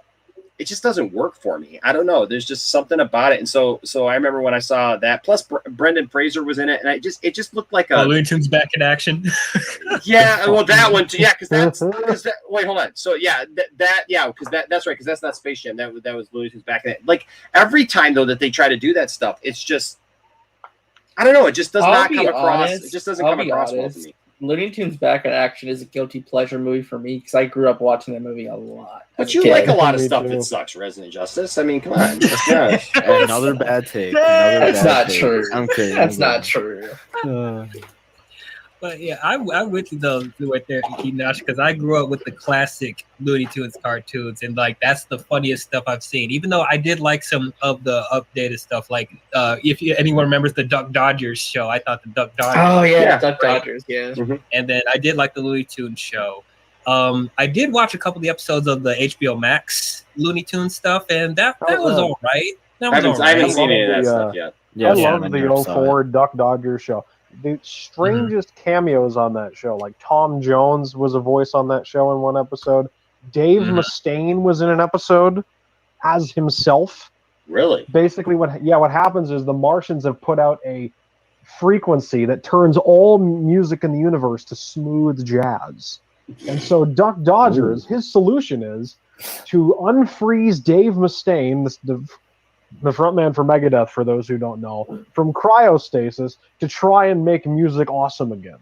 S1: it just doesn't work for me. I don't know. There's just something about it. And so I remember when I saw that. Plus, Brendan Fraser was in it, and it just looked like a
S3: Looney Tunes back in action.
S1: Yeah, well, that one too. Yeah, because wait, hold on. So yeah, because that's right. Because that's not Space Jam. That was Looney Tunes back in it. Like every time though that they try to do that stuff, it's just, I don't know. It just does not come across. It just doesn't come across well to me.
S2: Looney Tunes Back in Action is a guilty pleasure movie for me because I grew up watching that movie a lot.
S1: But you like a lot of stuff that sucks, Resident Justice. I mean, come on.
S5: Another bad take.
S2: That's not true.
S5: I'm kidding.
S2: That's not true.
S3: But yeah, I'm with you though right there, Enosh, because I grew up with the classic Looney Tunes cartoons, and like that's the funniest stuff I've seen. Even though I did like some of the updated stuff, like if anyone remembers the Duck Dodgers show, I thought the Duck Dodgers.
S2: Oh yeah, Duck Dodgers, yeah.
S1: Mm-hmm.
S3: And then I did like the Looney Tunes show. I did watch a couple of the episodes of the HBO Max Looney Tunes stuff, and that was all right.
S1: I haven't seen any of that stuff yet.
S4: I love the 04 Duck Dodgers show. The strangest cameos on that show, like Tom Jones was a voice on that show in one episode. Dave Mustaine was in an episode as himself.
S1: Really?
S4: Basically, what happens is the Martians have put out a frequency that turns all music in the universe to smooth jazz. And so Duck Dodgers, his solution is to unfreeze Dave Mustaine, the frontman for Megadeth, for those who don't know, from cryostasis to try and make music awesome again.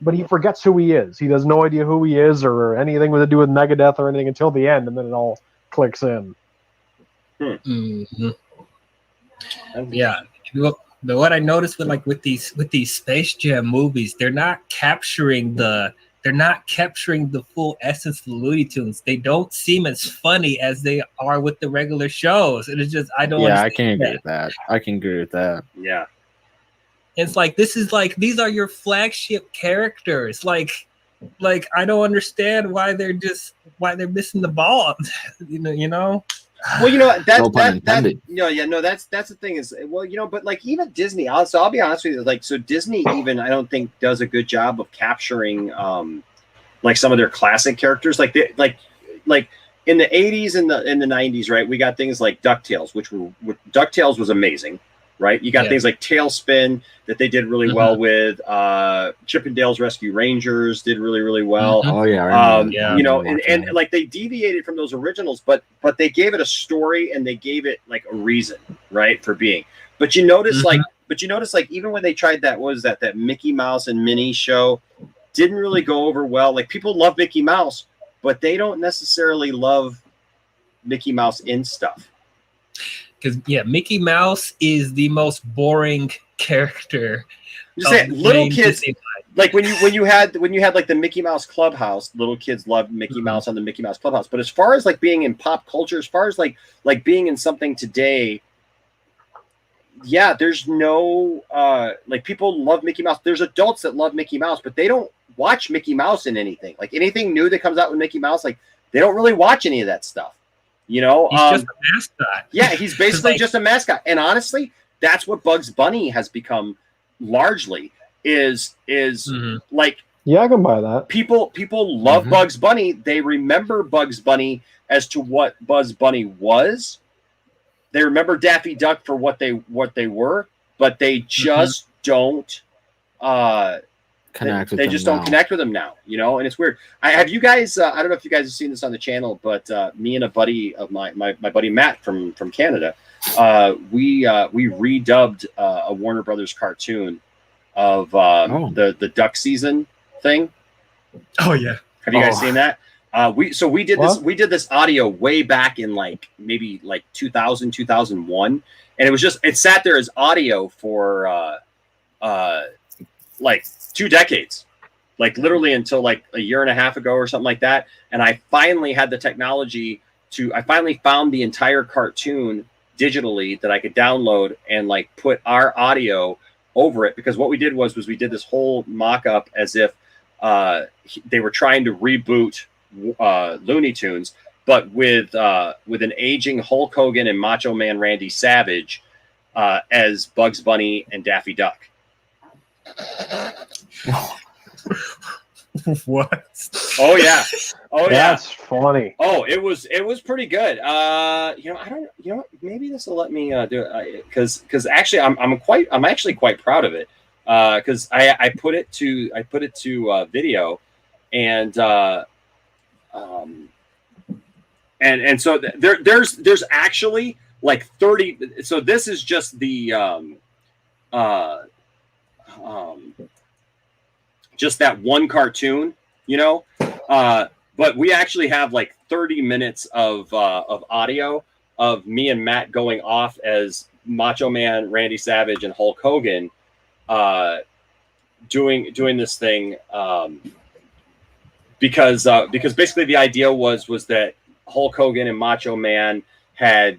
S4: But he forgets who he is. He has no idea who he is or anything to do with Megadeth or anything until the end, and then it all clicks in.
S3: Yeah. But what I noticed with these Space Jam movies, they're not capturing the full essence of the Looney Tunes. They don't seem as funny as they are with the regular shows. And it's just I can agree
S5: with that. I can agree with that.
S1: Yeah.
S3: It's like these are your flagship characters. Like I don't understand why they're missing the ball. you know.
S1: Well, that's the thing is, but like even Disney, I'll be honest with you, like, so Disney even, I don't think does a good job of capturing, like some of their classic characters, like in the 80s and the 90s, right? We got things like DuckTales, DuckTales was amazing, right? You got things like Tailspin that they did really well with. Chippendales Rescue Rangers did really, really well.
S5: Oh yeah,
S1: and like they deviated from those originals, but they gave it a story and they gave it like a reason, right, for being. But you notice like even when they tried that Mickey Mouse and Minnie show, didn't really go over well. Like people love Mickey Mouse, but they don't necessarily love Mickey Mouse in stuff.
S3: Because Mickey Mouse is the most boring character.
S1: Just say little kids. like when you had like the Mickey Mouse Clubhouse, little kids loved Mickey Mouse on the Mickey Mouse Clubhouse. But as far as like being in pop culture, as far as like being in something today, yeah, there's no like people love Mickey Mouse. There's adults that love Mickey Mouse, but they don't watch Mickey Mouse in anything. Like anything new that comes out with Mickey Mouse, like they don't really watch any of that stuff. You know,
S3: he's just a mascot.
S1: Yeah, he's basically just a mascot. And honestly, that's what Bugs Bunny has become largely. Is like,
S4: yeah, I can buy that.
S1: People love Bugs Bunny. They remember Bugs Bunny as to what Bugs Bunny was. They remember Daffy Duck for what they were, but they just don't
S5: connect with
S1: they
S5: them
S1: just
S5: now.
S1: don't connect with them now, you know. And it's weird. Have you guys I don't know if you guys have seen this on the channel, but me and a buddy of my buddy Matt from Canada, we redubbed a Warner Brothers cartoon of the duck season thing.
S3: Oh yeah.
S1: Have you guys seen that? We did this audio way back in like maybe like 2000, 2001, and it sat there as audio for like 2 decades, like literally until like a year and a half ago or something like that. And I finally had the technology I finally found the entire cartoon digitally that I could download and like put our audio over it, because what we did was we did this whole mock-up as if they were trying to reboot Looney Tunes, but with an aging Hulk Hogan and Macho Man Randy Savage as Bugs Bunny and Daffy Duck.
S3: What?
S1: Oh yeah. Oh yeah.
S4: That's funny.
S1: Oh, it was pretty good. Maybe this will let me do it, because actually I'm actually quite proud of it, because I put it to video, and so there's actually like 30. So this is just the just that one cartoon, you know, but we actually have like 30 minutes of audio of me and Matt going off as Macho Man, Randy Savage, and Hulk Hogan, doing this thing, because basically the idea was that Hulk Hogan and Macho Man had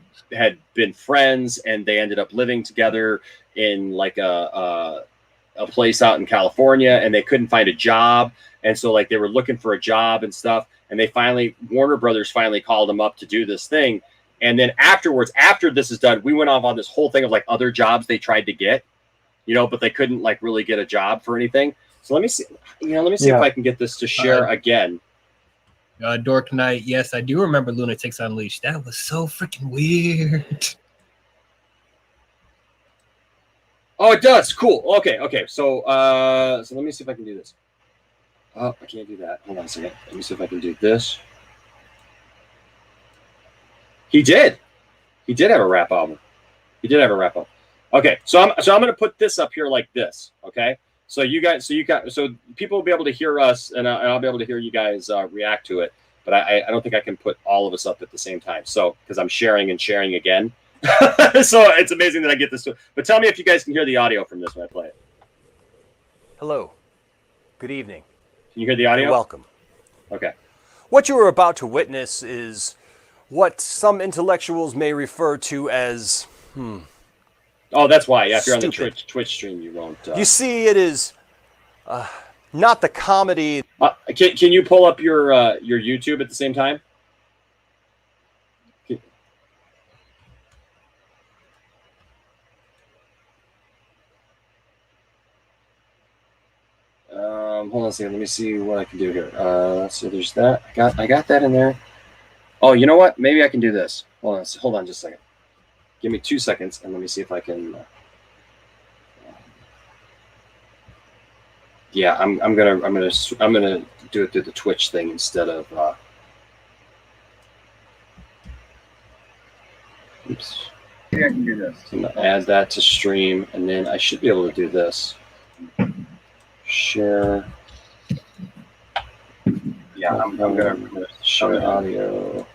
S1: been friends, and they ended up living together in like a place out in California, and they couldn't find a job, and so like they were looking for a job and stuff, and Warner Brothers finally called them up to do this thing. And then afterwards, after this is done, we went off on this whole thing of like other jobs they tried to get, you know, but they couldn't like really get a job for anything. So let me see if I can get this to share again.
S3: Dork Knight, yes, I do remember Lunatics Unleashed. That was so freaking weird.
S1: Oh, it does. Cool. Okay. So let me see if I can do this. Oh, I can't do that. Hold on a second. Let me see if I can do this. He did have a rap album. Okay, so I'm going to put this up here like this. Okay, so people will be able to hear us, and I'll be able to hear you guys react to it. But I don't think I can put all of us up at the same time. So because I'm sharing again. So it's amazing that I get this. But tell me if you guys can hear the audio from this when I play it.
S11: Hello. Good evening.
S1: Can you hear the audio?
S11: You're welcome.
S1: Okay.
S11: What you are about to witness is what some intellectuals may refer to as
S1: Oh, that's why. Yeah, if you're on the
S11: stupid.
S1: Twitch stream, you won't.
S11: You see, it is not the comedy.
S1: Can you pull up your YouTube at the same time? Hold on a second. Let me see what I can do here. So there's that. I got that in there. Oh, you know what? Maybe I can do this. Hold on just a second. Give me 2 seconds, and let me see if I can. Yeah, I'm gonna do it through the Twitch thing instead of. Oops.
S12: Yeah, I can do this.
S1: I'm gonna add that to stream, and then I should be able to do this. Share. Yeah, I'm gonna share audio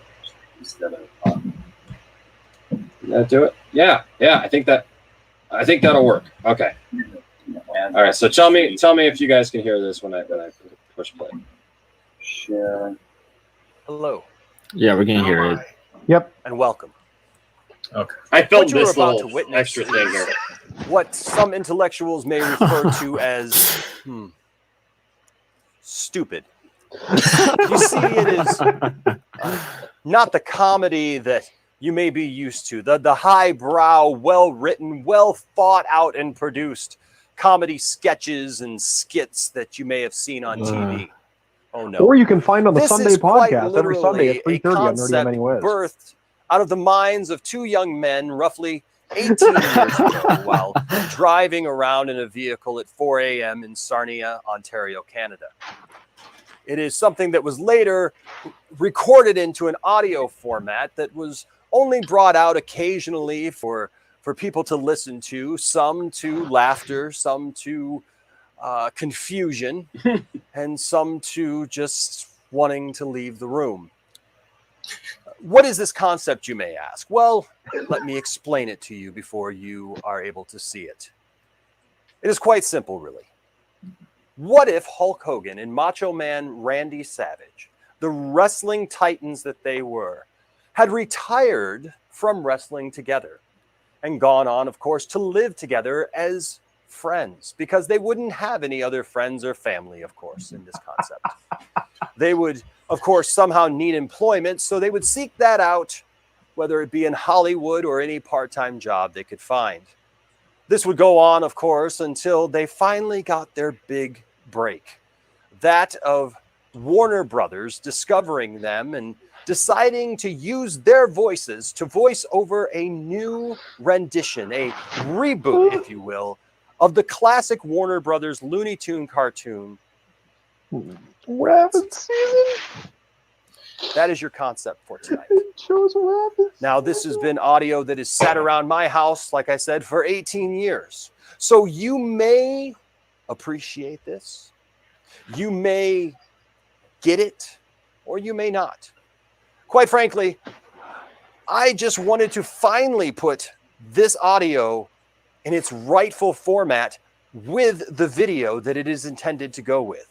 S1: instead of. Did that do it? Yeah. I think that'll work. Okay. All right, so tell me if you guys can hear this when I push play. Share.
S11: Hello
S5: Yeah, we're gonna hear it.
S4: Yep.
S11: and welcome.
S3: Okay.
S1: I filmed
S11: What you are
S1: this
S11: about
S1: little
S11: to witness
S1: extra thing here.
S11: What some intellectuals may refer to as stupid. You see, it is not the comedy that you may be used to, the highbrow, well-written, well-thought-out and produced comedy sketches and skits that you may have seen on TV. Oh no.
S4: Or you can find on the
S11: This
S4: Sunday
S11: is quite
S4: podcast every Sunday at
S11: literally
S4: 3:30
S11: a
S4: on Nerdy
S11: concept
S4: Many Ways.
S11: birthed out of the minds of two young men roughly 18 years ago while driving around in a vehicle at 4 a.m. in Sarnia, Ontario, Canada. It is something that was later recorded into an audio format that was only brought out occasionally for people to listen to, some to laughter, some to confusion, and some to just wanting to leave the room. What is this concept, you may ask? Well, let me explain it to you before you are able to see it. It is quite simple, really. What if Hulk Hogan and Macho Man Randy Savage, the wrestling titans that they were, had retired from wrestling together and gone on, of course, to live together as friends, because they wouldn't have any other friends or family, of course, in this concept. They would, of course, somehow need employment, so they would seek that out, whether it be in Hollywood or any part-time job they could find. This would go on, of course, until they finally got their big break. That of Warner Brothers discovering them and deciding to use their voices to voice over a new rendition, a reboot, if you will, of the classic Warner Brothers Looney Tune cartoon.
S4: Rabbit season?
S11: That is your concept for tonight.
S4: It shows rabbits.
S11: Now, this has been audio that has sat around my house, like I said, for 18 years. So you may appreciate this. You may get it, or you may not. Quite frankly, I just wanted to finally put this audio in its rightful format with the video that it is intended to go with.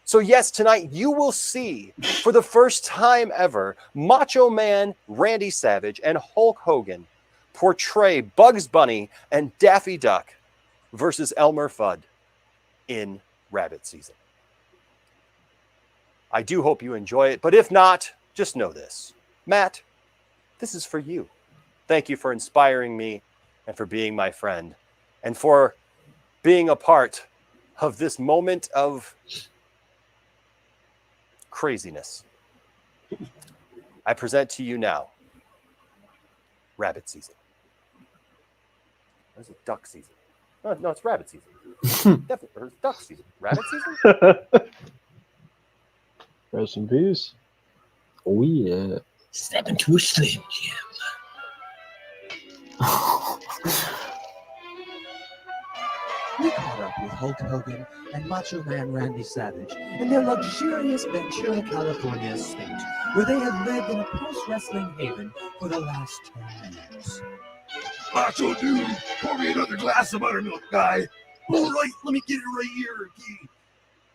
S11: So yes, tonight you will see, for the first time ever, Macho Man Randy Savage and Hulk Hogan portray Bugs Bunny and Daffy Duck versus Elmer Fudd in Rabbit Season. I do hope you enjoy it, but if not, just know this. Matt, this is for you. Thank you for inspiring me and for being my friend and for being a part of this moment of craziness. I present to you now Rabbit Season. Or is it Duck Season? No, it's Rabbit Season. Definitely, or it's Duck Season. Rabbit Season?
S4: Rest in peace.
S5: Oh yeah.
S3: Step into a Slim Jim.
S12: We caught up with Hulk Hogan and Macho Man Randy Savage in their luxurious Ventura, California estate, where they had lived in a post-wrestling haven for the last 10 years.
S13: Macho dude, pour me another glass of buttermilk, guy. All right, let me get it right here, Key.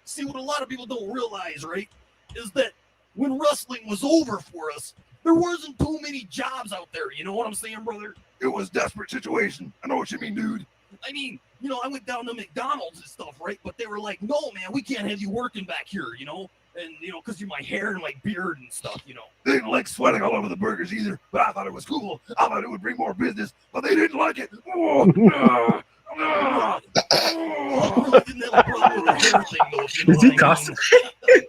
S13: See, what a lot of people don't realize, right, is that when wrestling was over for us, there wasn't too many jobs out there. You know what I'm saying, brother? It was a desperate situation. I know what you mean, dude. I mean, you know, I went down to McDonald's and stuff, right? But they were like, no, man, we can't have you working back here, you know? And, you know, because you're my hair and my beard and stuff, you know. They didn't like sweating all over the burgers either, but I thought it was cool. I thought it would bring more business, but they didn't like it. Oh, really didn't have a problem with the hair thing, though. You know
S3: Is he constipated?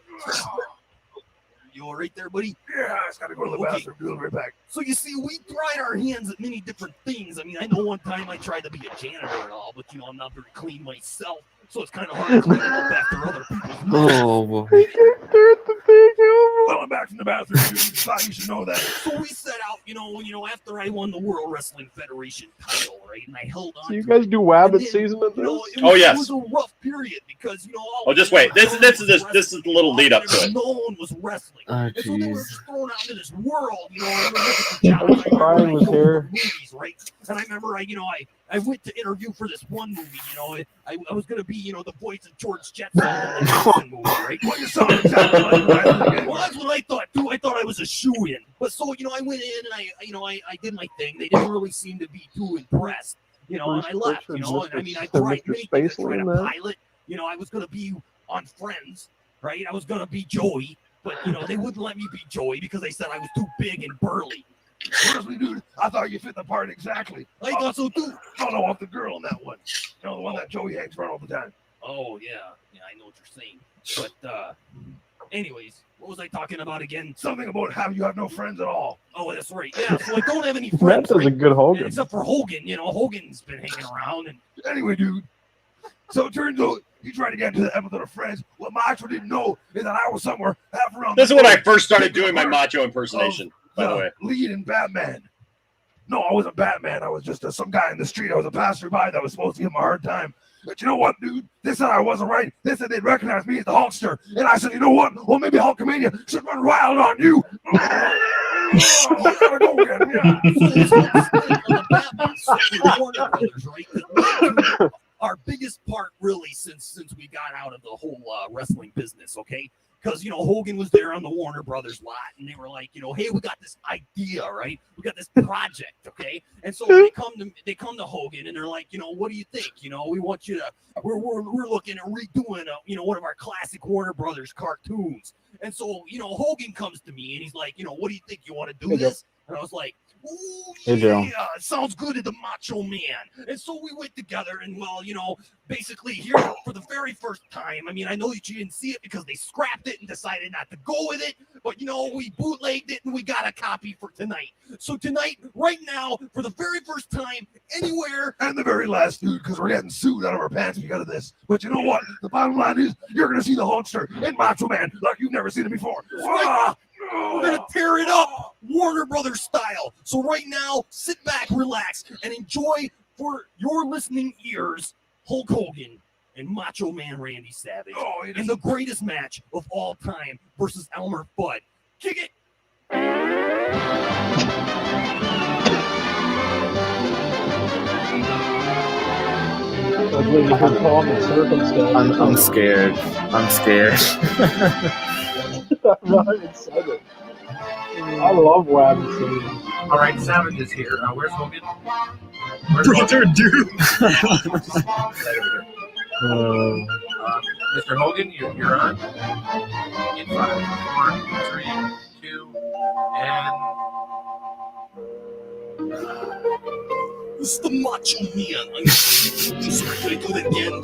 S13: You all right there, buddy? Yeah, I just gotta go to the bathroom. Be right back. So you see, we tried our hands at many different things. I mean, I know one time I tried to be a janitor and all, but you know, I'm not very clean myself, so it's kind of hard to clean up after other people's.
S5: Oh boy.
S13: Well, I'm back from the bathroom, dude. Thought you should know that. So we set out, you know, after I won the World Wrestling Federation title, right, and I held on.
S4: So you guys do Wabbit season of
S13: You know,
S4: this?
S13: it was,
S1: yes.
S13: It was a rough period because, you know,
S1: Oh, just wait. This is the little lead up to it.
S13: No one was wrestling.
S5: Oh,
S13: And so they were
S5: jeez.
S13: just thrown out into this world, you know. I remember looking at the
S4: Brian was here.
S13: movies, right? And I remember, I went to interview for this one movie, you know. I was gonna be, you know, the voice of George Jetson in the Jetson movie, right?
S6: Well, you sound exactly like that.
S13: Well, that's what I thought too. I thought I was a shoo-in. But so, you know, I went in and I did my thing. They didn't really seem to be too impressed, you know, and I left, you know. And I mean, I tried many things. I tried a pilot. You know, I was gonna be on Friends, right? I was gonna be Joey, but you know, they wouldn't let me be Joey because they said I was too big and burly.
S6: Honestly, dude, I thought you fit the part exactly.
S13: I thought so too.
S6: Oh no, I'm the girl in that one. You know, the one that Joey hangs around all the time.
S13: Oh yeah, I know what you're saying. But anyways, what was I talking about again?
S6: Something about how you have no friends at all.
S13: Oh, that's right. Yeah, so I don't have any friends.
S4: Matt does a
S13: right?
S4: good Hogan.
S13: Except for Hogan. You know, Hogan's been hanging around. And
S6: anyway, dude. So it turns out you tried to get into the episode of Friends. What Macho didn't know is that I was somewhere half around.
S1: This is when I first started doing my macho impersonation, by the way.
S6: Lead in Batman. No, I wasn't Batman. I was just some guy in the street. I was a passerby that was supposed to give him a hard time. But you know what, dude? They said I wasn't right. They said they'd recognize me as the Hulkster. And I said, you know what? Well, maybe Hulkamania should run wild on you. Gotta go again. Yeah.
S13: Warner Brothers, right? Our biggest part, really, since we got out of the whole wrestling business, okay? Because, you know, Hogan was there on the Warner Brothers lot, and they were like, you know, hey, we got this idea, right? We got this project, okay? And so they come to Hogan, and they're like, you know, what do you think? You know, we want you to, we're looking at redoing, you know, one of our classic Warner Brothers cartoons. And so, you know, Hogan comes to me, and he's like, you know, what do you think? You want to do this? And I was like, ooh, yeah, it sounds good to the Macho Man. And so we went together, and well, you know, basically here for the very first time, I mean, I know that you didn't see it because they scrapped it and decided not to go with it, but you know, we bootlegged it and we got a copy for tonight. So tonight, right now, for the very first time, anywhere.
S6: And the very last, dude, because we're getting sued out of our pants because of this. But you know what? The bottom line is you're going to see the Hulkster in Macho Man like you've never seen it before.
S13: We're going to tear it up Warner Brothers style. So right now, sit back, relax, and enjoy for your listening ears Hulk Hogan and Macho Man Randy Savage in the greatest match of all time versus Elmer Fudd. Kick it!
S5: I'm scared. I'm scared.
S4: I'm not excited. I love Wabbit Season.
S2: All right, Savage is here. Where's Hogan?
S3: Brother, dude.
S2: Mr. Hogan, you're on. In 5, 4, 3, 2, and.
S13: This is the Macho Man. I'm sorry, can I do that again?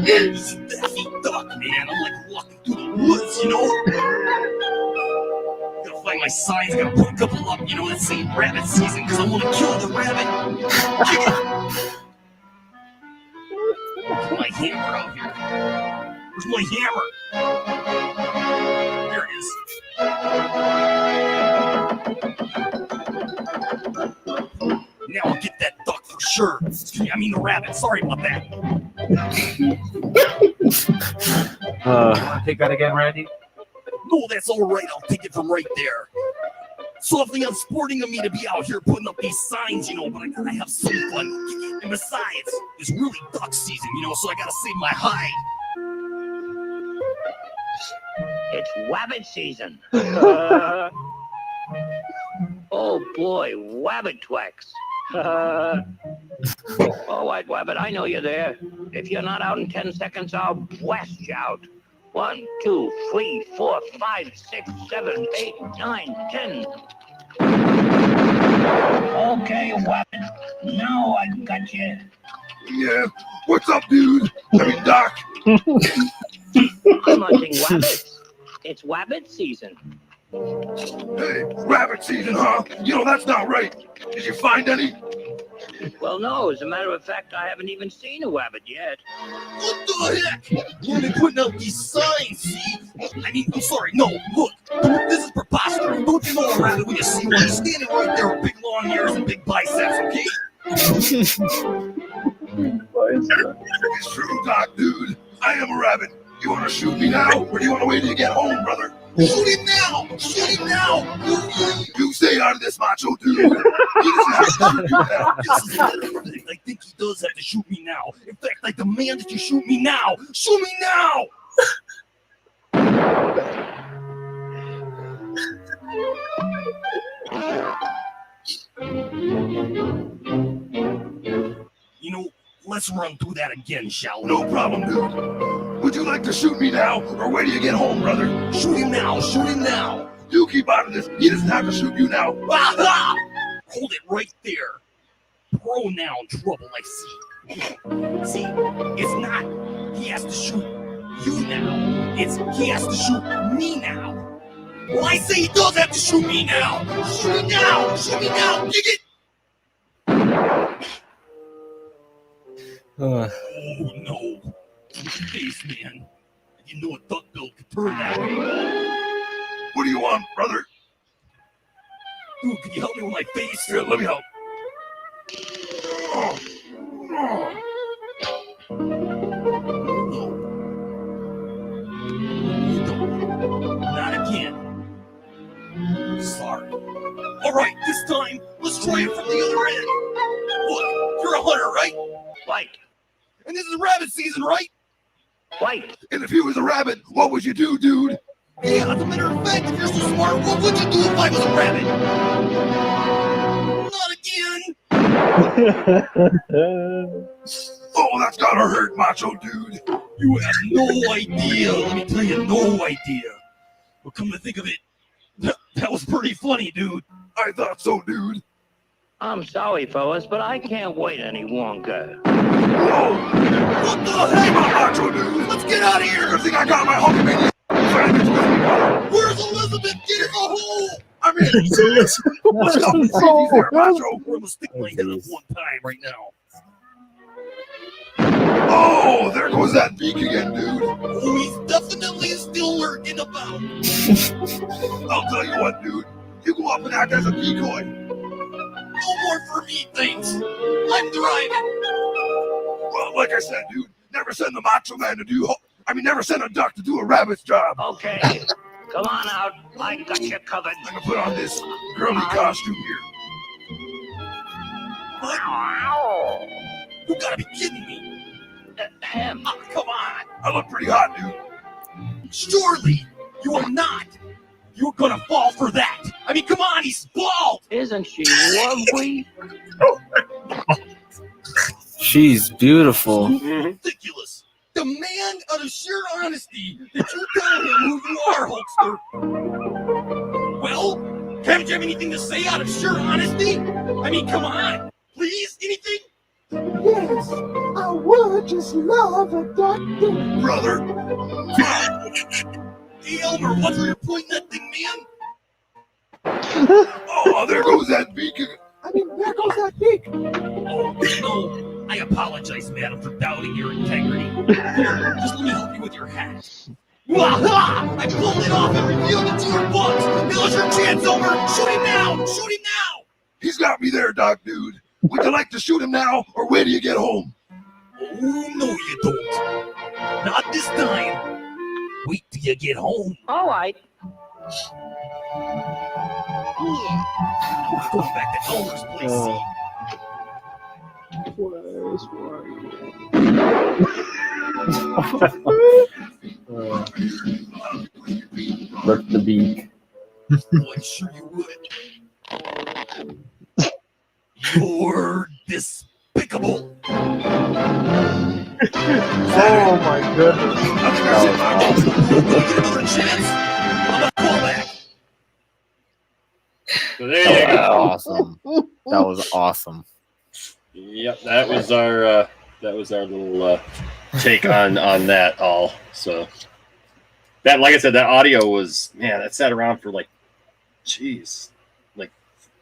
S13: This is Daffy Duck, man. I'm like walking through the woods, you know? Gotta find my signs, gotta put a couple up, you know, that say rabbit season, because I want to kill the rabbit. Kick it! Where's my hammer out here? Where's my hammer? There it is. Now I'll get that duck for sure. I mean the rabbit. Sorry about that.
S2: You want to take that again, Randy?
S13: No, that's all right. I'll take it from right there. It's awfully unsporting of me to be out here putting up these signs, you know, but I gotta have some fun. And besides, it's really duck season, you know, so I gotta save my hide.
S8: It's wabbit season. Oh boy, wabbit twax. All right, Wabbit, I know you're there. If you're not out in 10 seconds, I'll blast you out. 1, 2, 3, 4, 5, 6, 7, 8, 9, 10. Okay, Wabbit. Now I got you.
S6: Yeah. What's up, dude? I mean, Doc.
S8: I'm hunting wabbits. It's wabbit season.
S6: Hey, rabbit season, huh? You know, that's not right. Did you find any?
S8: Well, no. As a matter of fact, I haven't even seen a wabbit yet.
S13: What the heck? You've been putting out these signs, see? I mean, I'm sorry, no, look. This is preposterous. Don't you know a rabbit when you see one? He's standing right there with big long ears and big biceps, okay?
S6: It's true, Doc, dude. I am a rabbit. You want to shoot me now, or do you want to wait till you get home, brother?
S13: Shoot him now! Shoot him now! You stay out of this, macho dude. He doesn't have to shoot you now. This is better. I think he does have to shoot me now. In fact, I demand that you shoot me now. Shoot me now! You know, let's run through that again, shall we? No problem, dude. Would you like to shoot me now, or wait till you get home, brother? Shoot him now! Shoot him now! You keep out of this. He doesn't have to shoot you now. Ah-ha! Hold it right there. Pronoun trouble, I see. See, it's not he has to shoot you now. It's he has to shoot me now. Well, I say he does have to shoot me now. Shoot him now! Shoot me now! Dig it! Oh, no. Face, man. I didn't know a duck bill could turn that way. What do you want, brother? Dude, can you help me with my face? Here, let me help. Oh. Oh. No. You don't. Not again. Sorry. All right, this time, let's try it from the other end. Look, you're a hunter, right?
S8: Right.
S13: And this is rabbit season, right?
S8: Right.
S13: And if you was a rabbit, what would you do, dude? Yeah, as a matter of fact, if you're so smart, what would you do if I was a rabbit? Not again. Oh, that's gotta hurt, macho dude. You have no idea. Let me tell you, no idea. But come to think of it, that was pretty funny, dude. I thought so, dude.
S8: I'm sorry, fellas, but I can't wait any longer.
S13: Whoa! What the heck, macho dude? Let's get out of here. I think I got my Hulkamania. Where's Elizabeth? Get in the hole! I'm in. Let's go. There, macho. We're gonna stick my head up one time right now. Oh, there goes that beak again, dude. Oh, he's definitely still lurking about. I'll tell you what, dude. You go up and act as a decoy. No more for me, thanks. I'm driving. Well, like I said, dude, never send the macho man to do. Never send a duck to do a rabbit's job.
S8: Okay, come on out. I got you covered.
S13: I'm gonna put on this girly costume here. What? You gotta be kidding me.
S8: Him.
S13: Oh, come on. I look pretty hot, dude. Surely you are not. You're gonna fall for that. Come on, he's bald.
S8: Isn't she lovely?
S5: She's beautiful.
S13: Ridiculous. Demand out of sheer honesty that you tell him who you are, Hulkster. Well, haven't you have anything to say out of sheer honesty? Come on. Please, anything?
S14: Yes, I would just love a doctor.
S13: Brother. Hey, Elmer, what's where you're pointing that thing, man? Oh, there goes that beak.
S14: There goes that beak.
S13: Oh, no. I apologize, madam, for doubting your integrity. Here, just let me help you with your hat. Waha! I pulled it off and revealed it to your bugs. Now's your chance, Elmer. Shoot him now! Shoot him now! He's got me there, Doc, dude. Would you like to shoot him now, or wait till you get home? Oh, no, you don't. Not this time. Wait till you get home.
S8: All right.
S13: I'm going back to Elmer's place, see?
S5: Rip the beak.
S13: Oh, I'm sure you would. You're despicable.
S4: Oh my goodness.
S13: I think I said my get another chance. I'm gonna call back.
S1: So there you go.
S5: Awesome. That was awesome.
S1: Yep, that was our little take on that all. So that, like I said, that audio was, man, that sat around for like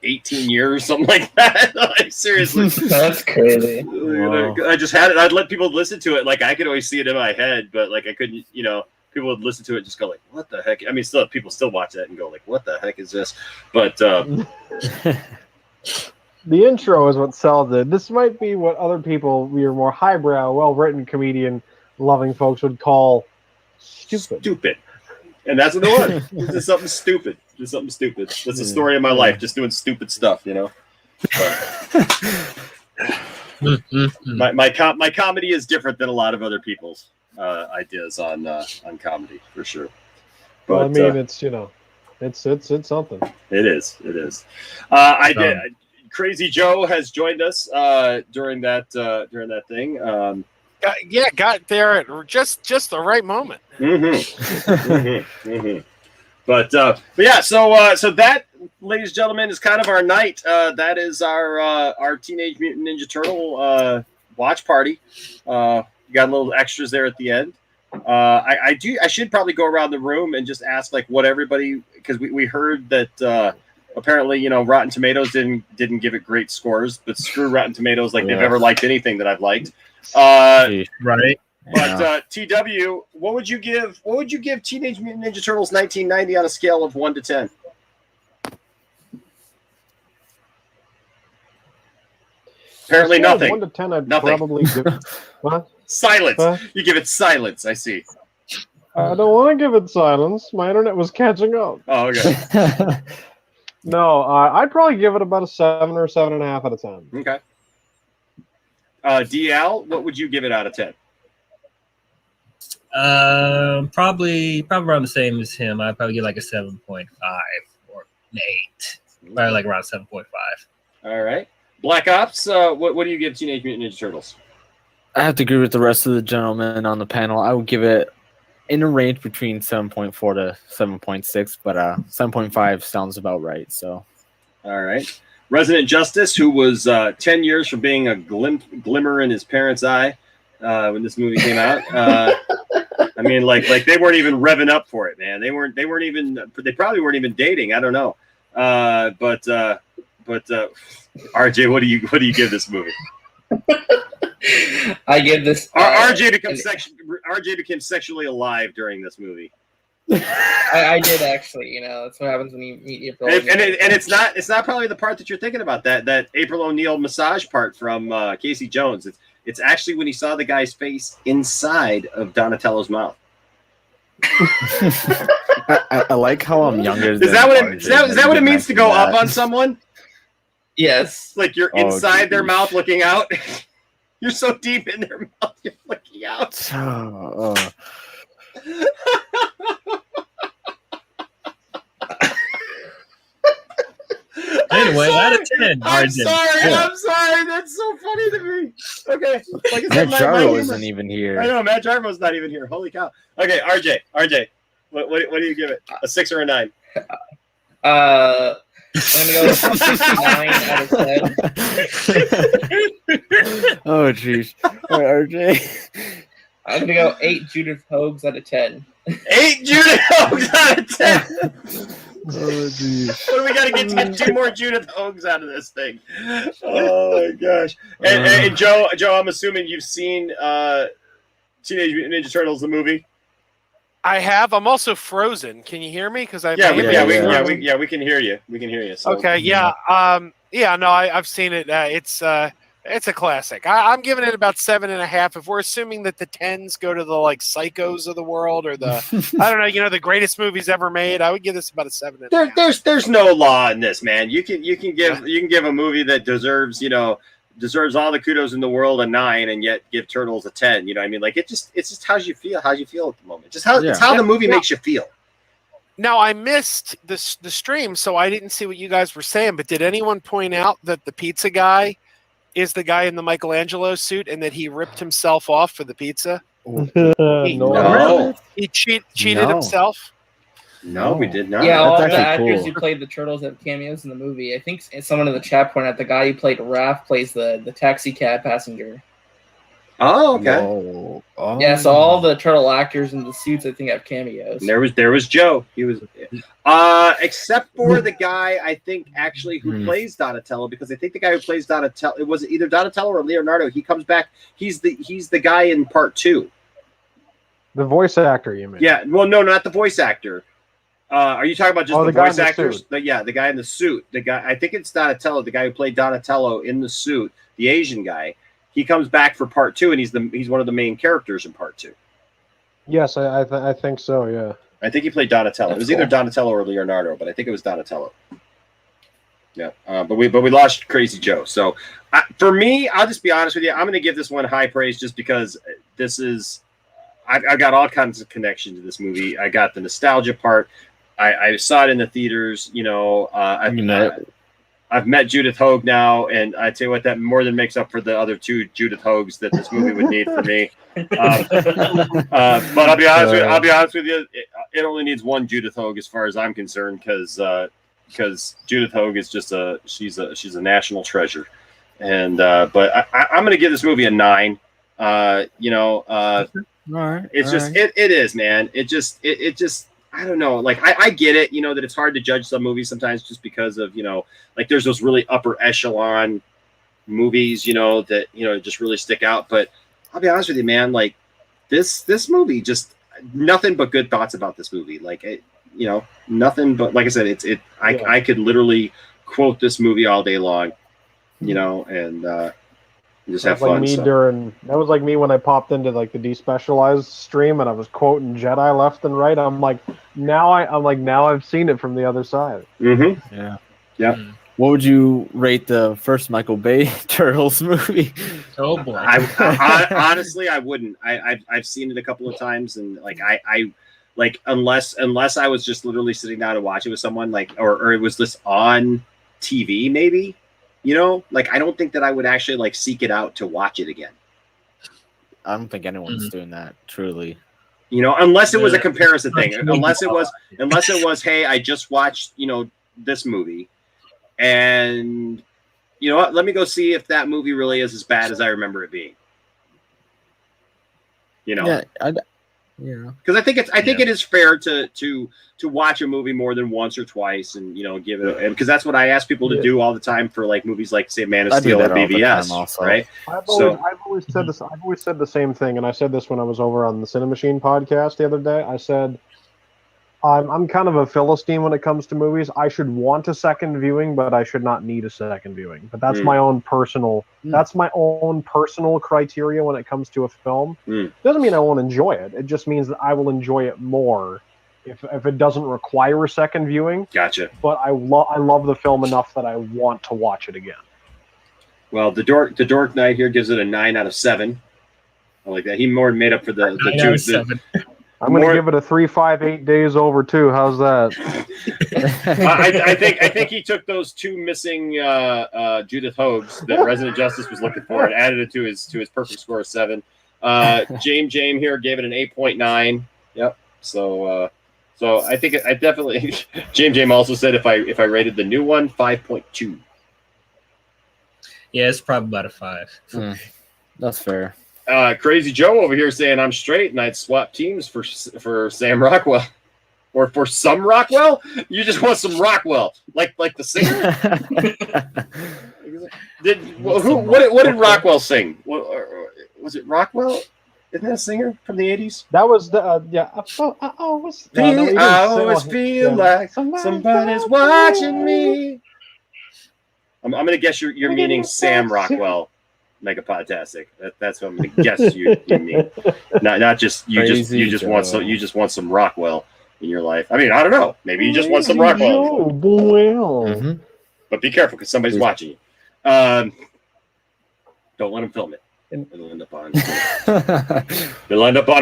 S1: 18 years, something like that. Like, seriously.
S2: That's crazy.
S5: Wow.
S1: I just had it. I'd let people listen to it. Like, I could always see it in my head, but like I couldn't, people would listen to it and just go like, what the heck? Still people still watch that and go like, what the heck is this? But
S4: the intro is what sells it. This might be what other people, your more highbrow, well-written comedian loving folks would call stupid.
S1: And that's what it was. Just something stupid. Just something stupid. That's the story of my life. Just doing stupid stuff, you know. My comedy is different than a lot of other people's ideas on comedy for sure. But,
S4: well, I mean, it's it's something.
S1: It is. Crazy Joe has joined us during that thing.
S15: Got there at just the right moment.
S1: But yeah, so that, ladies and gentlemen, is kind of our night. That is our Teenage Mutant Ninja Turtle watch party. We got little extras there at the end. I should probably go around the room and just ask like what everybody, because we heard that apparently Rotten Tomatoes didn't give it great scores, but screw Rotten Tomatoes, like they've ever liked anything that I've liked.
S3: Right.
S1: But TW, what would you give Teenage Mutant Ninja Turtles 1990 on a scale of 1 to 10? Apparently nothing.
S4: 1 to 10, I'd
S1: Nothing.
S4: probably give what?
S1: Silence.
S4: Huh?
S1: You give it silence, I see.
S4: I don't want to give it silence. My internet was catching up.
S1: Oh, okay.
S4: No, I'd probably give it about a 7 or 7.5 out of 10.
S1: Okay. DL, what would you give it out of 10?
S3: Probably around the same as him. I'd probably give like a 7.5 or an 8. Probably like around 7.5.
S1: All right. Black Ops, what do you give Teenage Mutant Ninja Turtles?
S5: I have to agree with the rest of the gentlemen on the panel. I would give it in a range between 7.4 to 7.6, but 7.5 sounds about right. So, all
S1: right. Resident Justice, who was 10 years from being a glimmer in his parents' eye when this movie came out. I mean, like they weren't even revving up for it, man. They probably weren't even dating. I don't know. But RJ, what do you give this movie?
S2: I give this.
S1: RJ became sexually alive during this movie.
S2: I did actually. That's what happens when you meet April.
S1: And it's not probably the part that you're thinking about, that April O'Neil massage part from Casey Jones. It's actually when he saw the guy's face inside of Donatello's mouth.
S5: I like how I'm younger.
S1: Is that what it means to go up on someone?
S2: Yes.
S1: Like you're inside their mouth looking out. You're so deep in their mouth, you're looking out.
S3: Anyway, out of 10.
S1: I'm sorry. That's so funny to me. Okay. Like I said,
S5: Matt Jarvo wasn't even here.
S1: I know, Matt Jarvo's not even here. Holy cow. Okay, RJ. What do you give it? A 6 or a 9?
S2: I'm gonna go with 9 out of 10.
S5: Oh jeez. All right, RJ.
S2: I'm gonna go 8 Judith Hogues out of 10.
S1: 8 Judith Hogues out of 10.
S5: Oh geez.
S1: What do we got to get 2 more Judith Hogues out of this thing? Oh my gosh. And Joe, I'm assuming you've seen Teenage Mutant Ninja Turtles the movie.
S15: I have. I'm also frozen. Can you hear me? Because
S1: we can hear you. We can hear you. So.
S15: Okay. Yeah. No, I've seen it. It's a classic. I'm giving it about 7.5. If we're assuming that the 10s go to the like Psychos of the world or the I don't know, the greatest movies ever made, I would give this about a 7.5.
S1: There's no law in this, man. You can give a movie that deserves all the kudos in the world a 9 and yet give Turtles a 10. You know what I mean? Like it's just how you feel at the moment. It's how the movie makes you feel.
S15: Now I missed the stream, so I didn't see what you guys were saying. But did anyone point out that the pizza guy is the guy in the Michelangelo suit and that he ripped himself off for the pizza?
S1: No.
S15: He cheated himself?
S1: No, we did not.
S2: Yeah, all the actors who played the Turtles have cameos in the movie. I think someone in the chat pointed out the guy who played Raph plays the taxi cab passenger.
S1: Oh, okay.
S5: Oh.
S2: Yeah, so all the Turtle actors in the suits, I think, have cameos.
S1: And there was Joe. He was, except for the guy I think actually who plays Donatello, because I think the guy who plays Donatello, it was either Donatello or Leonardo. He comes back. He's the guy in part 2.
S4: The voice actor, you mean?
S1: Yeah. Well, no, not the voice actor. Are you talking about just the voice actors? The guy in the suit. The guy, I think it's Donatello, the guy who played Donatello in the suit, the Asian guy. He comes back for part 2, and he's one of the main characters in part 2.
S4: Yes, I think so. Yeah.
S1: I think he played Donatello.
S2: That's
S1: It was either
S2: cool.
S1: Donatello or Leonardo, but I think it was Donatello. Yeah, but we lost Crazy Joe. So for me, I'll just be honest with you. I'm going to give this one high praise just because this is. I've got all kinds of connection to this movie. I got the nostalgia part. I saw it in the theaters. You know, I've met Judith Hogue now, and I tell you what, that more than makes up for the other two Judith Hogues that this movie would need for me. But I'll be honest with you. It only needs one Judith Hogue as far as I'm concerned, because Judith Hogue is just she's a national treasure. And but I'm going to give this movie a 9. You know, it's just it is, man. It just I don't know. Like I get it, you know, that it's hard to judge some movies sometimes just because of, you know, like there's those really upper echelon movies, you know, that, you know, just really stick out. But I'll be honest with you, man, like this movie, just nothing but good thoughts about this movie. Like you know, nothing but, like I said, I could literally quote this movie all day long, you know, and just have fun.
S4: That was like me when I popped into like the Despecialized stream and I was quoting Jedi left and right. I'm like, now I've seen it from the other side.
S1: Mm-hmm.
S5: Yeah.
S1: Yeah.
S5: What would you rate the first Michael Bay Turtles movie?
S3: Oh boy.
S1: Honestly, I wouldn't. I've seen it a couple of times, and like I like unless I was just literally sitting down to watch it with someone, like or it was this on TV maybe. You know, like I don't think that I would actually like seek it out to watch it again.
S5: I don't think anyone's doing that, truly.
S1: You know, unless it was a comparison thing. Unless it was, hey, I just watched, you know, this movie, and you know what? Let me go see if that movie really is as bad as I remember it being. You know,
S5: yeah,
S1: because I think it is fair to watch a movie more than once or twice, and you know, give it, because that's what I ask people to do all the time for like movies like, say, Man of Steel or BVS, right?
S4: I've always said this. I've always said the same thing, and I said this when I was over on the Cinema Machine podcast the other day. I said, I'm kind of a Philistine when it comes to movies. I should want a second viewing, but I should not need a second viewing. But that's my own personal. That's my own personal criteria when it comes to a film. Doesn't mean I won't enjoy it. It just means that I will enjoy it more if it doesn't require a second viewing.
S1: Gotcha.
S4: But I love the film enough that I want to watch it again.
S1: Well, the Dork Knight here gives it a 9 out of 7. I like that. He more made up for the
S3: 9 out of 7.
S4: I'm going to give it a 3-5-8 days over 2. How's that?
S1: I think he took those 2 missing Judith Hogues that Resident Justice was looking for and added it to his perfect score of 7. James here gave it an 8.9. Yep. So I think I definitely. James also said if I rated the new one, 5.2.
S3: Yeah, it's probably about a 5.
S5: That's fair.
S1: Crazy Joe over here saying I'm straight and I'd swap teams for Sam Rockwell, or for some Rockwell. You just want some Rockwell, like the singer. What did Rockwell sing? Was it Rockwell? Isn't that a singer from the 80s?
S4: That was the I
S1: always feel like somebody's watching me. I'm gonna guess you're meaning Sam Rockwell. Mega Podtastic. That's what I'm gonna guess you mean. Not just you just want some Rockwell in your life. I mean, I don't know. Maybe you just want some Rockwell. But be careful because somebody's watching you. Don't let them film it. It'll end up on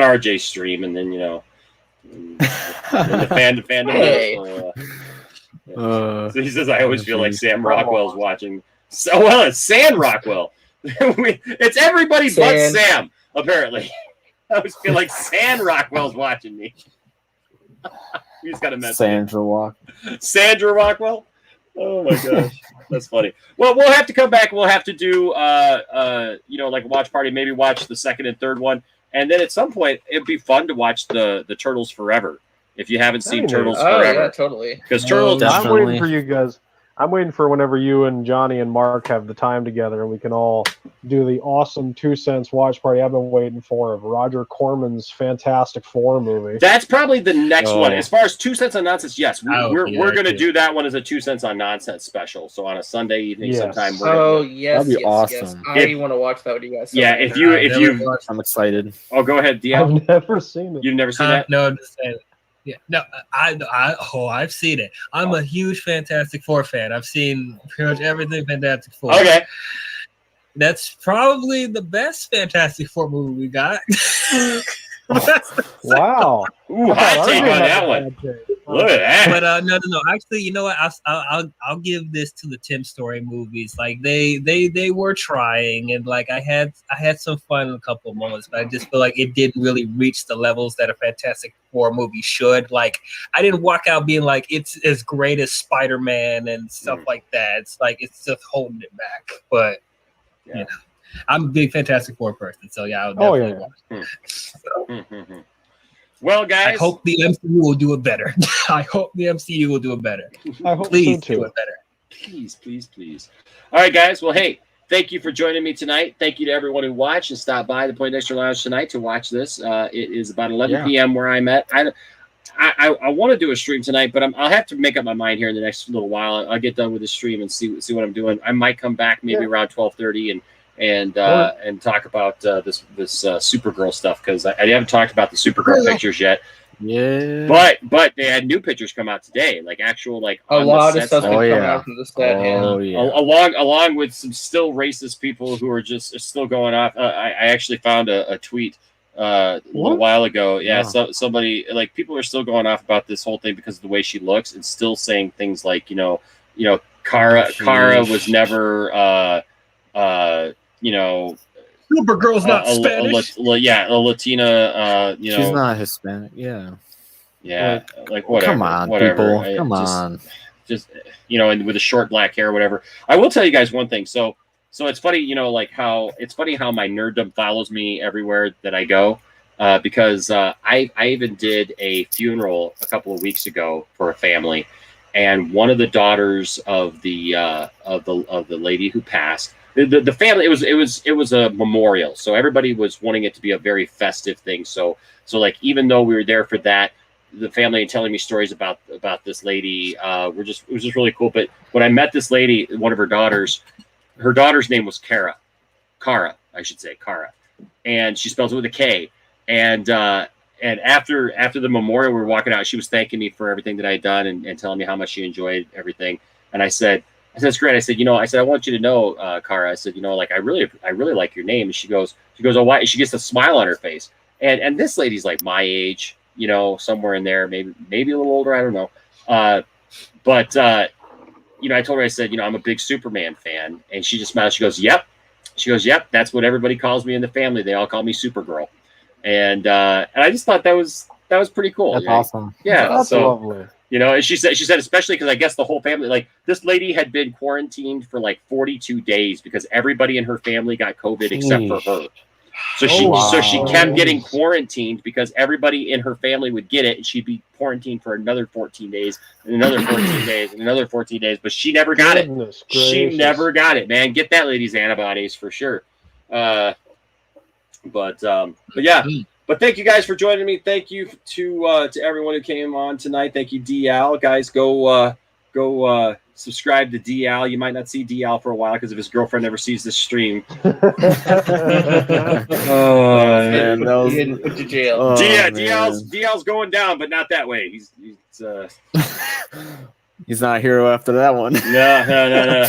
S1: RJ's stream, and then the fandom.
S2: Hey.
S1: So he says, I always feel like Sam Rockwell's watching. So well, it's Sam Rockwell. It's everybody but Sam, apparently. I always feel like Sam Rockwell's watching me. He's got a message. Sandra Rockwell. Oh my gosh, that's funny. Well, we'll have to come back. We'll have to do like a watch party. Maybe watch the second and third one, and then at some point it'd be fun to watch the Turtles Forever. If you haven't seen Turtles Forever,
S2: yeah, totally.
S1: Because Turtles.
S4: I'm waiting for you guys. I'm waiting for whenever you and Johnny and Mark have the time together and we can all do the awesome 2 cents watch party I've been waiting for of Roger Corman's Fantastic Four movie.
S1: That's probably the next one. As far as 2 cents on nonsense, yes, we're going to do that one as a 2 cents on nonsense special. So on a Sunday evening sometime.
S2: Yes,
S5: that'd be awesome.
S2: Yes. I want to watch that with you guys.
S1: Yeah, if you,
S5: I'm excited.
S1: Oh, go ahead, Dion.
S4: I've never seen it.
S1: You've never seen that?
S3: No, I'm just saying. Yeah, no, I've seen it. I'm a huge Fantastic Four fan. I've seen pretty much everything Fantastic Four.
S1: Okay.
S3: That's probably the best Fantastic Four movie we got.
S4: Wow.
S1: Ooh, hot take on that one. Look at that.
S3: But no. Actually, you know what? I'll give this to the Tim Story movies. Like they were trying, and like I had some fun in a couple of moments, but I just feel like it didn't really reach the levels that a Fantastic Four movie should. Like I didn't walk out being like it's as great as Spider-Man and stuff like that. It's like it's just holding it back. But you know, I'm a big Fantastic Four person, so yeah, I would definitely watch it. So.
S1: Well, guys,
S3: I hope the MCU will do it better. I hope the MCU will do it better.
S4: I hope
S3: Please
S4: so too.
S3: do it better.
S1: Please. All right, guys. Well, hey, thank you for joining me tonight. Thank you to everyone who watched and stopped by the Poindexter Lounge tonight to watch this. It is about 11 p.m. where I'm at. I want to do a stream tonight, but I'll have to make up my mind here in the next little while. I'll get done with the stream and see what I'm doing. I might come back maybe around 12:30 and talk about this Supergirl stuff, because I haven't talked about the Supergirl pictures yet.
S5: Yeah.
S1: But they had new pictures come out today, like actual like
S2: a lot of stuff coming out from the set.
S1: Along with some still racist people who are just still going off. I actually found a tweet a little while ago. Yeah, so somebody, like, people are still going off about this whole thing because of the way she looks, and still saying things like, Kara was never
S3: Supergirl's not Spanish.
S1: A Latina.
S5: She's not Hispanic. Yeah.
S1: Yeah, like whatever.
S5: Come on,
S1: whatever.
S5: people. Come on.
S1: Just and with the short black hair or whatever. I will tell you guys one thing. So it's funny, how my nerddom follows me everywhere that I go, because I even did a funeral a couple of weeks ago for a family, and one of the daughters of the lady who passed. The family, it was a memorial, so everybody was wanting it to be a very festive thing. So like, even though we were there for that, the family and telling me stories about this lady, it was just really cool. But when I met this lady, one of her daughter's name was Kara, I should say, and she spells it with a K. And after the memorial, we were walking out, she was thanking me for everything that I had done and telling me how much she enjoyed everything. And I said, it's great. I said, I want you to know, Kara, I said, like, I really like your name. And she goes, oh, why? She gets a smile on her face. And this lady's like my age, somewhere in there, maybe a little older. I don't know. But I told her, I said, I'm a big Superman fan. And she just smiled. She goes, yep. That's what everybody calls me in the family. They all call me Supergirl. And I just thought that was pretty cool.
S5: That's awesome.
S1: Yeah.
S4: That's lovely.
S1: And she said, especially because I guess the whole family, like, this lady had been quarantined for like 42 days because everybody in her family got COVID except for her. So she kept getting quarantined because everybody in her family would get it, and she'd be quarantined for another 14 days and another 14 days and another 14 days, but she never got it. She never got it, man. Get that lady's antibodies for sure. But yeah. But thank you guys for joining me. Thank you to everyone who came on tonight. Thank you, DL. Guys, go subscribe to DL. You might not see DL for a while because if his girlfriend never sees this stream.
S2: Man, that was put to jail.
S1: DL's going down, but not that way.
S5: He's not a hero after that one.
S1: No.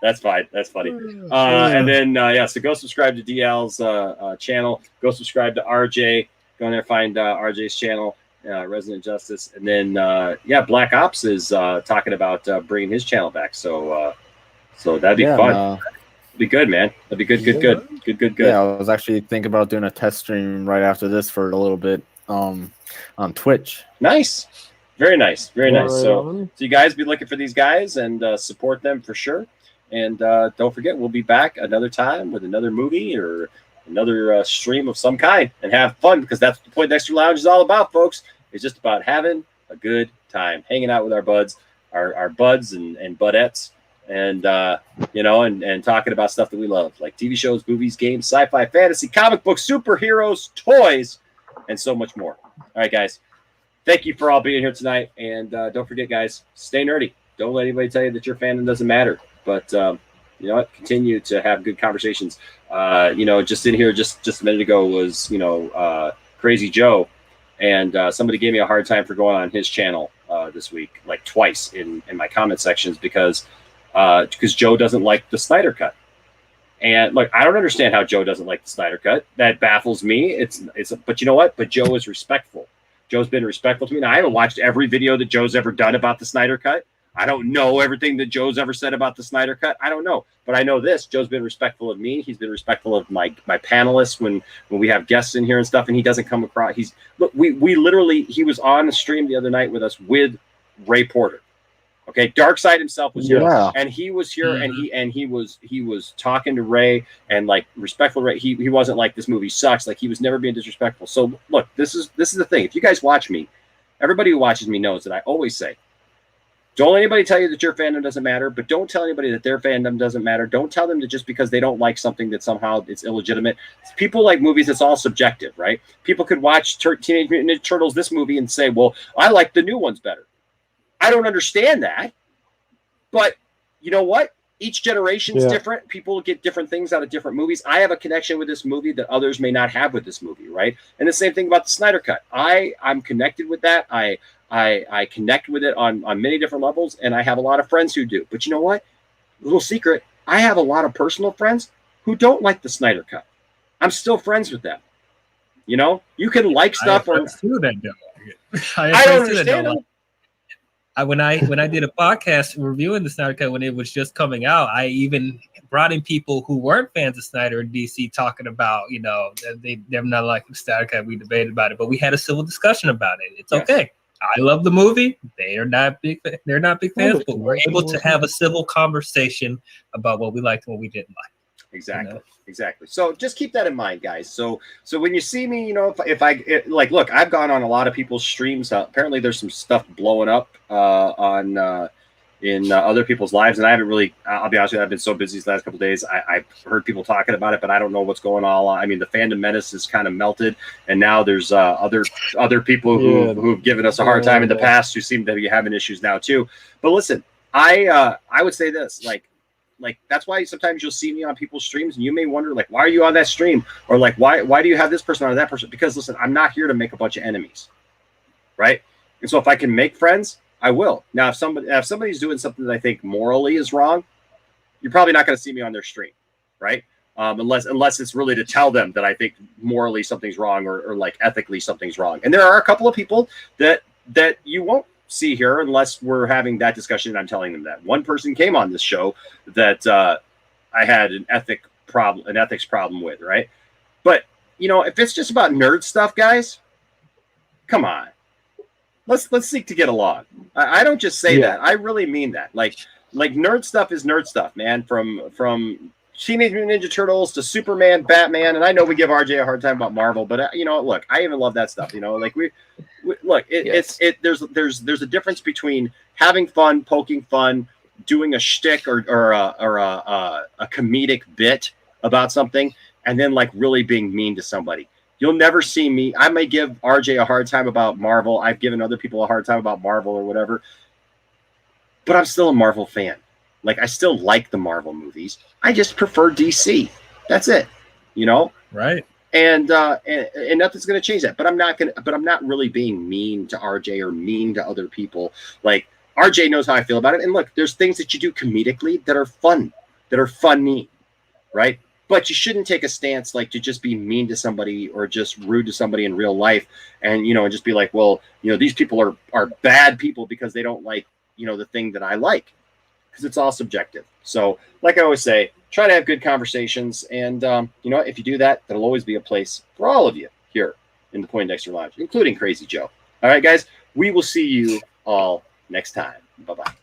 S1: That's fine. That's funny. And then so go subscribe to DL's channel. Go subscribe to RJ. Go in there, find RJ's channel, Resident Justice, and then Black Ops is talking about bringing his channel back. So that'd be fun. Be good, man. That'd be good.
S5: Yeah, I was actually thinking about doing a test stream right after this for a little bit on Twitch.
S1: Nice. Very nice.
S4: Right
S1: So you guys be looking for these guys and support them for sure. And don't forget, we'll be back another time with another movie or another stream of some kind, and have fun, because that's what the Poindexter Lounge is all about, folks. It's just about having a good time, hanging out with our buds, our buds and budettes, and and talking about stuff that we love, like TV shows, movies, games, sci-fi, fantasy, comic books, superheroes, toys, and so much more. All right, guys. Thank you for all being here tonight, and don't forget, guys, stay nerdy. Don't let anybody tell you that your fandom doesn't matter. But you know what? Continue to have good conversations. Just in here, just a minute ago was Crazy Joe, And somebody gave me a hard time for going on his channel this week, like twice in my comment sections because Joe doesn't like the Snyder Cut. And look, I don't understand how Joe doesn't like the Snyder Cut. That baffles me. But you know what? But Joe is respectful. Joe's been respectful to me. Now, I haven't watched every video that Joe's ever done about the Snyder Cut. I don't know everything that Joe's ever said about the Snyder Cut. I don't know. But I know this. Joe's been respectful of me. He's been respectful of my panelists when we have guests in here and stuff, and he doesn't come across. We literally, he was on a stream the other night with us with Ray Porter. Okay, Darkseid himself was here, and he was here, and he was talking to Ray and like respectful. Ray, he wasn't like this movie sucks. Like he was never being disrespectful. So look, this is the thing. If you guys watch me, everybody who watches me knows that I always say, don't let anybody tell you that your fandom doesn't matter, but don't tell anybody that their fandom doesn't matter. Don't tell them that just because they don't like something that somehow it's illegitimate. People like movies. It's all subjective, right? People could watch Teenage Mutant Ninja Turtles this movie and say, well, I like the new ones better. I don't understand that, but you know what? Each generation's different. People get different things out of different movies. I have a connection with this movie that others may not have with this movie, right? And the same thing about the Snyder Cut. I'm connected with that. I connect with it on many different levels, and I have a lot of friends who do. But you know what? Little secret, I have a lot of personal friends who don't like the Snyder Cut. I'm still friends with them. You know, you can like stuff or
S3: I don't understand them. When I did a podcast reviewing the Snyder Cut when it was just coming out, I even brought in people who weren't fans of Snyder and DC talking about, you know, they're not liking the Snyder Cut. We debated about it, but we had a civil discussion about it. It's okay. I love the movie. They're not big fans, but we're able to have a civil conversation about what we liked and what we didn't like.
S1: Exactly. You know? Exactly. So just keep that in mind, guys. So when you see me, you know, if I look, I've gone on a lot of people's streams. Apparently there's some stuff blowing up in other people's lives. And I haven't really, I'll be honest with you, I've been so busy these last couple of days. I've heard people talking about it, but I don't know what's going on. I mean, the fandom menace is kind of melted. And now there's other people who've given us a hard time in the past who seem to be having issues now too. But listen, I would say this, like that's why sometimes you'll see me on people's streams and you may wonder, like, why are you on that stream? Or like, why do you have this person or that person? Because listen, I'm not here to make a bunch of enemies, right? And so if I can make friends, I will. Now, if somebody's doing something that I think morally is wrong, you're probably not going to see me on their stream, right? Unless it's really to tell them that I think morally something's wrong or like ethically something's wrong. And there are a couple of people that you won't see here unless we're having that discussion and I'm telling them that. One person came on this show that I had an ethics problem with, right? But you know, if it's just about nerd stuff, guys, come on. Let's seek to get along. I don't just say that. I really mean that. Like nerd stuff is nerd stuff, man. From Teenage Mutant Ninja Turtles to Superman, Batman, and I know we give RJ a hard time about Marvel, but you know, look, I even love that stuff. You know, like we look, there's a difference between having fun, poking fun, doing a shtick or a comedic bit about something, and then like really being mean to somebody. You'll never see me. I may give RJ a hard time about Marvel. I've given other people a hard time about Marvel or whatever, but I'm still a Marvel fan. Like, I still like the Marvel movies. I just prefer DC. That's it. You know?
S3: Right.
S1: And nothing's going to change that. But I'm not really being mean to RJ or mean to other people. Like, RJ knows how I feel about it. And look, there's things that you do comedically that are fun, that are funny, right? But you shouldn't take a stance like to just be mean to somebody or just rude to somebody in real life and, you know, and just be like, well, you know, these people are bad people because they don't like, you know, the thing that I like. Because it's all subjective. So, like I always say, try to have good conversations. And, you know, if you do that, there'll always be a place for all of you here in the Poindexter Lounge, including Crazy Joe. All right, guys, we will see you all next time. Bye-bye.